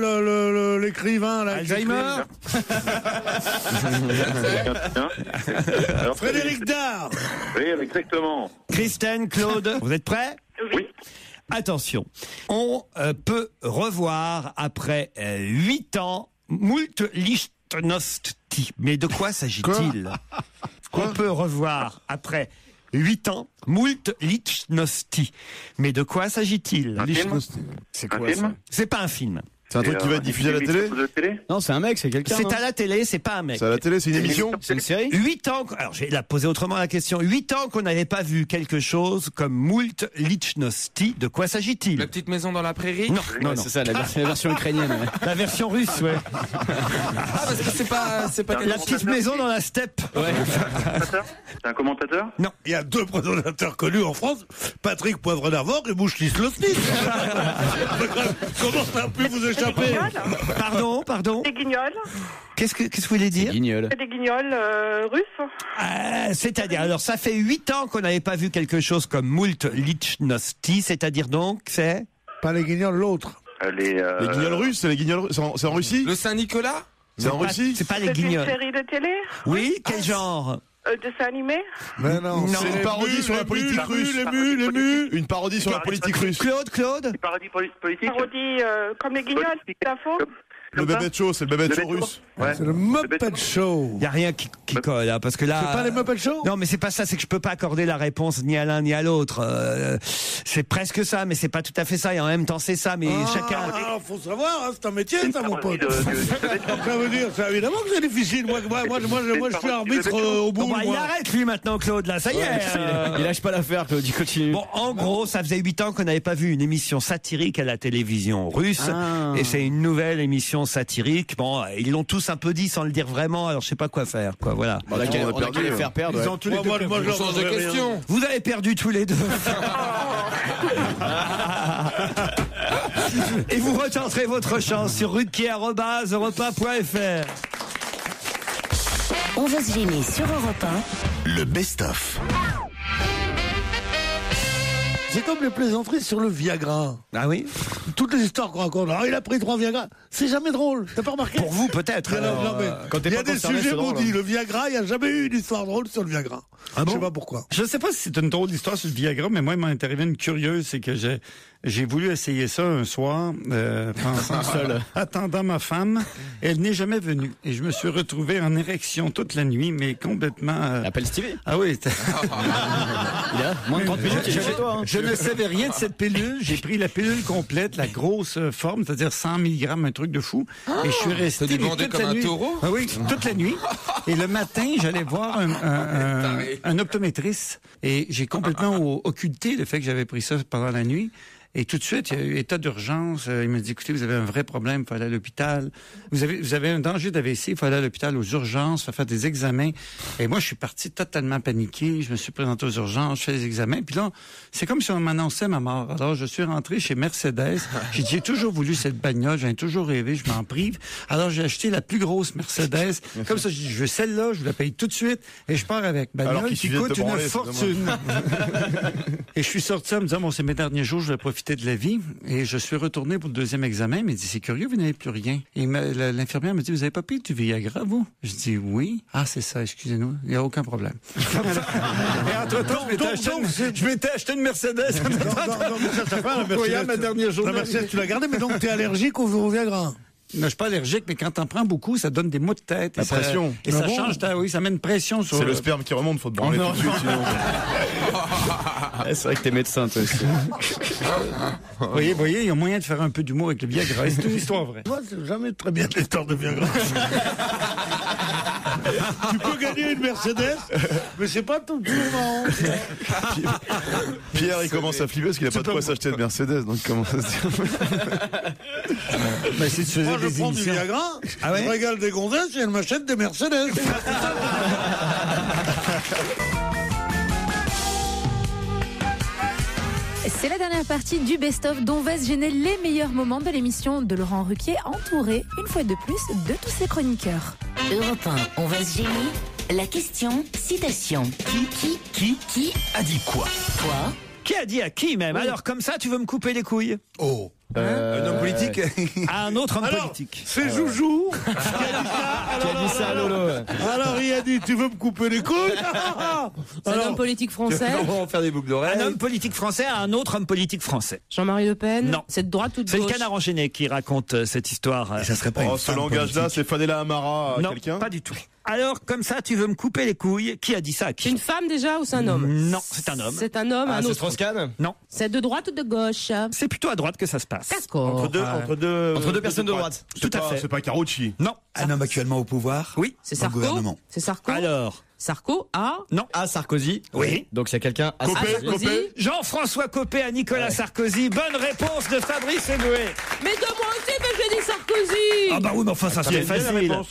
l'écrivain là? Alzheimer. Alors, Frédéric Dard. Oui, exactement. Christine, Claude, vous êtes prêts? Oui. Attention, on peut revoir après 8 ans moult Lichtnosti. Mais de quoi s'agit-il? On peut revoir après 8 ans moult Lichtnosti. Mais de quoi s'agit-il? C'est quoi ça? C'est pas un film. C'est un truc qui va être diffusé à la télé? Non, c'est un mec, c'est quelqu'un. C'est à la télé, c'est pas un mec. C'est à la télé, c'est une émission? C'est une série? 8 ans, alors je vais la poser autrement la question. 8 ans qu'on n'avait pas vu quelque chose comme moult Lichtnosti. De quoi s'agit-il? La petite maison dans la prairie? Non, non, non. C'est ça, la version ukrainienne. Ouais. La version russe, ouais. Ah, parce que c'est pas La petite maison dans la steppe. Ouais. C'est un commentateur? Non. Il y a 2 présentateurs connus en France, Patrick Poivre d'Arvor et Mouchlis Lostis. Comment ça a pu vous échapper? Pardon. Des guignols. Qu'est-ce que vous voulez dire? Guignol. Des guignols russes. C'est-à-dire, alors ça fait 8 ans qu'on n'avait pas vu quelque chose comme moult Lichtnosti, c'est-à-dire donc, c'est? Pas les guignols, l'autre. Les guignols russes, c'est les guignols russes. C'est en Russie? Le Saint-Nicolas? C'est en Russie? C'est pas les C'est une guignols. série de télé. Oui, quel genre? Dessin animé. Mais non, C'est une parodie sur la politique russe. Une parodie sur la politique russe. Claude? paradis politique. Parodie comme les guignols, d'info. Le Muppet Show, c'est le Muppet Show russe. Ouais. C'est le Muppet Show. Il n'y a rien qui colle, hein, parce que là... C'est pas les Muppet Show? Non, mais c'est pas ça, c'est que je peux pas accorder la réponse ni à l'un ni à l'autre. C'est presque ça, mais c'est pas tout à fait ça, et en même temps c'est ça, mais chacun... Faut savoir, hein, c'est un métier, ça, mon pote. Ça veut dire, c'est évidemment que c'est difficile. Moi, je suis arbitre au bout. Bon, bah, il arrête, lui, maintenant, Claude, là, ça y est. Il lâche pas l'affaire, Claude, il continue. Bon, en gros, ça faisait 8 ans qu'on n'avait pas vu une émission satirique à la télévision russe, et c'est une nouvelle émission satirique. Bon, ils l'ont tous un peu dit sans le dire vraiment, alors je sais pas quoi faire, quoi, voilà. On a qu'à les faire perdre. Ils ont tous les deux On change de question. Vous avez perdu tous les deux. Et vous retenterez votre chance sur ruquier@europe1.fr. On va se gêner sur Europe 1. Le best-of. C'est comme les plaisanteries sur le Viagra. Ah oui? Toutes les histoires qu'on raconte. Alors, il a pris 3 Viagra. C'est jamais drôle. T'as pas remarqué? Pour vous, peut-être. Non, mais quand t'es il y a pas des concerné, sujets c'est drôle, maudits. hein. Le Viagra, il n'y a jamais eu une histoire drôle sur le Viagra. Ah bon? Je sais pas pourquoi. Je sais pas si c'est une drôle d'histoire sur le Viagra, mais moi, il m'en est arrivé une curieuse, c'est que j'ai voulu essayer ça un soir, pensant seul, attendant ma femme. Elle n'est jamais venue. Et je me suis retrouvé en érection toute la nuit, mais complètement... Appelle Stevie. Ah oui. Il a moins de 30 minutes, il est chez toi. Hein. Je ne savais rien de cette pilule. J'ai pris la pilule complète, la grosse forme, c'est-à-dire 100 mg, un truc de fou. Et je suis resté T'as dû bander toute comme la un nuit. taureau? Ah oui, toute la nuit. Et le matin, j'allais voir un optométriste. Et j'ai complètement occulté le fait que j'avais pris ça pendant la nuit. Et tout de suite, il y a eu état d'urgence. Il m'a dit, écoutez, vous avez un vrai problème, il faut aller à l'hôpital. Vous avez un danger d'AVC, il faut aller à l'hôpital aux urgences, il faut faire des examens. Et moi, je suis parti totalement paniqué. Je me suis présenté aux urgences, je fais des examens. Puis là, c'est comme si on m'annonçait ma mort. Alors, je suis rentré chez Mercedes. J'ai dit, j'ai toujours voulu cette bagnole, j'en ai toujours rêvé, je m'en prive. Alors, j'ai acheté la plus grosse Mercedes. Comme ça, j'ai dit, je veux celle-là, je vous la paye tout de suite et je pars avec. Bagnole qui coûte une fortune. Et je suis sorti en me disant, bon, c'est mes derniers jours, je vais profiter de la vie. Et je suis retourné pour le deuxième examen. Il m'a dit, c'est curieux, vous n'avez plus rien. Et l'infirmière me dit, vous avez pas pris du Viagra, vous? Je dis, oui. Ah, c'est ça, excusez-nous. Il n'y a aucun problème. Et entre-temps, je m'étais acheté une Mercedes. Non, mais ça fait la Mercedes. Ma dernière journée. La Mercedes, tu l'as gardée, mais donc tu es allergique au Viagra. Non, je suis pas allergique, mais quand t'en prends beaucoup, ça donne des maux de tête. La pression. Et ça change, oui, ça met une pression sur... C'est le sperme qui remonte, faut te branler tout de suite, sinon. C'est vrai que t'es médecin, toi aussi. Vous voyez, il y a moyen de faire un peu d'humour avec le Viagra. C'est une histoire vraie. Moi, c'est jamais très bien l'histoire de Viagra. Tu peux gagner une Mercedes, mais c'est pas toujours marrant. Pierre, il commence à flipper parce qu'il a pas de quoi s'acheter de Mercedes, donc comment ça se dit? Mais si tu faisais Moi, je des prends du émissions... Viagra, je régale des gonzesses et elles m'achètent des Mercedes. C'est la dernière partie du best-of dont va se gêner les meilleurs moments de l'émission de Laurent Ruquier, entouré, une fois de plus, de tous ses chroniqueurs. Europe 1, on va se gêner. La question citation. Qui a dit quoi? Toi? Qui a dit à qui même? Alors comme ça, tu veux me couper les couilles? Oh. Un homme politique. À un autre homme Alors, politique. c'est Joujou qui a dit ça. à Lolo. Alors il a dit, tu veux me couper les couilles? C'est un homme politique français. On va faire des boucles d'oreilles. Un homme politique français à un autre homme politique français. Jean-Marie Le Pen. Non. C'est de droite ou de C'est le gauche? Canard enchaîné qui raconte cette histoire. Et ça serait pas Oh, une ce femme langage-là, politique. c'est Fadela Amara à Non, quelqu'un? pas du tout. Alors, comme ça, tu veux me couper les couilles? Qui a dit ça à qui? C'est une femme déjà ou c'est un homme? Non, c'est un homme. C'est un homme, Ah, un c'est autre. Strauss-Kahn? Non, C'est de droite ou de gauche? c'est plutôt à droite que ça se passe. D'accord. Entre deux personnes de droite. Tout à fait. C'est pas Carucci. Non. Un homme actuellement au pouvoir. Oui. C'est Dans le Sarko? gouvernement. C'est Sarko? Alors, Sarko à non. À Sarkozy. Oui. Donc il y a quelqu'un à Copé, Sarkozy. Sarkozy. Jean-François Copé à Nicolas Sarkozy. Bonne réponse de Fabrice Eboué. Mais de moi aussi, mais j'ai dit Sarkozy. Ah bah oui, mais enfin ça c'est bien la facile. réponse.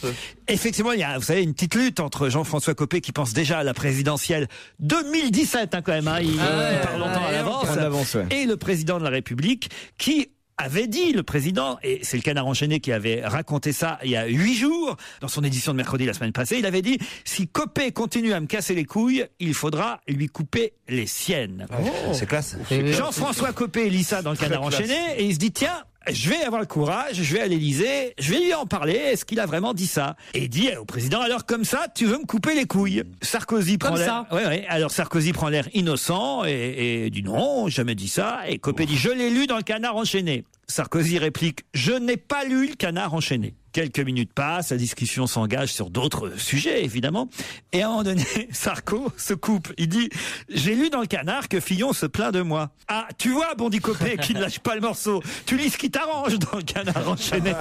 Effectivement, il y a, vous savez, une petite lutte entre Jean-François Copé qui pense déjà à la présidentielle 2017 quand même. Il parle longtemps à l'avance. prend de l'avance, ouais. Et le président de la République qui avait dit, le président, et c'est le Canard enchaîné qui avait raconté ça il y a 8 jours, dans son édition de mercredi la semaine passée, il avait dit, si Copé continue à me casser les couilles, il faudra lui couper les siennes. C'est classe. Jean-François Copé lit ça dans le Canard enchaîné, et il se dit, tiens, je vais avoir le courage, je vais à l'Élysée, je vais lui en parler, est-ce qu'il a vraiment dit ça? Et il dit au président, alors comme ça, tu veux me couper les couilles? Sarkozy prend Comme l'air... ça. Ouais, alors Sarkozy prend l'air innocent et dit non, jamais dit ça. Et Copé dit, je l'ai lu dans le Canard enchaîné. Sarkozy réplique, je n'ai pas lu le Canard enchaîné. Quelques minutes passent, la discussion s'engage sur d'autres sujets, évidemment. Et à un moment donné, Sarko se coupe. Il dit, j'ai lu dans le Canard que Fillon se plaint de moi. Ah, tu vois, bondit Copé, qui ne lâche pas le morceau. Tu lis ce qui t'arrange dans le Canard enchaîné.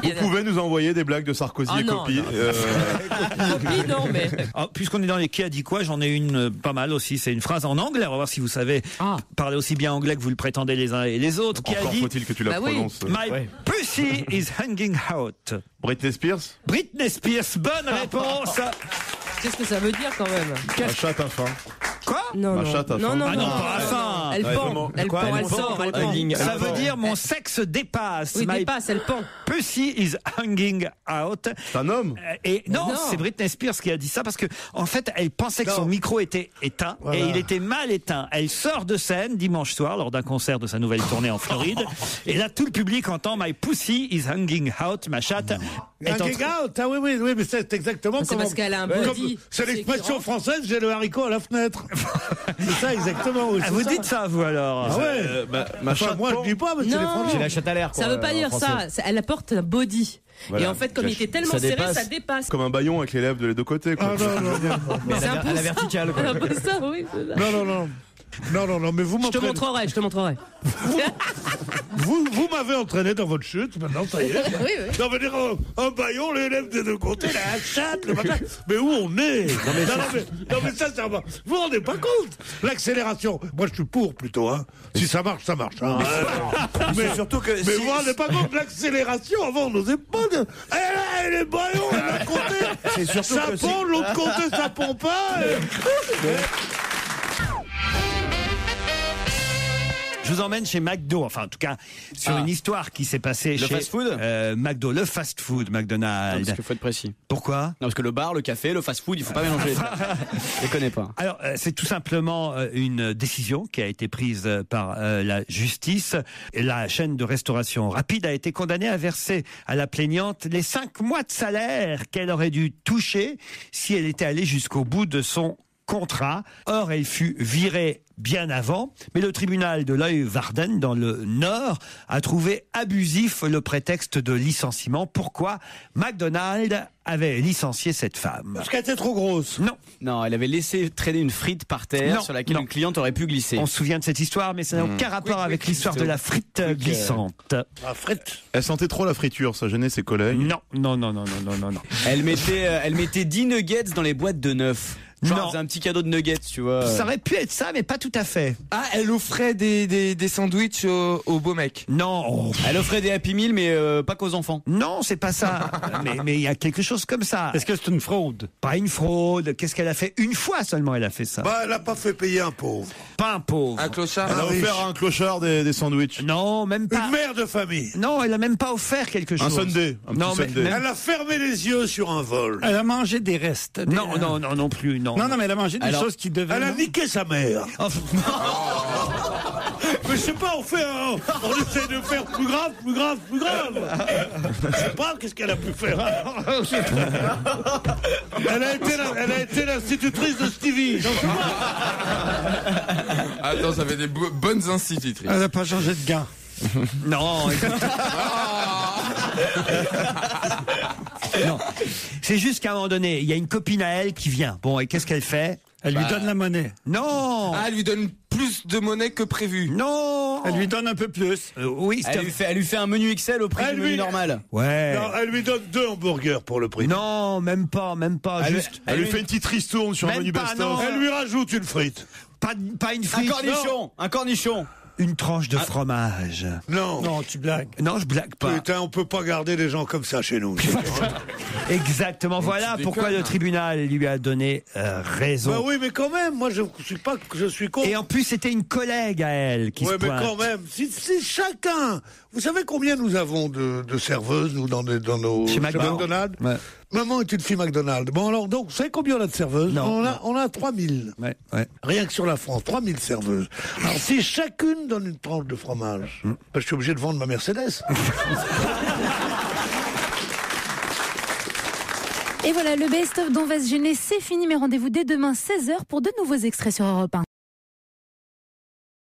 Vous pouvez nous envoyer des blagues de Sarkozy Ah et non, Copy. non. Copie, non, mais. Alors, puisqu'on est dans les qui a dit quoi, j'en ai une pas mal aussi. C'est une phrase en anglais. On va voir si vous savez parler aussi bien anglais que vous le prétendez les uns et les autres. Qui Encore a dit, faut-il que tu la Bah oui. prononces. My pussy is hanging out. Britney Spears? Britney Spears, bonne réponse. Qu'est-ce que ça veut dire quand même? Ma chatte a faim. Quoi? Non, Ma non. chatte a Non, faim. non, Ah non, non. pas à la fin. Elle Ouais, pend. vraiment. Elle Quoi, pend, elle elle pend, sort, elle quoi, pend. Ça veut dire mon sexe dépasse. Oui, My dépasse, elle pend. pussy is hanging out. C'est un homme? Et non, Non. c'est Britney Spears qui a dit ça parce que en fait, elle pensait que son micro était éteint Voilà. et il était mal éteint. Elle sort de scène dimanche soir lors d'un concert de sa nouvelle tournée en Floride et là tout le public entend My pussy is hanging out, ma chatte est en Hanging train... out, ah oui, mais c'est exactement C'est comment... parce qu'elle a un comme- body. C'est l'expression qui française, j'ai le haricot à la fenêtre. C'est ça exactement. Oui, Ah, c'est vous ça. dites ça vous alors? Ah ouais. Ma Enfin, chatte moi pend. je dis pas, mais c'est les Non. Français. J'ai la chatte à l'air. Ça veut pas dire ça. Elle apporte un body. Voilà. Et en fait, comme il était tellement Ça serré, dépasse. ça dépasse. Comme un baillon avec les lèvres de les deux côtés. Quoi. Ah non, non, non. Mais C'est un à la pouce. verticale, quoi. Un peu ça, oui. c'est ça. Non, non, non. Non, non, non, mais vous Je te m'entraînez. montrerai, je te montrerai. Vous m'avez entraîné dans votre chute, maintenant ça y est. Oui, oui. Non, mais dire un baillon, les lèvres des deux côtés, la chatte, le machin. Mais où on est? Non, mais ça, vous vous rendez pas compte? L'accélération. Moi, je suis pour plutôt, hein. Si ça marche, ça marche. Hein. Mais surtout que Mais si- vous vous rendez pas compte? L'accélération, avant, on n'osait pas de. Eh, les baillons, de l'autre côté. C'est surtout Ça que pond, de l'autre côté, ça pond pas. Je vous emmène chez McDo, enfin en tout cas sur une histoire qui s'est passée Le chez fast-food McDo, le fast-food Non, McDonald's. parce qu'il faut être précis. Pourquoi? Non, parce que le bar, le café, le fast-food, il faut pas mélanger les deux. Je les connais pas. Alors, c'est tout simplement une décision qui a été prise par la justice. Et la chaîne de restauration rapide a été condamnée à verser à la plaignante les 5 mois de salaire qu'elle aurait dû toucher si elle était allée jusqu'au bout de son contrat. Or, elle fut virée bien avant, mais le tribunal de Leeuwarden, dans le Nord, a trouvé abusif le prétexte de licenciement. Pourquoi McDonald's avait licencié cette femme? Parce qu'elle était trop grosse. Non. Non, elle avait laissé traîner une frite par terre Non, sur laquelle non. une cliente aurait pu glisser. On se souvient de cette histoire, mais ça n'a aucun rapport avec l'histoire de la frite glissante. Ah, frite. Elle sentait trop la friture, ça gênait ses collègues. Non, non, non, non, non, non, non, non. Elle mettait 10 nuggets dans les boîtes de 9. Genre, Non. elle faisait un petit cadeau de nuggets, tu vois. Ça aurait pu être ça, mais pas tout à fait. Ah, elle offrait des sandwichs aux beaux mecs. Non. Elle offrait des Happy Meal, mais pas qu'aux enfants. Non, c'est pas ça. mais il y a quelque chose comme ça. Est-ce que c'est une fraude? Pas une fraude. Qu'est-ce qu'elle a fait? Une fois seulement, elle a fait ça. Bah, elle a pas fait payer un pauvre. Pas un pauvre. Un clochard. Elle a offert à un clochard des sandwichs. Non, même pas. Une mère de famille. Non, elle a même pas offert quelque chose. Un Sunday. Non, mais même- Elle a fermé les yeux sur un vol. Elle a mangé des restes. Non plus, non. Non, mais elle a mangé des choses qui devaient... Elle a niqué sa mère. Oh, Mais je sais pas, on essaie de faire plus grave. Je sais pas, qu'est-ce qu'elle a pu faire. Elle a été l'institutrice de Stevie. Donc, Attends, j'avais des bonnes institutrices. Elle n'a pas changé de gants. Non, écoute. Non. C'est juste qu'à un moment donné, il y a une copine à elle qui vient. Bon, et qu'est-ce qu'elle fait? Elle lui donne la monnaie. Non. Ah, elle lui donne plus de monnaie que prévu. Non. Elle lui donne un peu plus. Oui, Elle lui fait un menu XL au prix du menu normal. Ouais. non, elle lui donne 2 hamburgers pour le prix. Non, même pas. Juste. Elle lui fait une petite ristourne sur un Même menu pas, best-of. non. Elle lui rajoute une frite. Pas une frite. Un cornichon. Une tranche de fromage. Non. Non, tu blagues. Non, je blague pas. Putain, on peut pas garder des gens comme ça chez nous. Exactement. Voilà tu pourquoi déconnes. le tribunal lui a donné raison. Bah oui, mais quand même, moi je suis con. Et en plus, c'était une collègue à elle qui se Ouais, mais pointe. quand même, si chacun. Vous savez combien nous avons de serveuses, nous, dans nos. Chez McDonald's. Ouais. Maman est une fille McDonald's. Bon, alors, donc, vous savez combien on a de serveuses? Non. On a 3000. Ouais. Rien que sur la France, 3000 serveuses. Alors, si chacune donne une tranche de fromage, bah, je suis obligé de vendre ma Mercedes. Et voilà, le best-of d'On va se gêner, c'est fini, mais rendez-vous dès demain 16h pour de nouveaux extraits sur Europe 1.